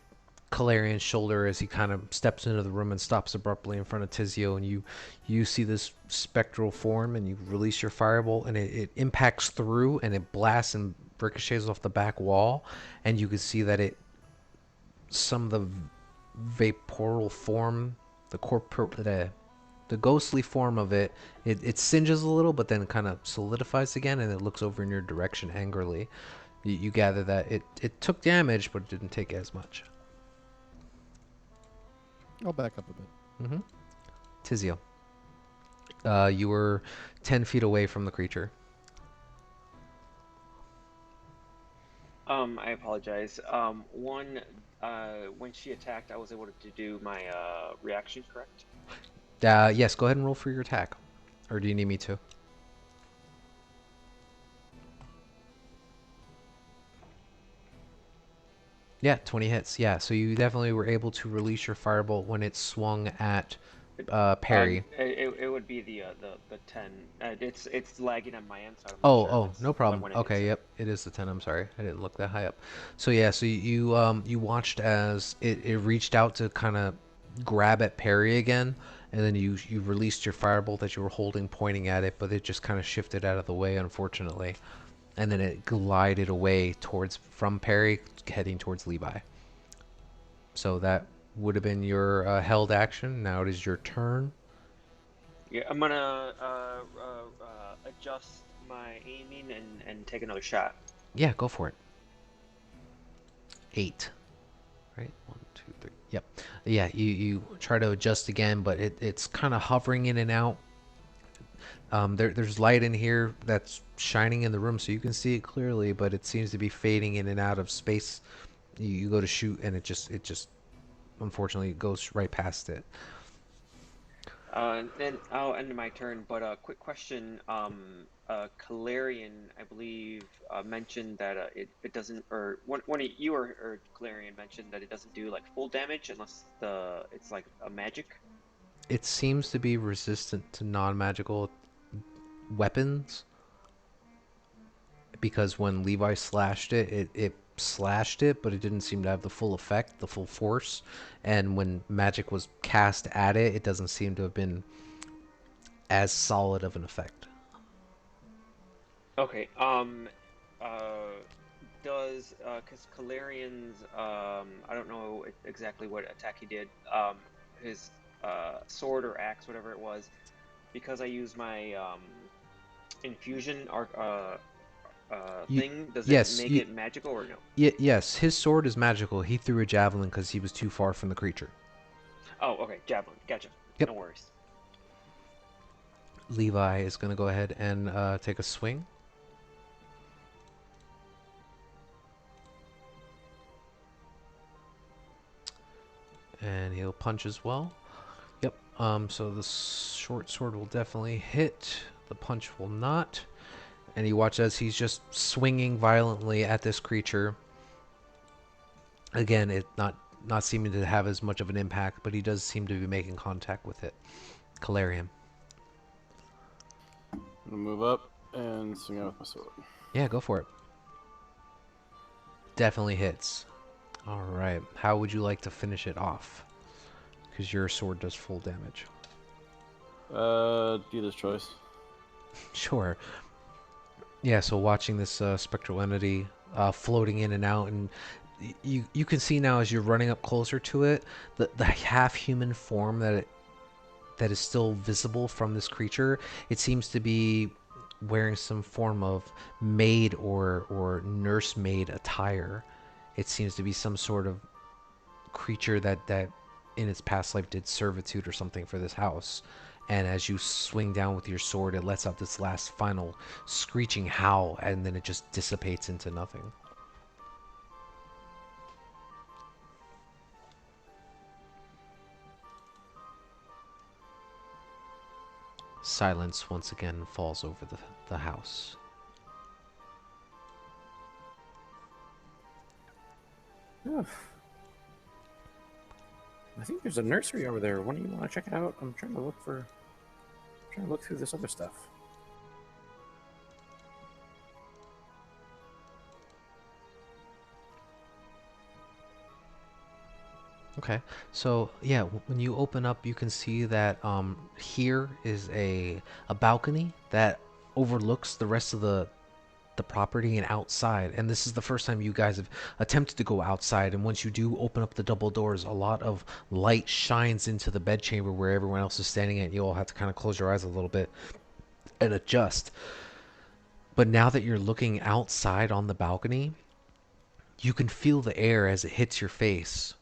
Calarian's shoulder as he kind of steps into the room and stops abruptly in front of Tizio, and you see this spectral form, and you release your firebolt, and it impacts through, and it blasts and ricochets off the back wall, and you can see that some of the vaporal form, the ghostly form of it singes a little, but then kind of solidifies again, and it looks over in your direction angrily. You gather that it took damage, but it didn't take as much.
I'll back up a bit.
Mm-hmm. Tizio, you were 10 feet away from the creature.
I apologize. When she attacked, I was able to do my reaction, correct?
Yes, go ahead and roll for your attack. Or do you need me to? Yeah, 20 hits. Yeah, so you definitely were able to release your firebolt when it swung at Perry.
It would be the 10. It's lagging on my end, so I'm not
Oh,
sure if
oh,
it's
no problem.
when it hits
Okay,
it.
yep, it is the 10. I'm sorry. I didn't look that high up. So yeah, so you watched as it reached out to kind of grab at Perry again, and then you released your firebolt that you were holding pointing at it, but it just kind of shifted out of the way, unfortunately. And then it glided away from Perry heading towards Levi. So that would have been your held action. Now it is your turn.
Yeah, I'm gonna adjust my aiming and take another shot.
Yeah, go for it. 8. Right? 1, 2, 3. Yep. Yeah, you try to adjust again, but it's kind of hovering in and out. There's light in here that's shining in the room, so you can see it clearly, but it seems to be fading in and out of space. You go to shoot, and it just unfortunately goes right past it.
Then I'll end my turn. But quick question. Calarian, I believe, mentioned that it doesn't, or one of you or Calarian mentioned that it doesn't do like full damage unless it's like a magic.
It seems to be resistant to non-magical weapons because when Levi slashed it slashed it, but it didn't seem to have the full effect, the full force. And when magic was cast at it, it doesn't seem to have been as solid of an effect.
Okay. Does because Calarian's I don't know exactly what attack he did. His sword or axe, whatever it was, because I use my infusion or
You,
thing. Does it
yes,
make it magical or no?
yes, his sword is magical. He threw a javelin because he was too far from the creature.
Oh, okay, javelin. Gotcha.
Yep.
No worries.
Levi is going to go ahead and take a swing. And he'll punch as well. Yep. So the short sword will definitely hit. The punch will not. And you watch as he's just swinging violently at this creature. Again, it not seeming to have as much of an impact, but he does seem to be making contact with it. Calarium.
I'm gonna move up and swing out with my sword.
Yeah, go for it. Definitely hits. All right. How would you like to finish it off? Because your sword does full damage.
Dealer's choice.
Sure. Yeah, so watching this spectral entity floating in and out, and you can see now as you're running up closer to it, the half human form that is still visible from this creature. It seems to be wearing some form of maid or nursemaid attire. It seems to be some sort of creature that in its past life did servitude or something for this house. And as you swing down with your sword, it lets out this last final screeching howl, and then it just dissipates into nothing. Silence once again falls over the house.
Ugh. I think there's a nursery over there. When do you want to check it out? I'm trying to look through this other stuff.
Okay, so yeah, when you open up, you can see that here is a balcony that overlooks the rest of the property and outside. And this is the first time you guys have attempted to go outside. And once you do open up the double doors, a lot of light shines into the bedchamber where everyone else is standing at. You all have to kind of close your eyes a little bit and adjust. But now that you're looking outside on the balcony, you can feel the air as it hits your face,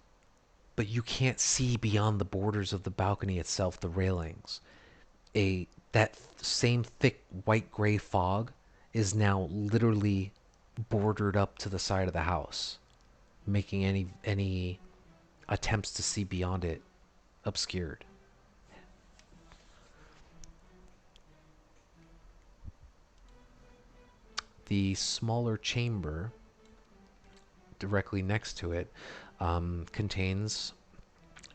but you can't see beyond the borders of the balcony itself, the railings. That same thick white gray fog is now literally bordered up to the side of the house, making any attempts to see beyond it obscured. The smaller chamber directly next to it contains,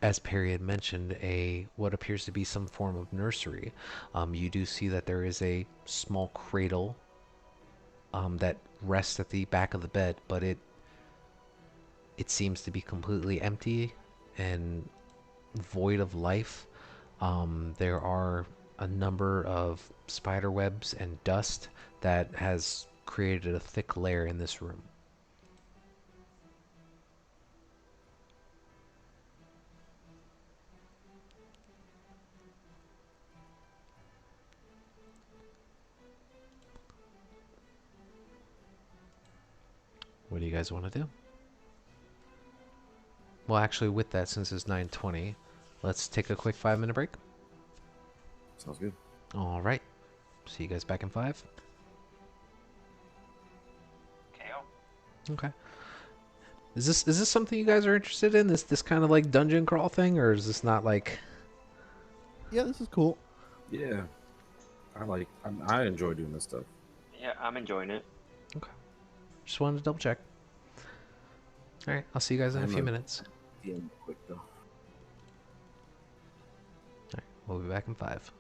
as Perry had mentioned, a what appears to be some form of nursery. You do see that there is a small cradle that rests at the back of the bed, but it seems to be completely empty and void of life. There are a number of spider webs and dust that has created a thick layer in this room. What do you guys want to do? Well, actually, with that, since it's 9:20, let's take a quick 5-minute break.
Sounds good.
All right. See you guys back in 5.
KO.
Okay. Is this something you guys are interested in? This kind of like dungeon crawl thing, or is this not like?
Yeah, this is cool.
Yeah, I enjoy doing this stuff.
Yeah, I'm enjoying it.
Okay. Just wanted to double check. All right. I'll see you guys in a
I'm
few
a-
minutes.
DM quick though.
All right. We'll be back in 5.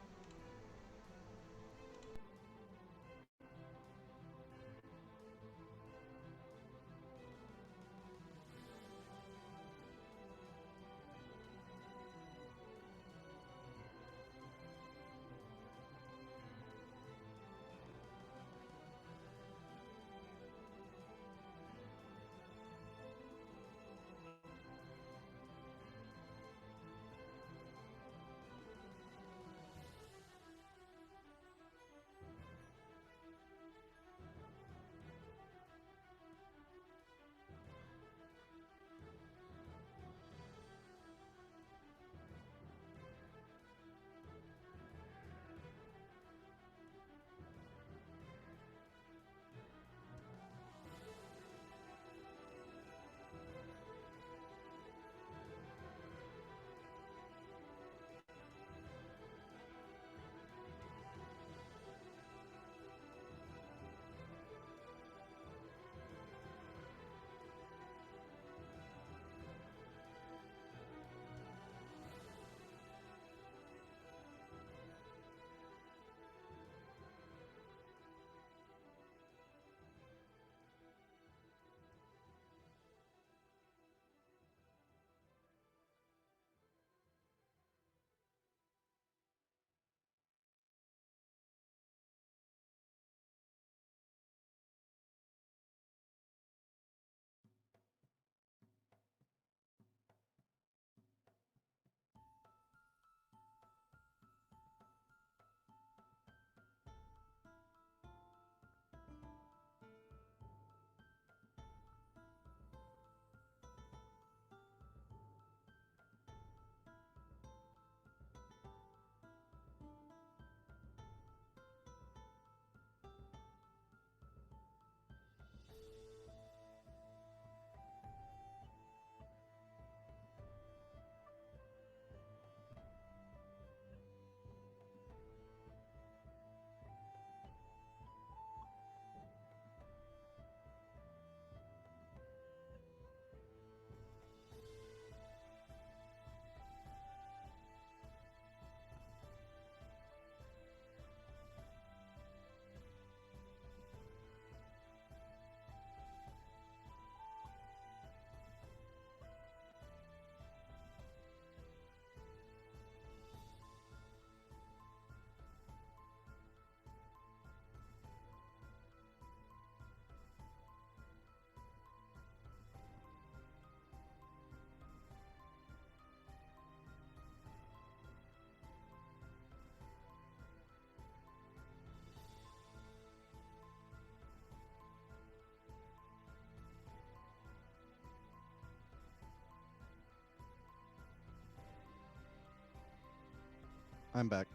I'm back.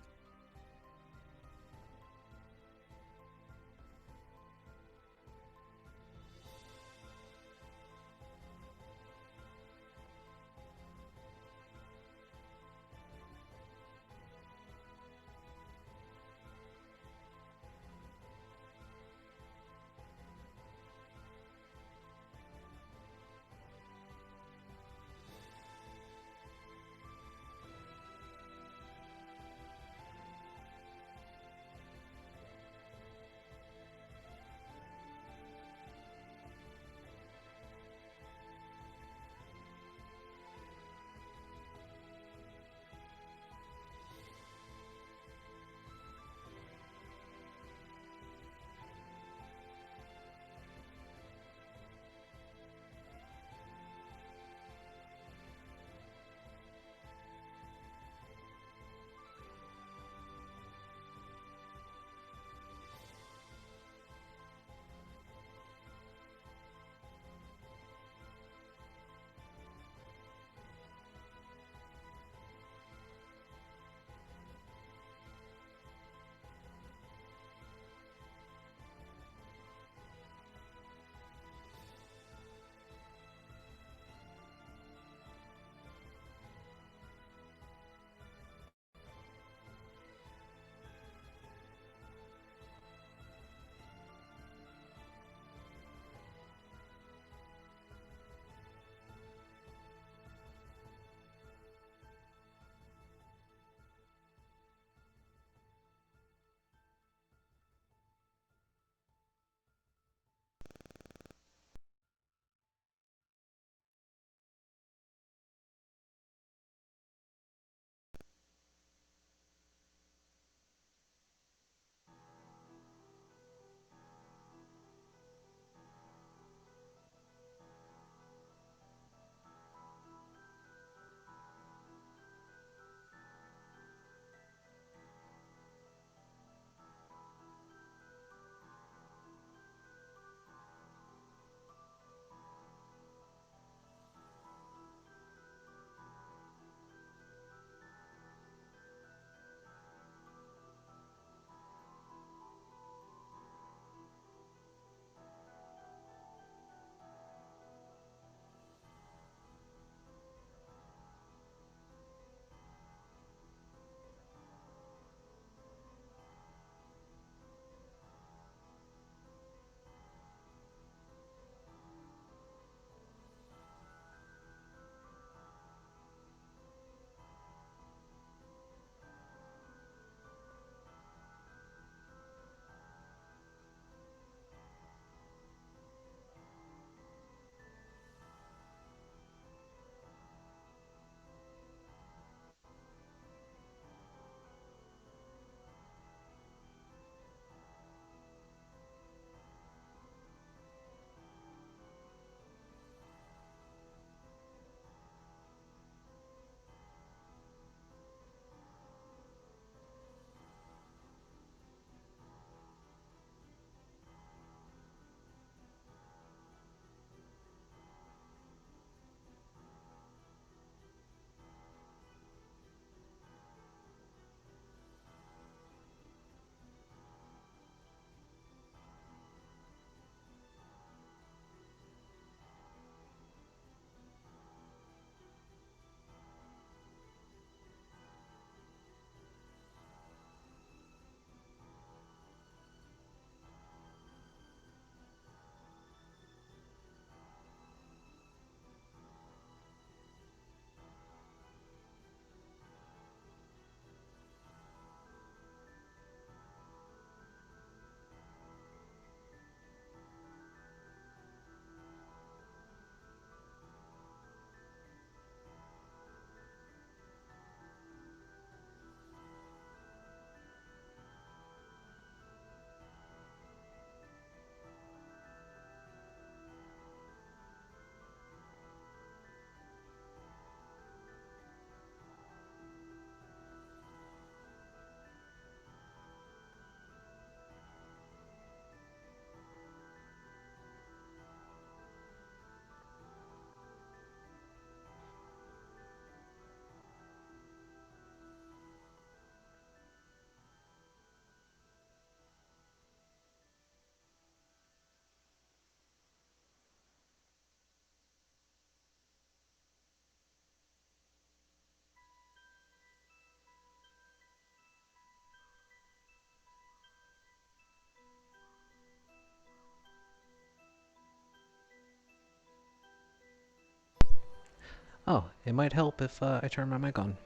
Oh, it might help if I turn my mic on.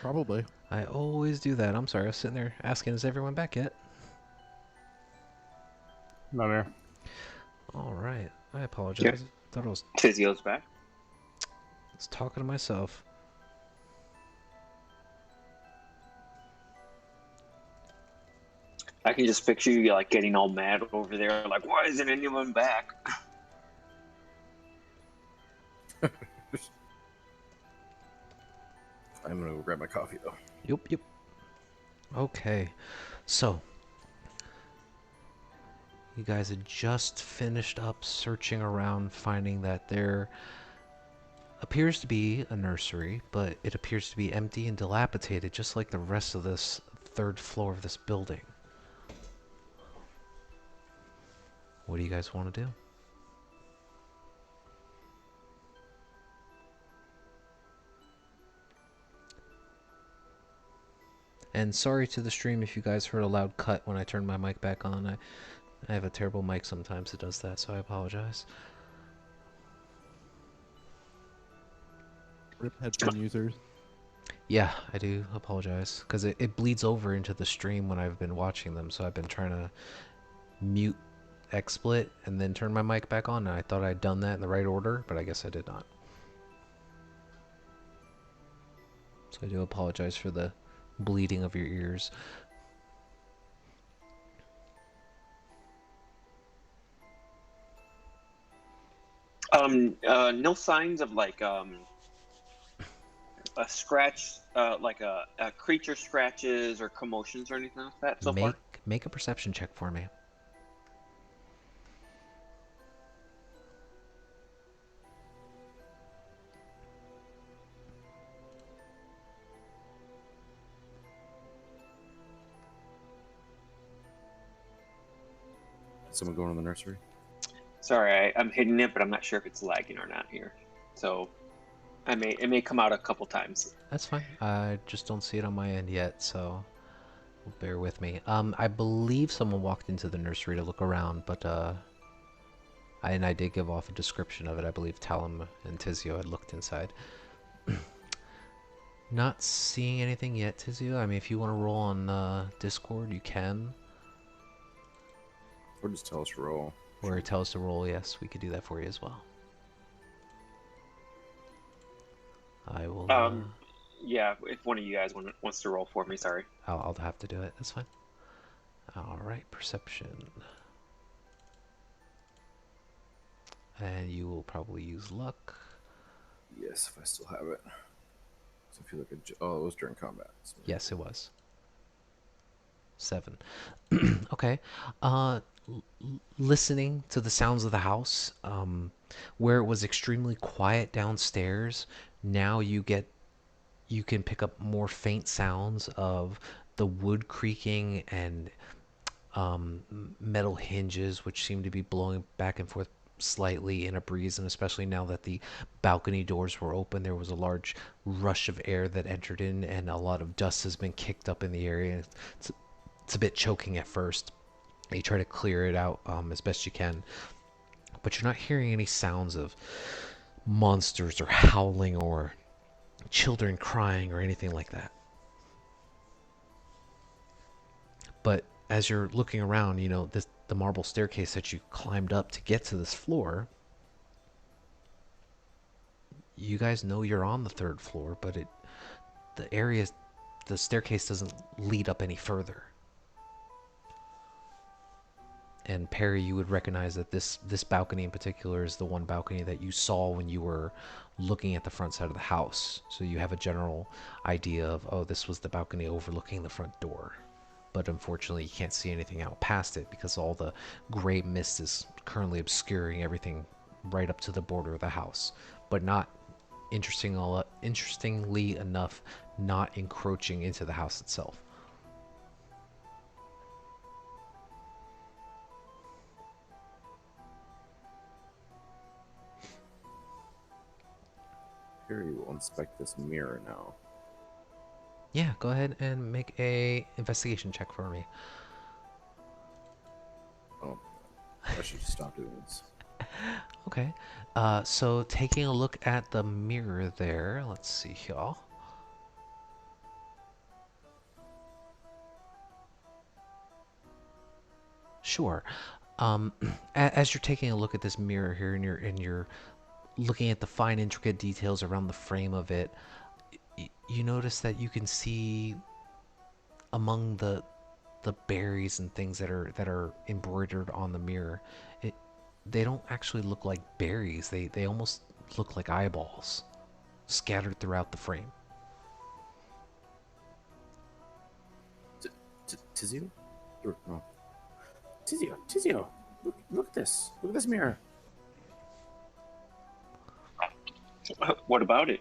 Probably.
I always do that. I'm sorry. I was sitting there asking, is everyone back yet?
I'm here.
All right. I
Yep.
apologize. Thought I was
Tizio's back.
talking to myself.
I can just picture you like getting all mad over there, like, why isn't anyone back?
I'm gonna go grab my coffee though.
Yep. Okay. So, you guys had just finished up searching around, finding that there appears to be a nursery, but it appears to be empty and dilapidated, just like the rest of this third floor of this building. What do you guys want to do? And sorry to the stream if you guys heard a loud cut when I turned my mic back on. I have a terrible mic sometimes it does that, so I apologize.
Rip headphone users.
Yeah, I do apologize, because it bleeds over into the stream when I've been watching them, so I've been trying to mute XSplit and then turn my mic back on, and I thought I'd done that in the right order, but I guess I did not. So I do apologize for the bleeding of your ears.
No signs of like a scratch, like a creature scratches or commotions or anything like that so far.
Make a perception check for me.
Someone going to the nursery?
Sorry, I'm hitting it, but I'm not sure if it's lagging or not here. So it may come out a couple times.
That's fine. I just don't see it on my end yet, so bear with me. I believe someone walked into the nursery to look around, but I did give off a description of it. I believe Talum and Tizio had looked inside. Not seeing anything yet, Tizio. I mean, if you want to roll on Discord, you can.
Or just tell us to roll.
Or tell us to roll, yes, we could do that for you as well. I will...
Yeah, if one of you guys wants to roll for me, sorry.
I'll have to do it. That's fine. Alright, perception. And you will probably use luck.
Yes, if I still have it. So I feel like oh, it was during combat. So.
Yes, it was. 7. Okay. Listening to the sounds of the house, where it was extremely quiet downstairs, now you can pick up more faint sounds of the wood creaking and metal hinges, which seem to be blowing back and forth slightly in a breeze. And especially now that the balcony doors were open, there was a large rush of air that entered in, and a lot of dust has been kicked up in the area. It's a bit choking at first. You try to clear it out as best you can, but you're not hearing any sounds of monsters or howling or children crying or anything like that. But as you're looking around, you know, the marble staircase that you climbed up to get to this floor, you guys know you're on the 3rd floor, but the staircase doesn't lead up any further. And Perry, you would recognize that this balcony in particular is the one balcony that you saw when you were looking at the front side of the house. So you have a general idea of, oh, this was the balcony overlooking the front door. But unfortunately, you can't see anything out past it because all the gray mist is currently obscuring everything right up to the border of the house. But not, interestingly enough, not encroaching into the house itself.
Harry will inspect this mirror now.
Yeah, go ahead and make a investigation check for me.
Oh, I should just stop doing this.
Okay. So taking a look at the mirror there, let's see here. Sure. Um, as you're taking a look at this mirror here, and you're looking at the fine, intricate details around the frame of it, you notice that you can see among the berries and things that are embroidered on the mirror. It they don't actually look like berries. They almost look like eyeballs scattered throughout the frame.
Tizio? No. Tizio, look at this. Look at this mirror.
What about it?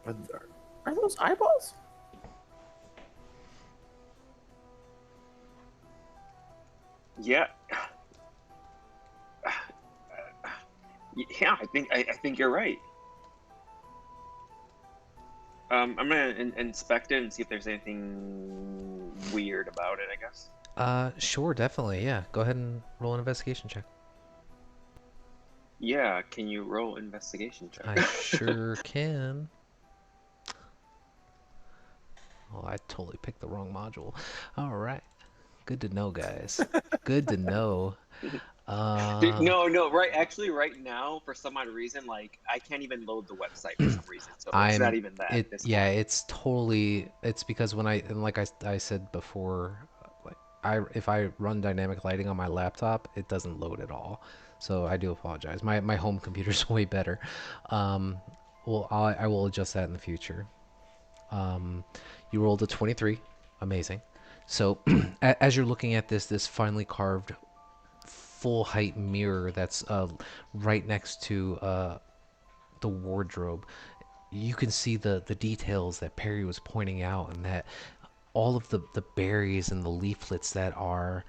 Are those eyeballs?
Yeah. Yeah, I think you're right. I'm gonna inspect it and see if there's anything weird about it, I guess.
Sure, definitely, yeah. Go ahead and roll an investigation check.
Yeah, can you roll investigation check?
I sure can. Oh, I totally picked the wrong module. All right. Good to know, guys. Good to know.
No, right. Actually, right now, for some odd reason, like I can't even load the website for some reason. So it's not
I'm
even that
it
this
yeah,
morning.
it's totally it's because when and like I said before, like I if I run dynamic lighting on my laptop, it doesn't load at all. So I do apologize. My home computer's way better. Um well, I will adjust that in the future. You rolled a 23. Amazing. So as you're looking at this finely carved full height mirror that's right next to the wardrobe, you can see the details that Perry was pointing out, and that all of the berries and the leaflets that are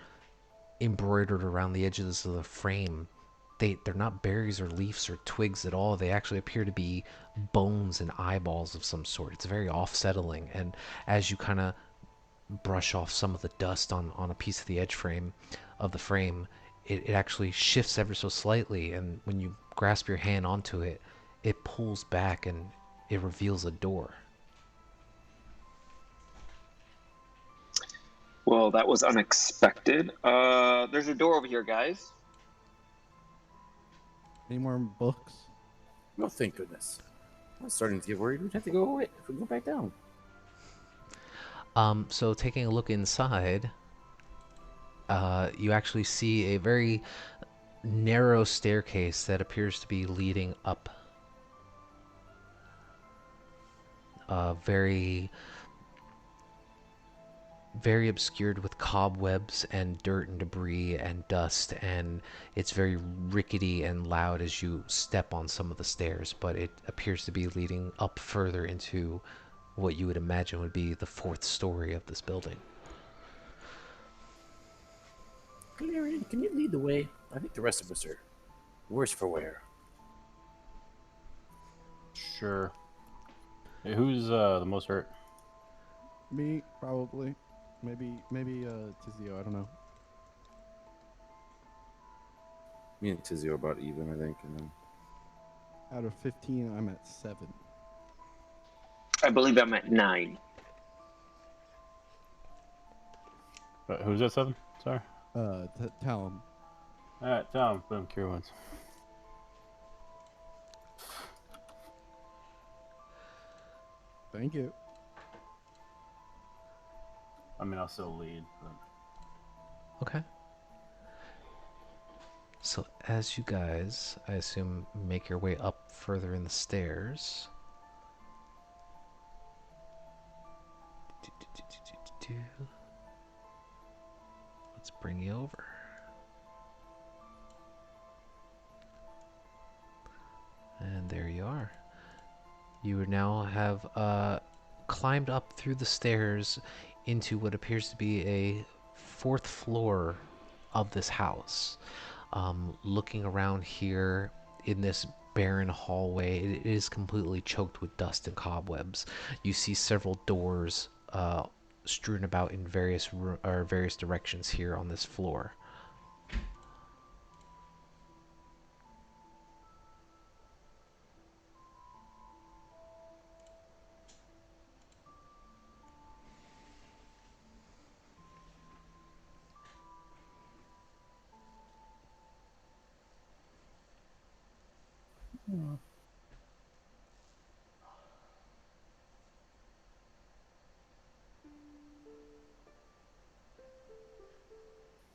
embroidered around the edges of the frame, they're not berries or leaves or twigs at all. They actually appear to be bones and eyeballs of some sort. It's very off-settling, and as you kind of brush off some of the dust on a piece of the edge frame of the frame, it actually shifts ever so slightly, and when you grasp your hand onto it, it pulls back and it reveals a door.
Well, that was unexpected. There's a door over here, guys.
Any more books?
No, thank goodness. I was starting to get worried. We'd have to go away if we go back down.
So taking a look inside, you actually see a very narrow staircase that appears to be leading up. Very very obscured with cobwebs and dirt and debris and dust, and it's very rickety and loud as you step on some of the stairs, but it appears to be leading up further into what you would imagine would be the fourth story of this building.
Clarion, can you lead the way? I think the rest of us are worse for wear.
Sure. Hey, who's the most hurt?
Me, probably. Maybe Tizio, I don't know.
Me and Tizzy are about even, I think. And then
Out of 15, I'm at 7.
I believe I'm at 9.
Who's at 7? Sorry.
Tell him.
Alright, Tom. Boom, cure wounds.
Thank you.
I mean, I'll still lead, but...
Okay. So as you guys, I assume, make your way up further in the stairs, let's bring you over. And there you are. You now have climbed up through the stairs into what appears to be a fourth floor of this house. Looking around here in this barren hallway, it is completely choked with dust and cobwebs. You see several doors strewn about in various directions here on this floor.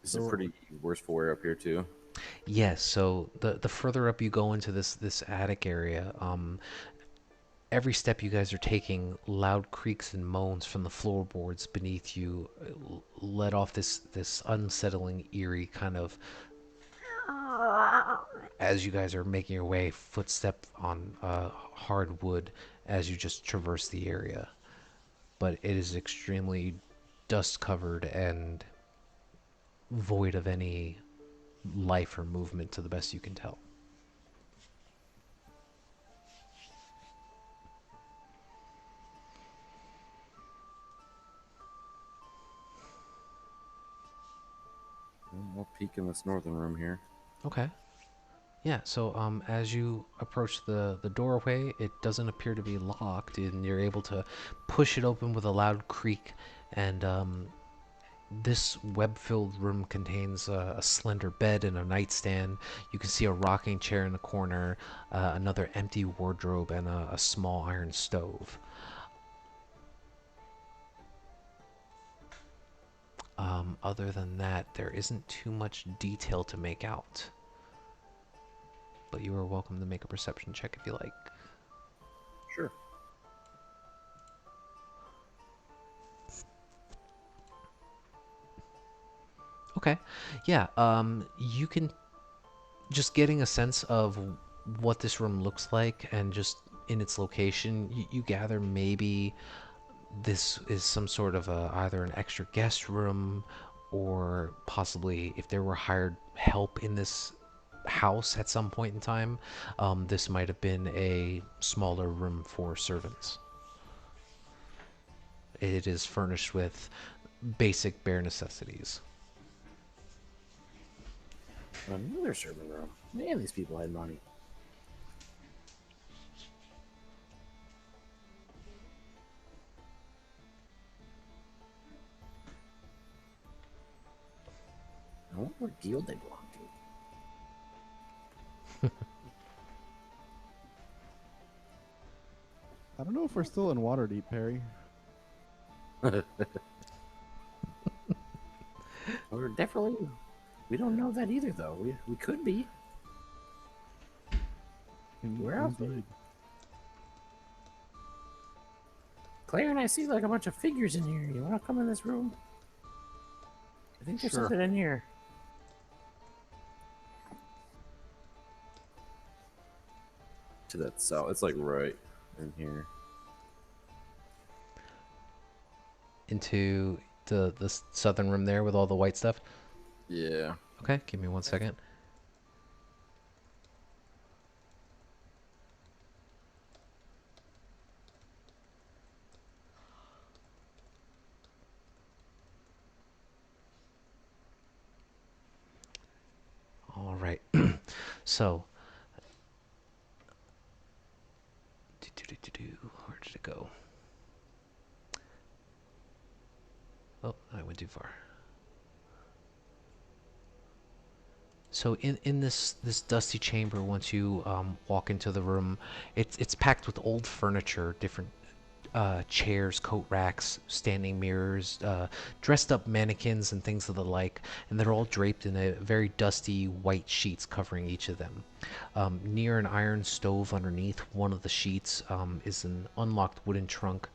Is it
So
pretty worse for wear up here too?
Yes, so the further up you go into this attic area, every step you guys are taking, loud creaks and moans from the floorboards beneath you let off this unsettling, eerie kind of as you guys are making your way, footstep on hard wood as you just traverse the area. But it is extremely dust covered and void of any life or movement to the best you can tell.
I'll peek in this northern room here.
Okay. Yeah, so as you approach the doorway, it doesn't appear to be locked, and you're able to push it open with a loud creak. And this web-filled room contains a slender bed and a nightstand. You can see a rocking chair in the corner, another empty wardrobe, and a small iron stove. Other than that, there isn't too much detail to make out. But you are welcome to make a perception check if you like.
Sure.
Okay. Yeah, you can just getting a sense of what this room looks like and just in its location, you gather maybe this is some sort of either an extra guest room or possibly if there were hired help in this house at some point in time, this might have been a smaller room for servants. It is furnished with basic bare necessities.
Another servant room. Man, these people had money. I wonder what guild they belong to.
I don't know if we're still in Waterdeep, Perry.
We're definitely. We don't know that either, though. We could be. Where else would
Indeed.
Claire and I see like a bunch of figures in here. You want to come in this room? I think there's
Sure.
something in here.
To that south. It's like right in here.
Into the southern room there with all the white stuff.
Yeah.
Okay, give me 1 second. All right. So, where did it go? Oh, I went too far. So in this dusty chamber, once you walk into the room, it's packed with old furniture, different chairs, coat racks, standing mirrors, dressed up mannequins, and things of the like, and they're all draped in a very dusty white sheets covering each of them. Near an iron stove underneath one of the sheets is an unlocked wooden trunk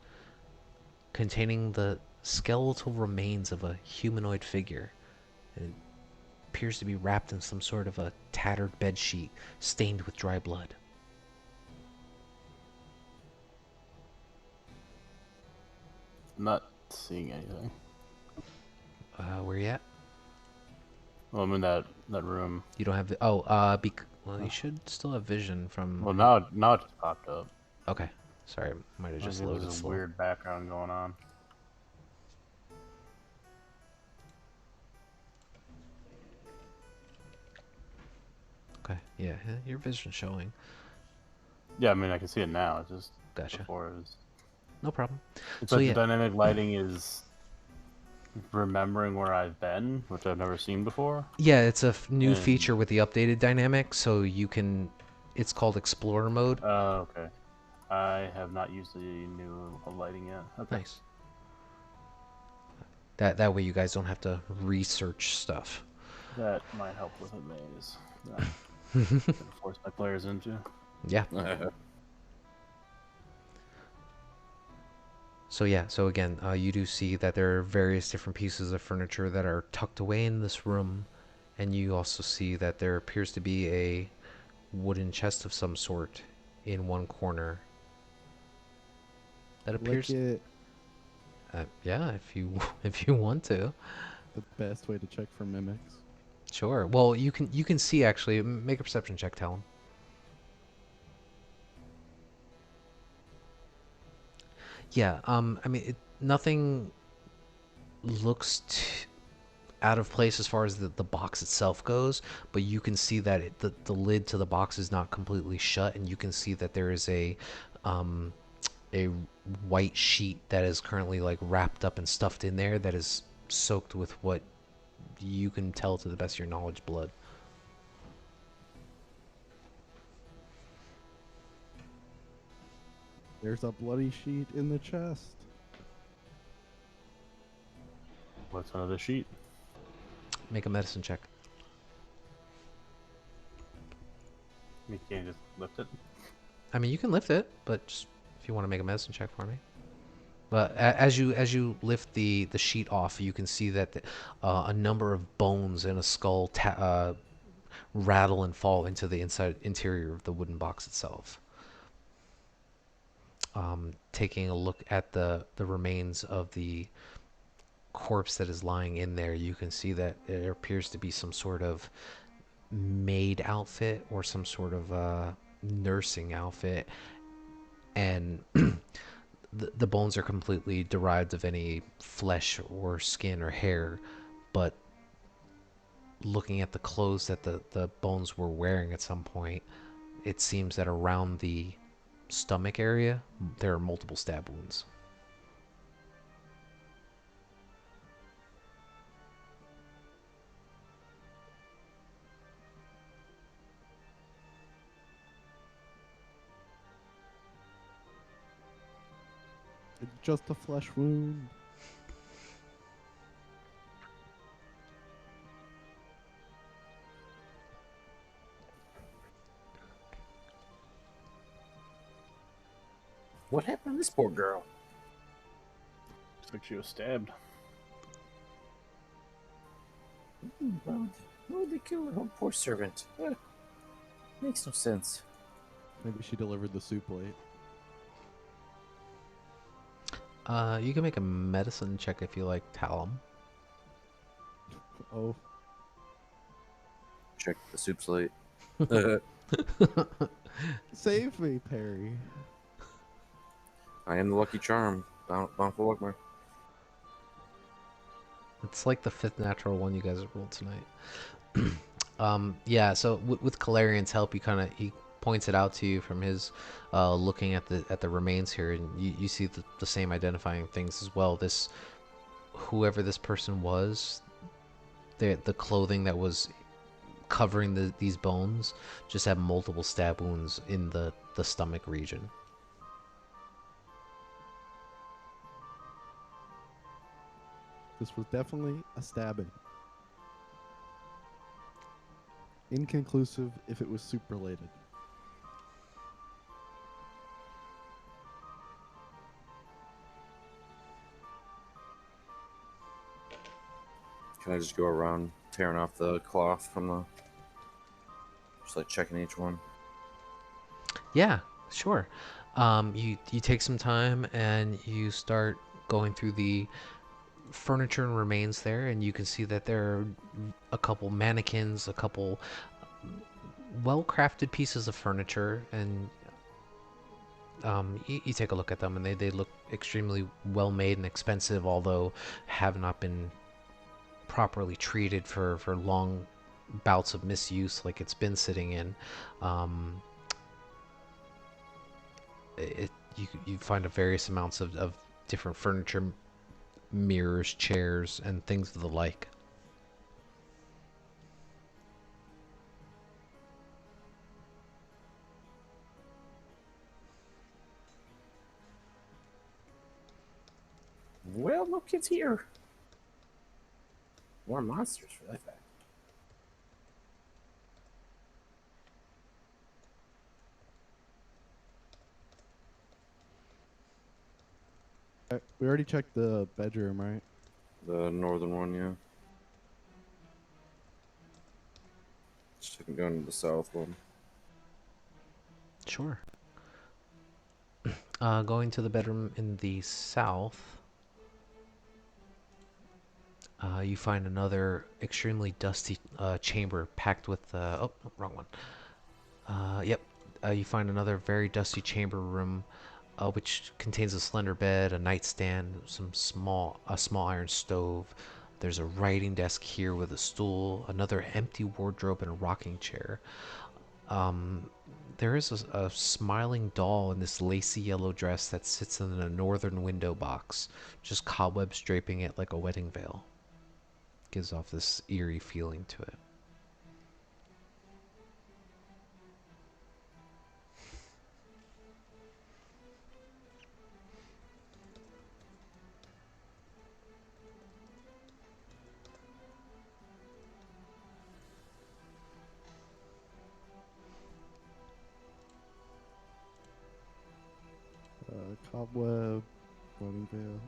containing the skeletal remains of a humanoid figure. It appears to be wrapped in some sort of a tattered bed sheet stained with dry blood.
I'm not seeing anything.
Where you at?
Well, I'm in that room.
You don't have the well, you should still have vision from.
Well, now it just popped up.
Okay, sorry, might have just
Maybe
loaded
there's a
slow.
weird background going on.
Okay, yeah, your vision's showing.
Yeah, I mean I can see it now. It's just
Gotcha.
before it was.
No problem.
It's
So
like
yeah,
the dynamic lighting is remembering where I've been, which I've never seen before.
yeah, it's a new
And-
feature with the updated dynamic, so you can It's called Explorer mode.
Okay. I have not used the new lighting yet. Okay.
Nice. That way you guys don't have to research stuff.
That might help with a maze that I'm gonna force my players into.
Yeah. So yeah, so again, you do see that there are various different pieces of furniture that are tucked away in this room, and you also see that there appears to be a wooden chest of some sort in one corner. That
Lick
appears,
it.
yeah, if you if you want to,
The best way to check for mimics.
sure. Well, you can see actually. Make a perception check, tell him. Yeah. I mean, nothing looks out of place as far as the box itself goes, but you can see that the lid to the box is not completely shut, and you can see that there is um, a white sheet that is currently like wrapped up and stuffed in there that is soaked with what you can tell to the best of your knowledge blood.
There's a bloody sheet in the chest.
What's under the sheet?
Make a medicine check.
You can't just lift it.
I mean, you can lift it, but just if you want to make a medicine check for me. But as you lift the sheet off, you can see that a number of bones and a skull rattle and fall into the interior of the wooden box itself. Taking a look at the remains of the corpse that is lying in there, you can see that there appears to be some sort of maid outfit or some sort of nursing outfit, and the bones are completely derived of any flesh or skin or hair, but looking at the clothes that the bones were wearing at some point, it seems that around the stomach area there are multiple stab wounds.
It's just a flesh wound.
What happened to this poor girl?
Looks like she was stabbed.
Why would they kill her own poor servant? Makes no sense.
Maybe she delivered the soup late.
You can make a medicine check if you like, Talum.
Oh,
Check the soup slate.
save me, Perry.
I am the lucky charm. Bound for Luckmore.
It's like the fifth natural one you guys have rolled tonight. Yeah, so with Calarian's help, he points it out to you from his looking at the remains here, and you see the same identifying things as well. This whoever this person was, the clothing that was covering these bones just had multiple stab wounds in the stomach region.
This was definitely a stabbing. Inconclusive if it was soup related.
Can I just go around tearing off the cloth from the... Just like checking each one?
Yeah, sure. You take some time and you start going through the furniture and remains there, and you can see that there are a couple mannequins, a couple well-crafted pieces of furniture, and you take a look at them, and they look extremely well made and expensive, although have not been properly treated for long bouts of misuse like it's been sitting in. You find various amounts of different furniture, mirrors, chairs, and things of the like.
hell? No kids here. More monsters for that fact.
We already checked the bedroom, right?
The northern one, yeah. Just checking going to the south one.
Sure. Going to the bedroom in the south, you find another extremely dusty chamber packed with. Oh, no, wrong one. Yep. You find another very dusty chamber room, which contains a slender bed, a nightstand, a small iron stove. There's a writing desk here with a stool, another empty wardrobe, and a rocking chair. There is a smiling doll in this lacy yellow dress that sits in a northern window box, just cobwebs draping it like a wedding veil. Gives off this eerie feeling to it.
Cobweb, wedding veil.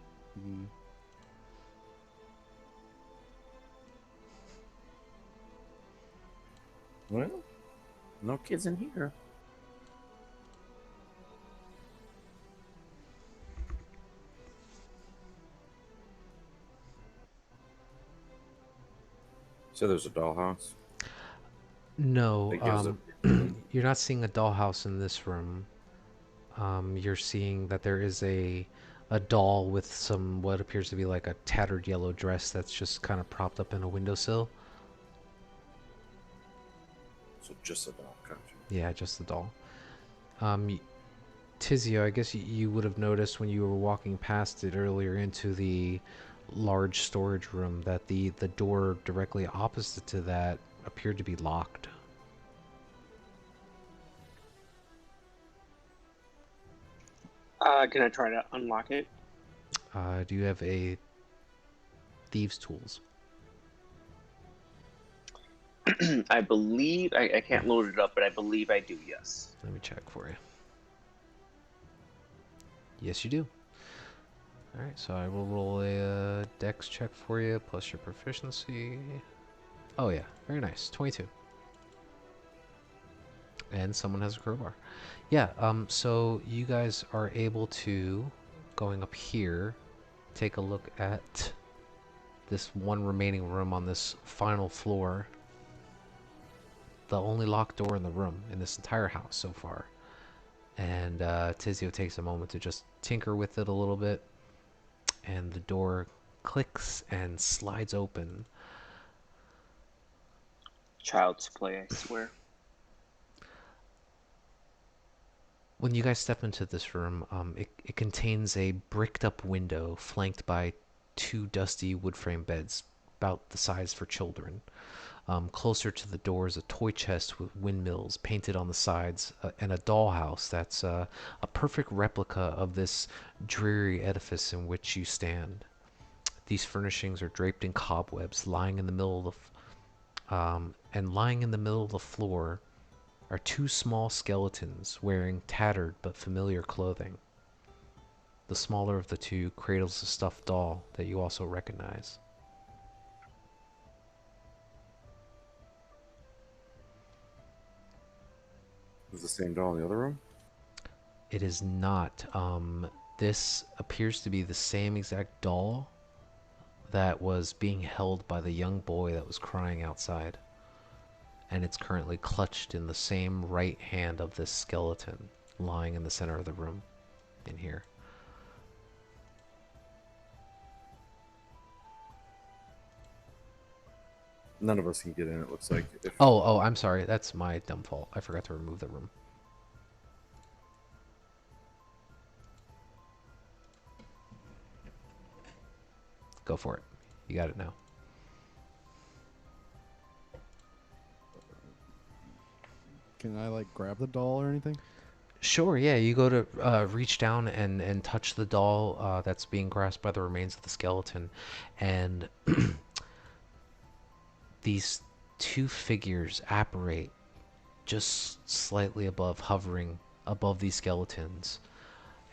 Well, no kids in here.
So there's a dollhouse.
No,
That gives it.
you're not seeing a dollhouse in this room. You're seeing that there is a doll with some what appears to be like a tattered yellow dress that's just kind of propped up in a windowsill.
So just a doll, gotcha.
Yeah, just the doll. Tizio, I guess you would have noticed when you were walking past it earlier into the large storage room that the door directly opposite to that appeared to be locked.
Can I try to unlock it?
Do you have a thieves' tools?
I believe I can't load it up, but I believe I do. Yes.
Let me check for you. Yes, you do. Alright, so I will roll a dex check for you, plus your proficiency. Oh yeah, very nice. 22. And someone has a crowbar. Yeah, so you guys are able to, going up here, take a look at this one remaining room on this final floor. The only locked door in the room in this entire house so far. And Tizio takes a moment to just tinker with it a little bit. And the door clicks and slides open.
Child's play, I swear.
When you guys step into this room, it contains a bricked up window flanked by two dusty wood frame beds, about the size for children. Closer to the door is a toy chest with windmills painted on the sides, and a dollhouse that's a perfect replica of this dreary edifice in which you stand. These furnishings are draped in cobwebs, lying in the middle of lying in the middle of the floor are two small skeletons wearing tattered but familiar clothing. The smaller of the two cradles a stuffed doll that you also recognize.
Is the same doll in the other room?
It is not. This appears to be the same exact doll that was being held by the young boy that was crying outside. And it's currently clutched in the same right hand of this skeleton lying in the center of the room in here.
None of us can get in, it looks like. If
Oh, I'm sorry. That's my dumb fault. I forgot to remove the room. Go for it. You got it now.
Can I like grab the doll or anything?
Sure, yeah, you go to reach down and touch the doll that's being grasped by the remains of the skeleton, and these two figures apparate just slightly above, hovering above these skeletons,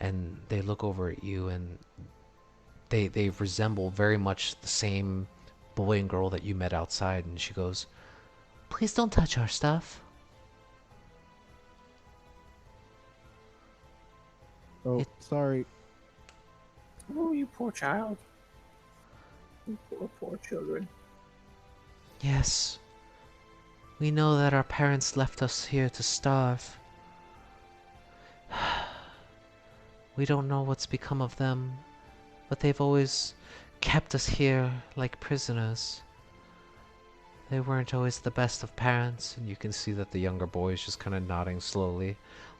and they look over at you, and they resemble very much the same boy and girl that you met outside. And she goes, "Please don't touch our stuff."
Oh,
It-
sorry.
Oh, you poor child. You poor, poor children.
Yes, we know that our parents left us here to starve. We don't know what's become of them, but they've always kept us here like prisoners. They weren't always the best of parents, and you can see that the younger boy is just kind of nodding slowly,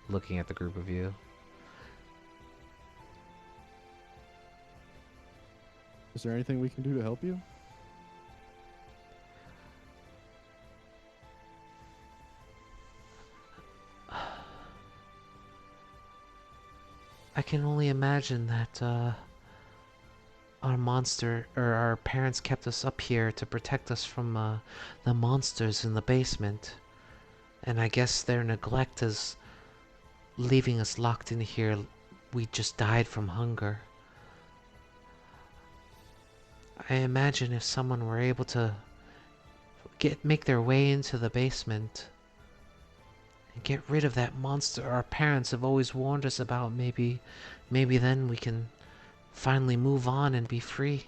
looking at the group of you.
Is there anything we can do to help you?
I can only imagine that our parents kept us up here to protect us from the monsters in the basement. And I guess their neglect is leaving us locked in here. We just died from hunger. I imagine if someone were able to make their way into the basement and get rid of that monster our parents have always warned us about, maybe then we can finally move on and be free.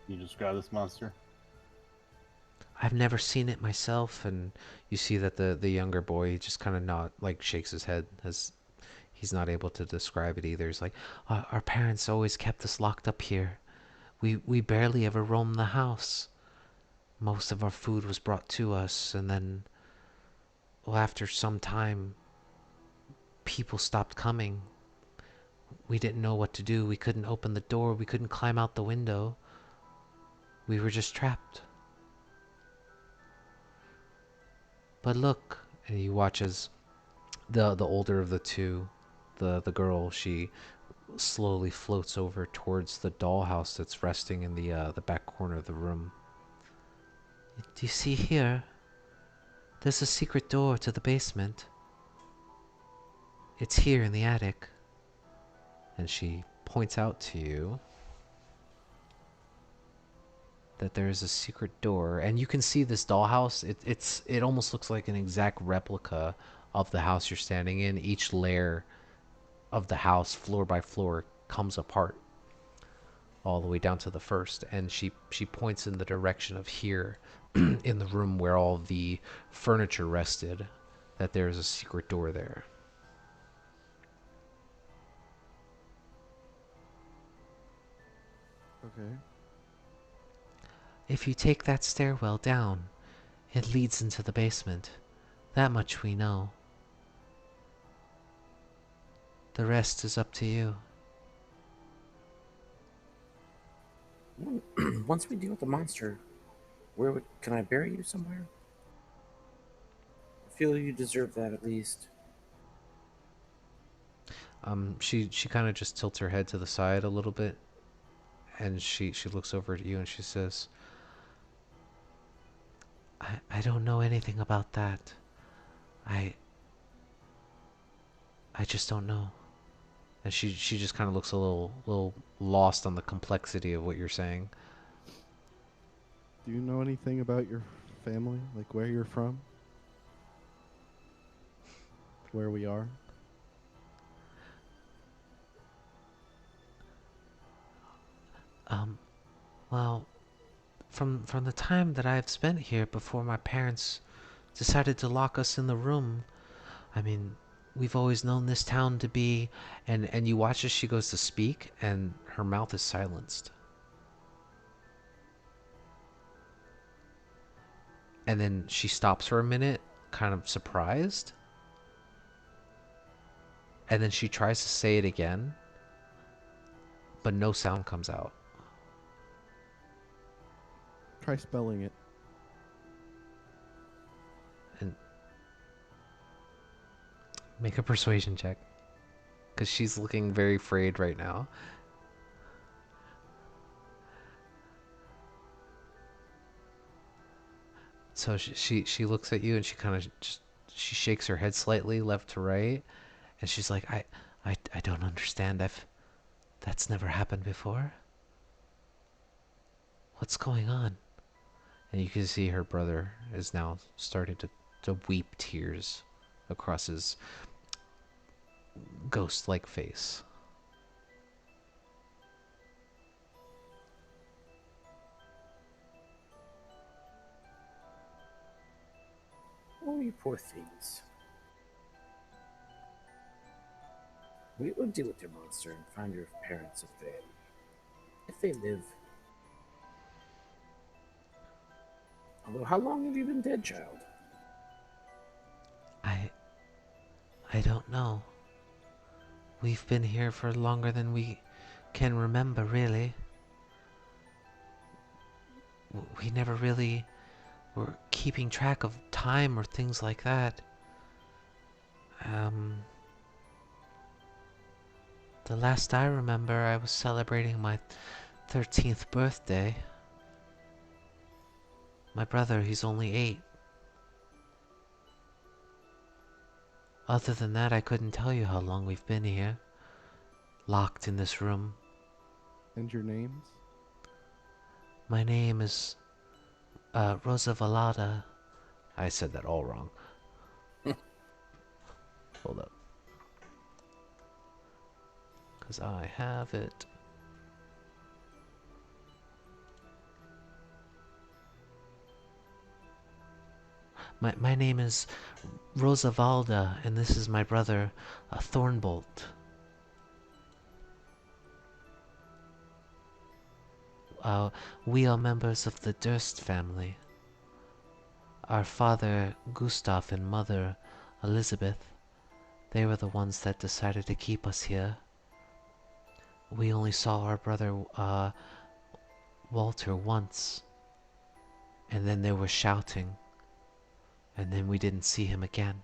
You describe this monster?
I've never seen it myself, and you see that the younger boy just kind of not like shakes his head as he's not able to describe it either. He's like, our parents always kept us locked up here. We barely ever roamed the house. Most of our food was brought to us, and then, well, after some time, people stopped coming. We didn't know what to do. We couldn't open the door. We couldn't climb out the window. We were just trapped. But look, and you watch as the older of the two, the girl, she slowly floats over towards the dollhouse that's resting in the back corner of the room. Do you see here? There's a secret door to the basement. It's here in the attic. And she points out to you that there is a secret door, and you can see this dollhouse. It almost looks like an exact replica of the house you're standing in. Each layer of the house, floor by floor, comes apart all the way down to the first, and she points in the direction of here in the room where all the furniture rested, that there is a secret door there.
Okay.
If you take that stairwell down, it leads into the basement. That much we know. The rest is up to you.
Once we deal with the monster, can I bury you somewhere? I feel you deserve that at least.
She kind of just tilts her head to the side a little bit, and she looks over at you and she says, I don't know anything about that. I I just don't know. And she just kind of looks a little lost on the complexity of what you're saying.
Do you know anything about your family? Like where you're from? Where we are?
Um, well, from the time that I've spent here before my parents decided to lock us in the room, I mean, we've always known this town to be, and you watch as she goes to speak, and her mouth is silenced. And then she stops for a minute, kind of surprised. And then she tries to say it again, but no sound comes out.
Try spelling it.
And Make a persuasion check. Because she's looking very frayed right now. So she looks at you and she kind of just she shakes her head slightly left to right, and she's like, I don't understand. That's never happened before. What's going on? And you can see her brother is now starting to weep tears across his ghost-like face.
Oh, you poor things. We will deal with your monster and find your parents if they live. Although, how long have you been dead, child?
I I don't know. We've been here for longer than we can remember, really. We never really were keeping track of time or things like that. Um, the last I remember, I was celebrating my 13th birthday. My brother, he's only 8. Other than that, I couldn't tell you how long we've been here. Locked in this room.
And your names?
My name is, Rosa Valada. I said that all wrong. Hold up. Because I have it. My name is Rosavalda, and this is my brother, Thornbolt. We are members of the Durst family. Our father, Gustav, and mother, Elizabeth, they were the ones that decided to keep us here. We only saw our brother, Walter, once, and then they were shouting, and then we didn't see him again.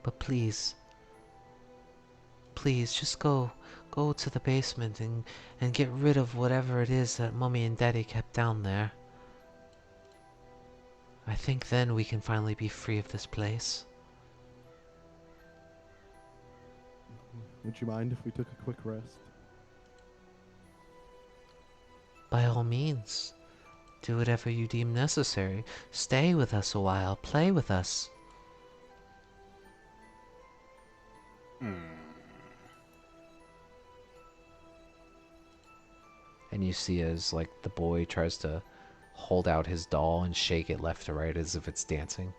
But please, please, just go to the basement and get rid of whatever it is that Mummy and Daddy kept down there. I think then we can finally be free of this place.
Would you mind if we took a quick rest?
By all means, do whatever you deem necessary. Stay with us a while, play with us. And you see as like the boy tries to hold out his doll and shake it left to right as if it's dancing.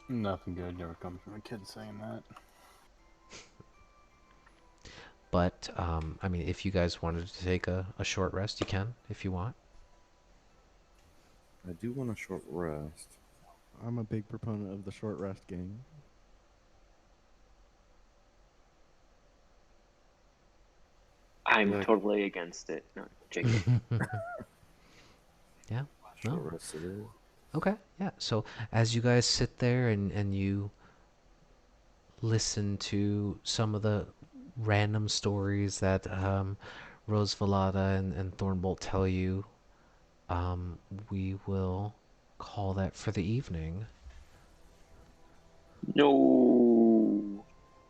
Nothing good ever comes from a kid saying that.
But, I mean, if you guys wanted to take a short rest, you can, if you want.
I do want a short rest.
I'm a big proponent of the short rest game.
I'm
Like-
totally against it. No, Jacob.
Yeah?
Short
No?
rest it is.
Okay, yeah. So as you guys sit there and you listen to some of the random stories that Rose Valada and Thornbolt tell you, we will call that for the evening.
No.